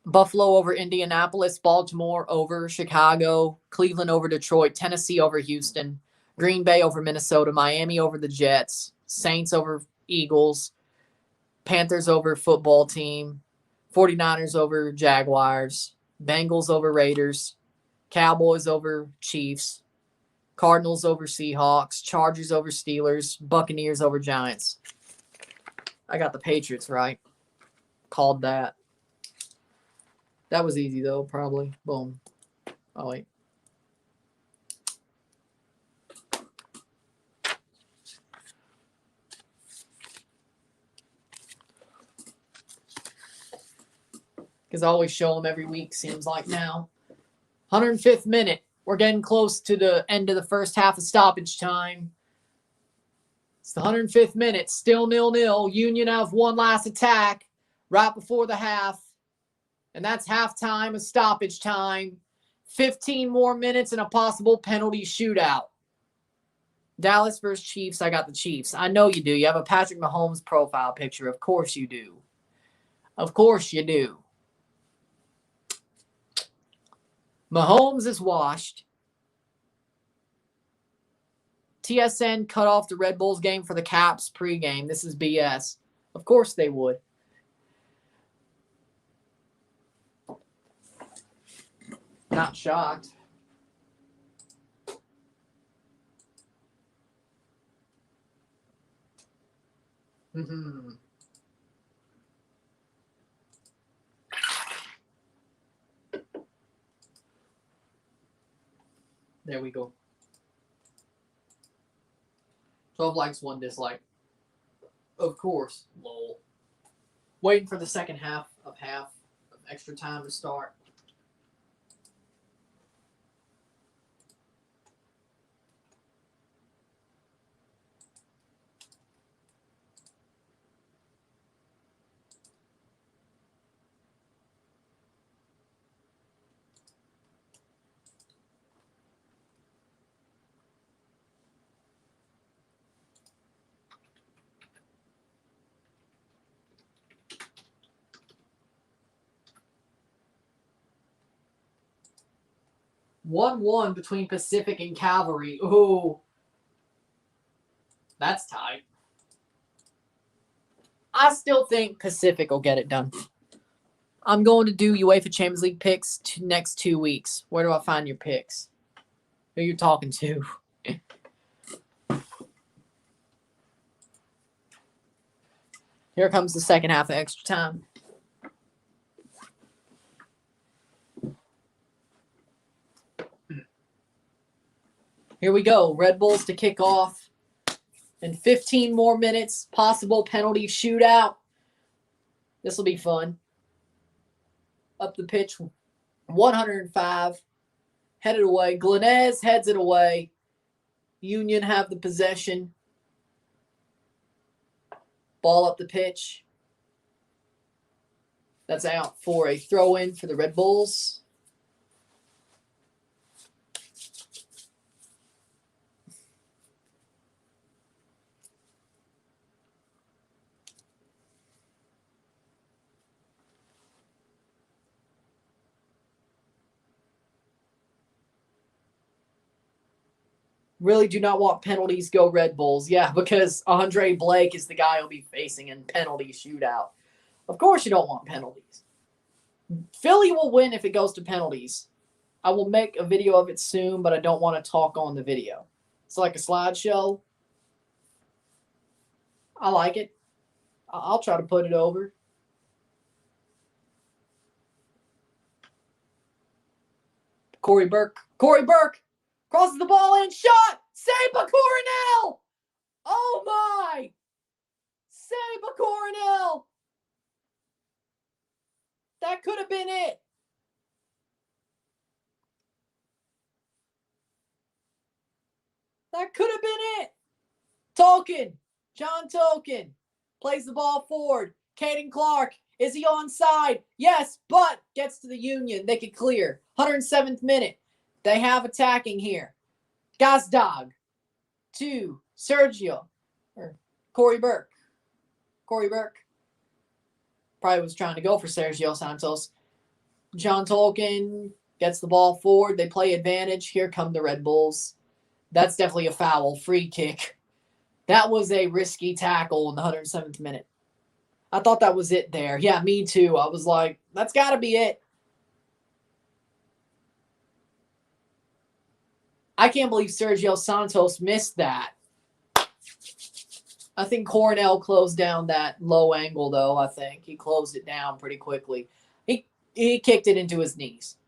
Speaker 1: Buffalo over Indianapolis, Baltimore over Chicago, Cleveland over Detroit, Tennessee over Houston, Green Bay over Minnesota, Miami over the Jets, Saints over Eagles, Panthers over football team, 49ers over Jaguars, Bengals over Raiders, Cowboys over Chiefs, Cardinals over Seahawks, Chargers over Steelers, Buccaneers over Giants. I got the Patriots right. Called that. That was easy, though, probably. Boom. Oh, wait. Because I always show them every week, seems like now. 105th minute. We're getting close to the end of the first half of stoppage time. It's the 105th minute, still 0-0. Union have one last attack right before the half. And that's halftime of stoppage time. 15 more minutes and a possible penalty shootout. Dallas versus Chiefs. I got the Chiefs. I know you do. You have a Patrick Mahomes profile picture. Of course you do. Of course you do. Mahomes is washed. TSN cut off the Red Bulls game for the Caps pregame. This is BS. Of course they would. Not shocked. There we go. 12 likes, 1 dislike. Of course, lol. Waiting for the second half of extra time to start. One between Pacific and Cavalry. Ooh. That's tight. I still think Pacific will get it done. I'm going to do UEFA Champions League picks next 2 weeks. Where do I find your picks? Who are you talking to? Here comes the second half of extra time. Here we go. Red Bulls to kick off. In 15 more minutes, possible penalty shootout. This will be fun. Up the pitch, 105. Headed away. Hernandez heads it away. Union have the possession. Ball up the pitch. That's out for a throw-in for the Red Bulls. Really do not want penalties. Go Red Bulls. Yeah, because Andre Blake is the guy he'll be facing in penalty shootout. Of course you don't want penalties. Philly will win if it goes to penalties. I will make a video of it soon, but I don't want to talk on the video. It's like a slideshow. I like it. I'll try to put it over. Corey Burke. Crosses the ball in. Shot. Saved by Coronel. Oh, my. Saved by Coronel. That could have been it. That could have been it. John Tolkien plays the ball forward. Caden Clark. Is he onside? Yes, but gets to the Union. They could clear. 107th minute. They have attacking here. Gazdag to Sergio. Or Corey Burke. Probably was trying to go for Sergio Santos. John Tolkien gets the ball forward. They play advantage. Here come the Red Bulls. That's definitely a foul. Free kick. That was a risky tackle in the 107th minute. I thought that was it there. Yeah, me too. I was like, that's got to be it. I can't believe Sergio Santos missed that. I think Coronel closed down that low angle, though, I think. He closed it down pretty quickly. He kicked it into his knees.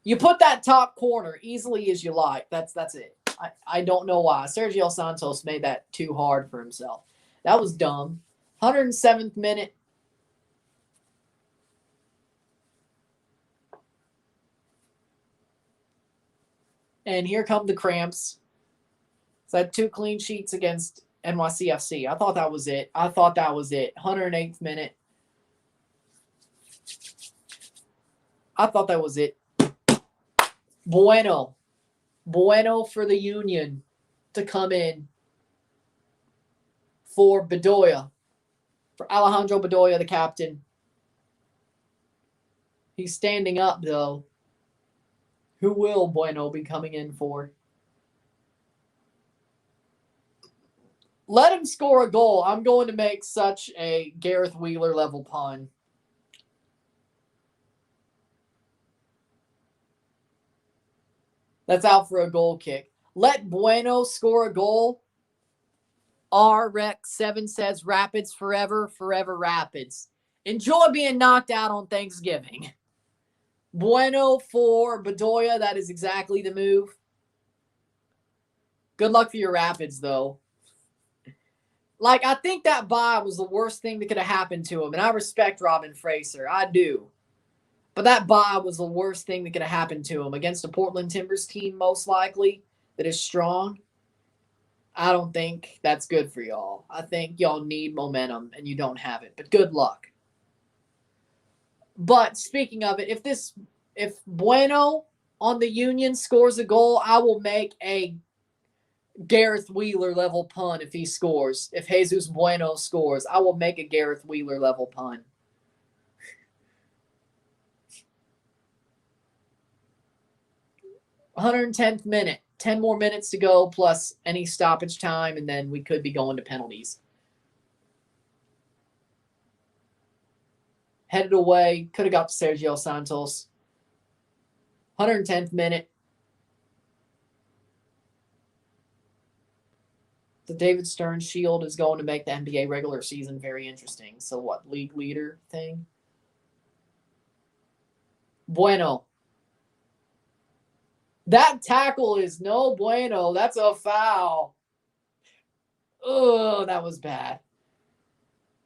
Speaker 1: You put that top corner easily as you like. That's it. I don't know why. Sergio Santos made that too hard for himself. That was dumb. 107th minute. And here come the cramps. So I had 2 clean sheets against NYCFC. I thought that was it. 108th minute. I thought that was it. Bueno for the Union to come in for Bedoya. For Alejandro Bedoya, the captain. He's standing up, though. Who will Bueno be coming in for? Let him score a goal. I'm going to make such a Gareth Wheeler level pun. That's out for a goal kick. Let Bueno score a goal. RX7 says Rapids forever, forever Rapids. Enjoy being knocked out on Thanksgiving. Bueno for Bedoya. That is exactly the move. Good luck for your Rapids, though. Like, I think that bye was the worst thing that could have happened to him. And I respect Robin Fraser. I do. But that bye was the worst thing that could have happened to him against a Portland Timbers team, most likely, that is strong. I don't think that's good for y'all. I think y'all need momentum, and you don't have it. But good luck. But speaking of it, if Bueno on the Union scores a goal, I will make a Gareth Wheeler level pun if he scores. If Jesus Bueno scores, I will make a Gareth Wheeler level pun. $110th minute. 10 more minutes to go plus any stoppage time, and then we could be going to penalties. Headed away. Could have got to Sergio Santos. 110th minute. The David Stern Shield is going to make the NBA regular season very interesting. So what, league leader thing? Bueno. That tackle is no bueno. That's a foul. Oh, that was bad.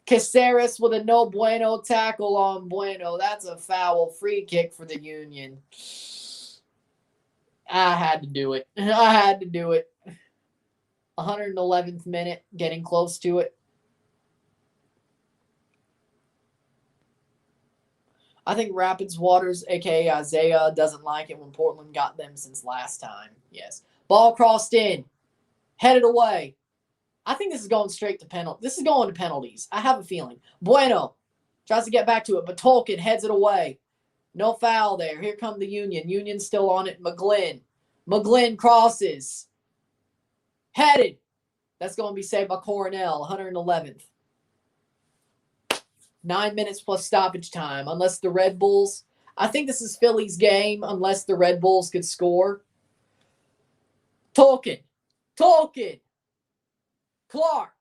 Speaker 1: Caceres with a no bueno tackle on Bueno. That's a foul. Free kick for the Union. I had to do it. 111th minute, getting close to it. I think Rapids Waters, a.k.a. Isaiah, doesn't like it when Portland got them since last time. Yes. Ball crossed in. Headed away. I think this is going straight to penalty. This is going to penalties. I have a feeling. Bueno tries to get back to it, but Tolkien heads it away. No foul there. Here come the Union. Union's still on it. McGlynn crosses. Headed. That's going to be saved by Coronel. 111th. 9 minutes plus stoppage time. Unless the Red Bulls. I think this is Philly's game unless the Red Bulls could score. Tolkien. Clark.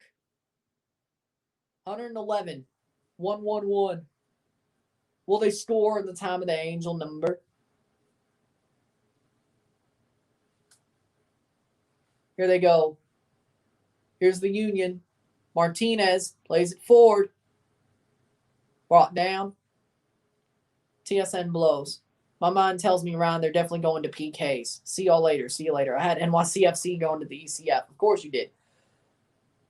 Speaker 1: 111. 1-1-1. Will they score in the time of the angel number? Here they go. Here's the Union. Martinez plays it forward. Brought down. TSN blows. My mind tells me, Ryan, they're definitely going to PKs. See y'all later. I had NYCFC going to the ECF. Of course you did.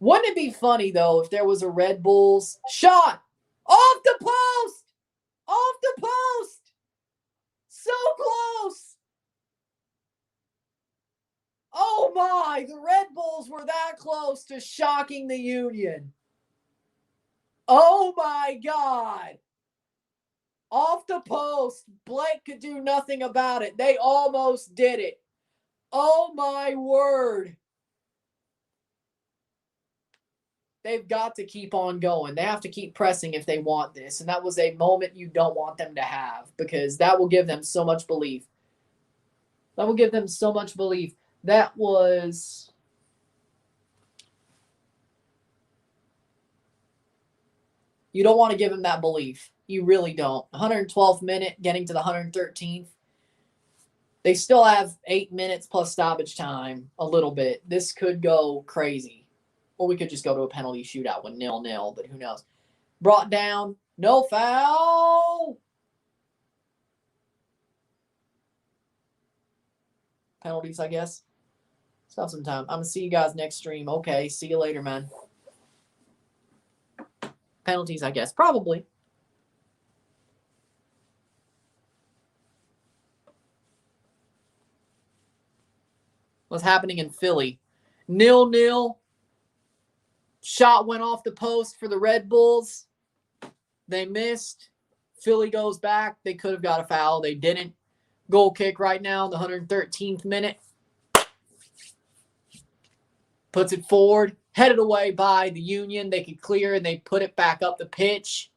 Speaker 1: Wouldn't it be funny, though, if there was a Red Bulls shot off the post? So close. Oh, my. The Red Bulls were that close to shocking the Union. Oh, my God. Off the post. Blake could do nothing about it. They almost did it. Oh, my word. They've got to keep on going. They have to keep pressing if they want this. And that was a moment you don't want them to have because that will give them so much belief. That was... You don't want to give them that belief. You really don't. 112th minute, getting to the 113th. They still have 8 minutes plus stoppage time, a little bit. This could go crazy. Or we could just go to a penalty shootout with 0-0, but who knows. Brought down. No foul. Penalties, I guess. Still have some time. I'm going to see you guys next stream. Okay, see you later, man. Penalties, I guess. Probably. What's happening in Philly? 0-0. Shot went off the post for the Red Bulls. They missed. Philly goes back. They could have got a foul. They didn't. Goal kick right now in the 113th minute. Puts it forward. Headed away by the Union. They could clear and they put it back up the pitch.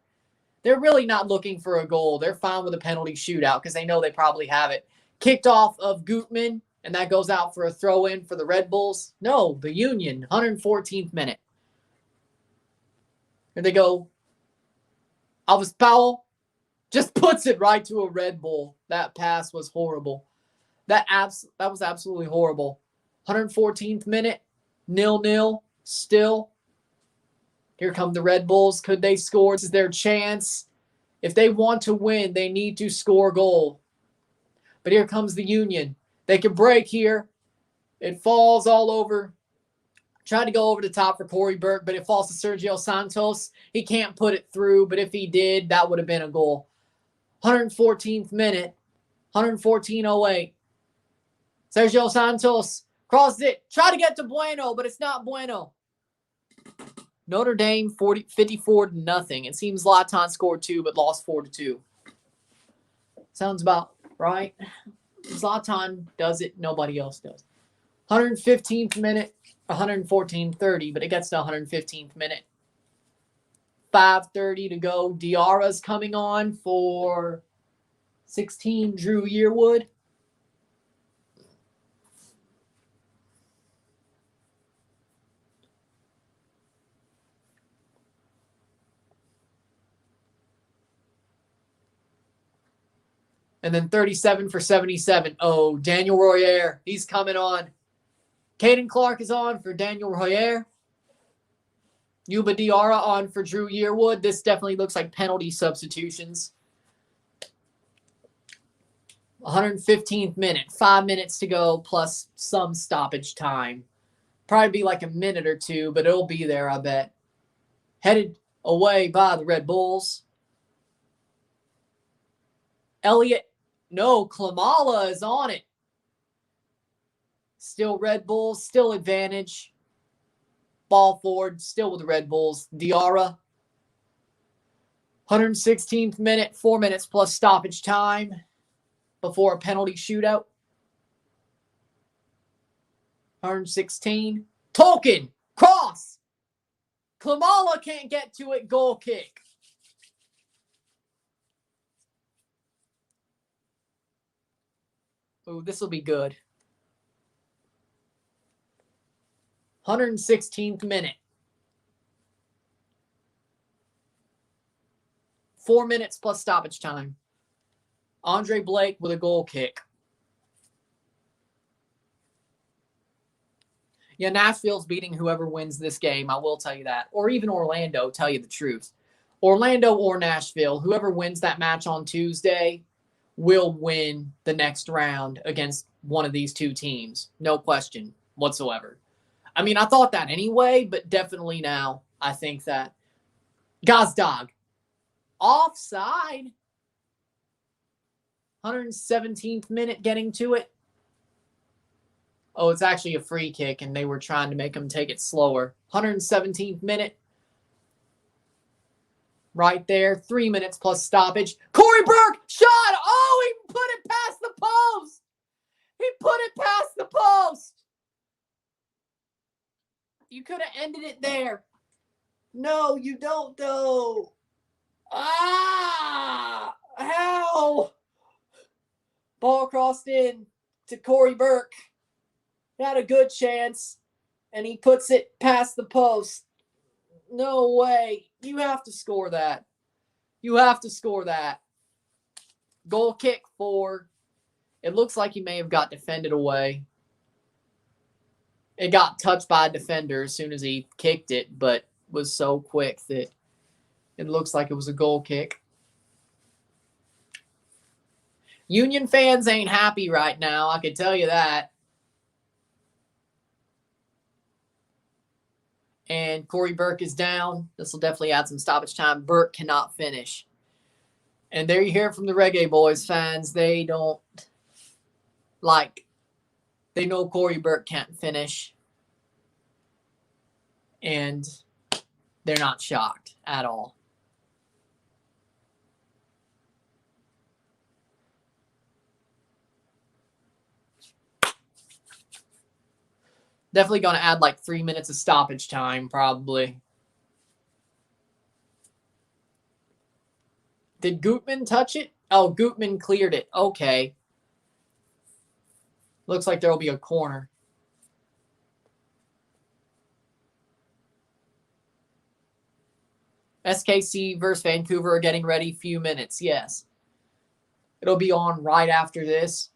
Speaker 1: They're really not looking for a goal. They're fine with a penalty shootout because they know they probably have it. Kicked off of Gutman, and that goes out for a throw-in for the Red Bulls. No, the Union, 114th minute. Here they go. Alvis Powell just puts it right to a Red Bull. That pass was horrible. That was absolutely horrible. 114th minute, 0-0 still. Here come the Red Bulls. Could they score? This is their chance. If they want to win, they need to score a goal. But here comes the Union. They can break here. It falls all over. Tried to go over the top for Corey Burke, but it falls to Sergio Santos. He can't put it through, but if he did, that would have been a goal. 114th minute, 114:08. Sergio Santos crossed it. Tried to get to Bueno, but it's not Bueno. Notre Dame 54-0. It seems Zlatan scored 2, but lost 4-2. Sounds about right. Zlatan does it. Nobody else does. 115th minute, 114:30, but it gets to 115th minute. 5:30 to go. Diarra's coming on for 16, Drew Yearwood. And then 37 for 77. Oh, Daniel Royer. He's coming on. Caden Clark is on for Daniel Royer. Yuba Diarra on for Drew Yearwood. This definitely looks like penalty substitutions. 115th minute. 5 minutes to go plus some stoppage time. Probably be like a minute or two, but it'll be there, I bet. Headed away by the Red Bulls. Elliott. No, Klamala is on it. Still Red Bulls, still advantage. Ball forward, still with the Red Bulls. Diarra. 116th minute, 4 minutes plus stoppage time before a penalty shootout. 116. Tolkien, cross. Klamala can't get to it, goal kick. Ooh, this will be good. 116th minute. 4 minutes plus stoppage time. Andre Blake with a goal kick. Yeah, Nashville's beating whoever wins this game, I will tell you that. Or even Orlando, tell you the truth. Orlando or Nashville, whoever wins that match on Tuesday will win the next round against one of these two teams. No question whatsoever. I mean, I thought that anyway, but definitely now I think that. Gazdag. Offside. 117th minute getting to it. Oh, it's actually a free kick, and they were trying to make him take it slower. 117th minute. Right there. 3 minutes plus stoppage. Corey Burke shot. Oh, he put it past the post. He put it past the post. You could have ended it there. No, you don't, though. Ah! How? Ball crossed in to Corey Burke. He had a good chance, and he puts it past the post. No way. You have to score that. You have to score that. Goal kick for. It looks like he may have got defended away. It got touched by a defender as soon as he kicked it, but was so quick that it looks like it was a goal kick. Union fans ain't happy right now, I can tell you that. And Corey Burke is down. This will definitely add some stoppage time. Burke cannot finish. And there you hear it from the Reggae Boys fans. They don't like, they know Corey Burke can't finish. And they're not shocked at all. Definitely going to add like 3 minutes of stoppage time, probably. Did Gutman touch it? Oh, Gutman cleared it. Okay. Looks like there will be a corner. SKC versus Vancouver are getting ready. Few minutes, yes. It'll be on right after this.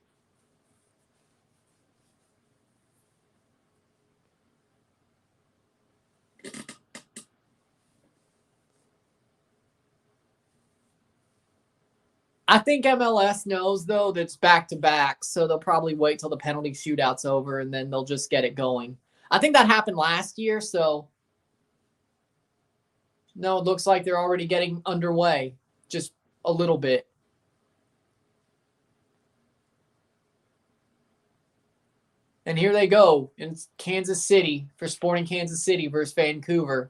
Speaker 1: I think MLS knows, though, that it's back-to-back, so they'll probably wait till the penalty shootout's over, and then they'll just get it going. I think that happened last year, so no, it looks like they're already getting underway, just a little bit. And here they go in Kansas City for Sporting Kansas City versus Vancouver.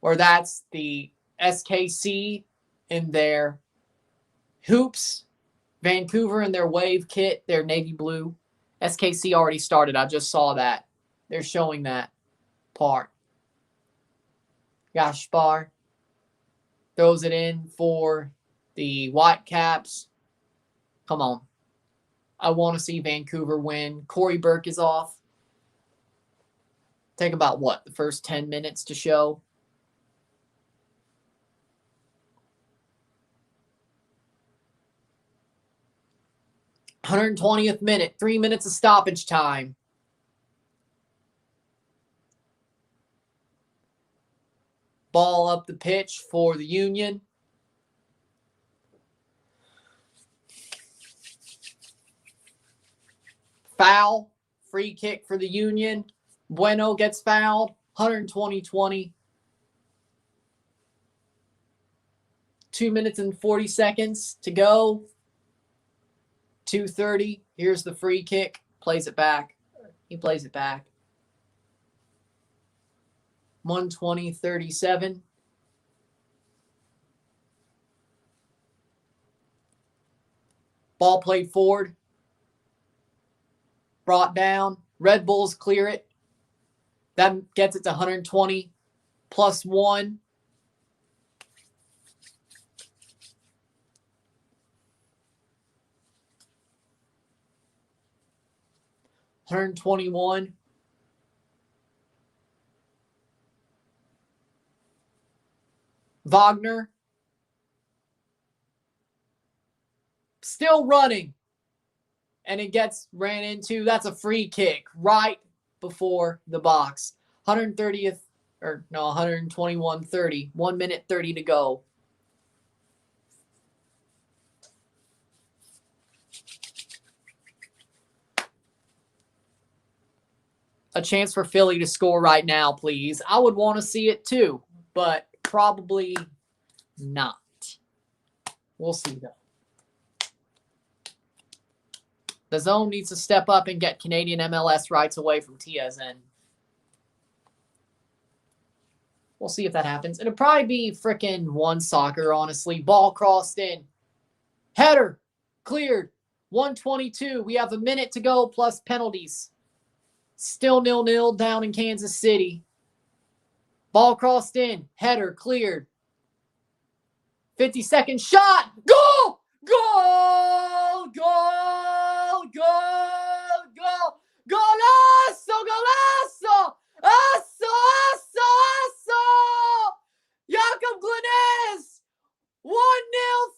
Speaker 1: Or that's the SKC in their hoops, Vancouver in their wave kit, their navy blue. SKC already started. I just saw that. They're showing that part. Gaspar throws it in for the Whitecaps. Come on. I want to see Vancouver win. Corey Burke is off. Take about what? The first 10 minutes to show. $120th minute, 3 minutes of stoppage time. Ball up the pitch for the Union. Foul, free kick for the Union. Bueno gets fouled, 120-20. 2 minutes and 40 seconds to go. 2:30. Here's the free kick. Plays it back. He plays it back. 120-37. Ball played forward. Brought down. Red Bulls clear it. That gets it to 120 plus 1. $121. Wagner still running. And it gets ran into. That's a free kick right before the box. 130th, or no, 121-30. 1 minute 30 to go. A chance for Philly to score right now, please. I would want to see it too, but probably not. We'll see, though. The Zone needs to step up and get Canadian MLS rights away from TSN. We'll see if that happens. It'll probably be frickin' One Soccer, honestly. Ball crossed in. Header. Cleared. 122. We have a minute to go plus penalties. Still 0-0 down in Kansas City. Ball crossed in. Header cleared. 50-second shot. Goal! Goal! Goal! Goal! Goal! Golazo! Golazo! Asso! Asso! Asso! Jakob Glenez! 1-0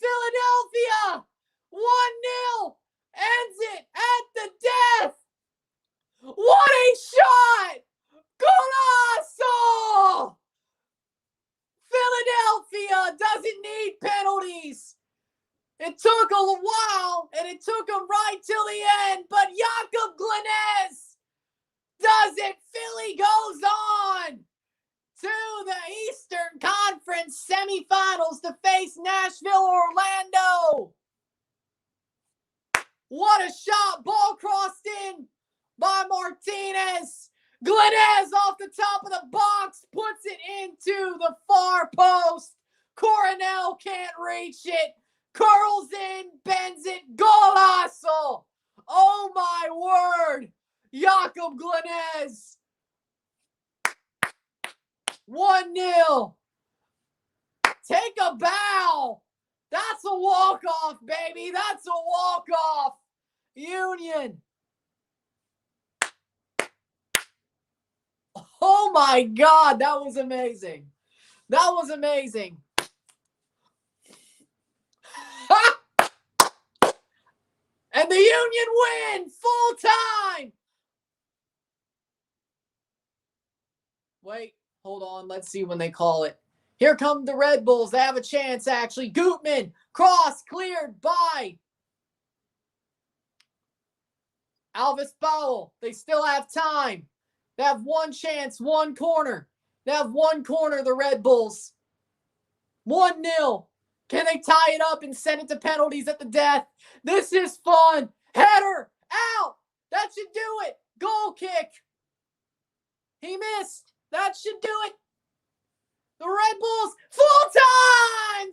Speaker 1: Philadelphia! 1-0! Ends it at the death! What a shot! Golazo! Philadelphia doesn't need penalties. It took a while, and it took him right till the end, but Jakob Glenez does it. Philly goes on to the Eastern Conference semifinals to face Nashville Orlando. What a shot. Ball crossed in by Martinez. Glenez off the top of the box puts it into the far post. Coronel can't reach it. Curls in, bends it. Golazo. Oh my word. Jakob Glenez. 1-0. Take a bow. That's a walk-off, baby. That's a walk-off. Union. Oh my God, that was amazing. That was amazing. And the Union win full time. Wait, hold on. Let's see when they call it. Here come the Red Bulls. They have a chance, actually. Gutman, cross, cleared by Alvis Powell. They still have time. They have one chance, one corner. They have one corner, the Red Bulls. 1-0. Can they tie it up and send it to penalties at the death? This is fun. Header, out. That should do it. Goal kick. He missed. That should do it. The Red Bulls, full time,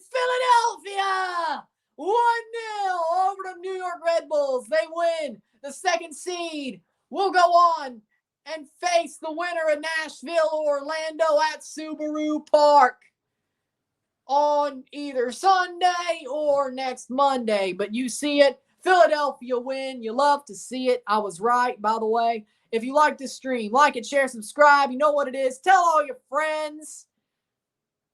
Speaker 1: Philadelphia. 1-0 over the New York Red Bulls. They win. The second seed will go on and face the winner of Nashville, Orlando at Subaru Park on either Sunday or next Monday. But you see it. Philadelphia win. You love to see it. I was right, by the way. If you like this stream, like it, share, subscribe. You know what it is. Tell all your friends.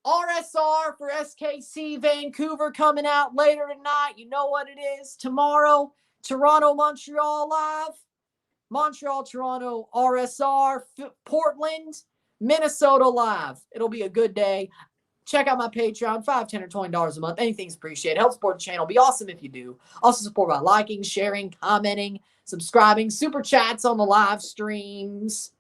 Speaker 1: RSR for SKC Vancouver coming out later tonight. You know what it is. Tomorrow, Toronto, Montreal live. Montreal, Toronto, RSR. Portland, Minnesota live. It'll be a good day. Check out my Patreon, $5, $10, or $20 a month. Anything's appreciated. Help support the channel. Be awesome if you do. Also support by liking, sharing, commenting, subscribing, super chats on the live streams,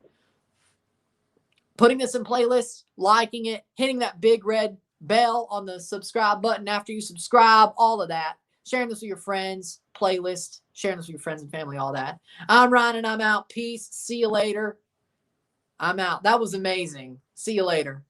Speaker 1: putting this in playlists, liking it, hitting that big red bell on the subscribe button after you subscribe, all of that. Sharing this with your friends, playlist, sharing this with your friends and family, all that. I'm Ryan and I'm out. Peace. See you later. I'm out. That was amazing. See you later.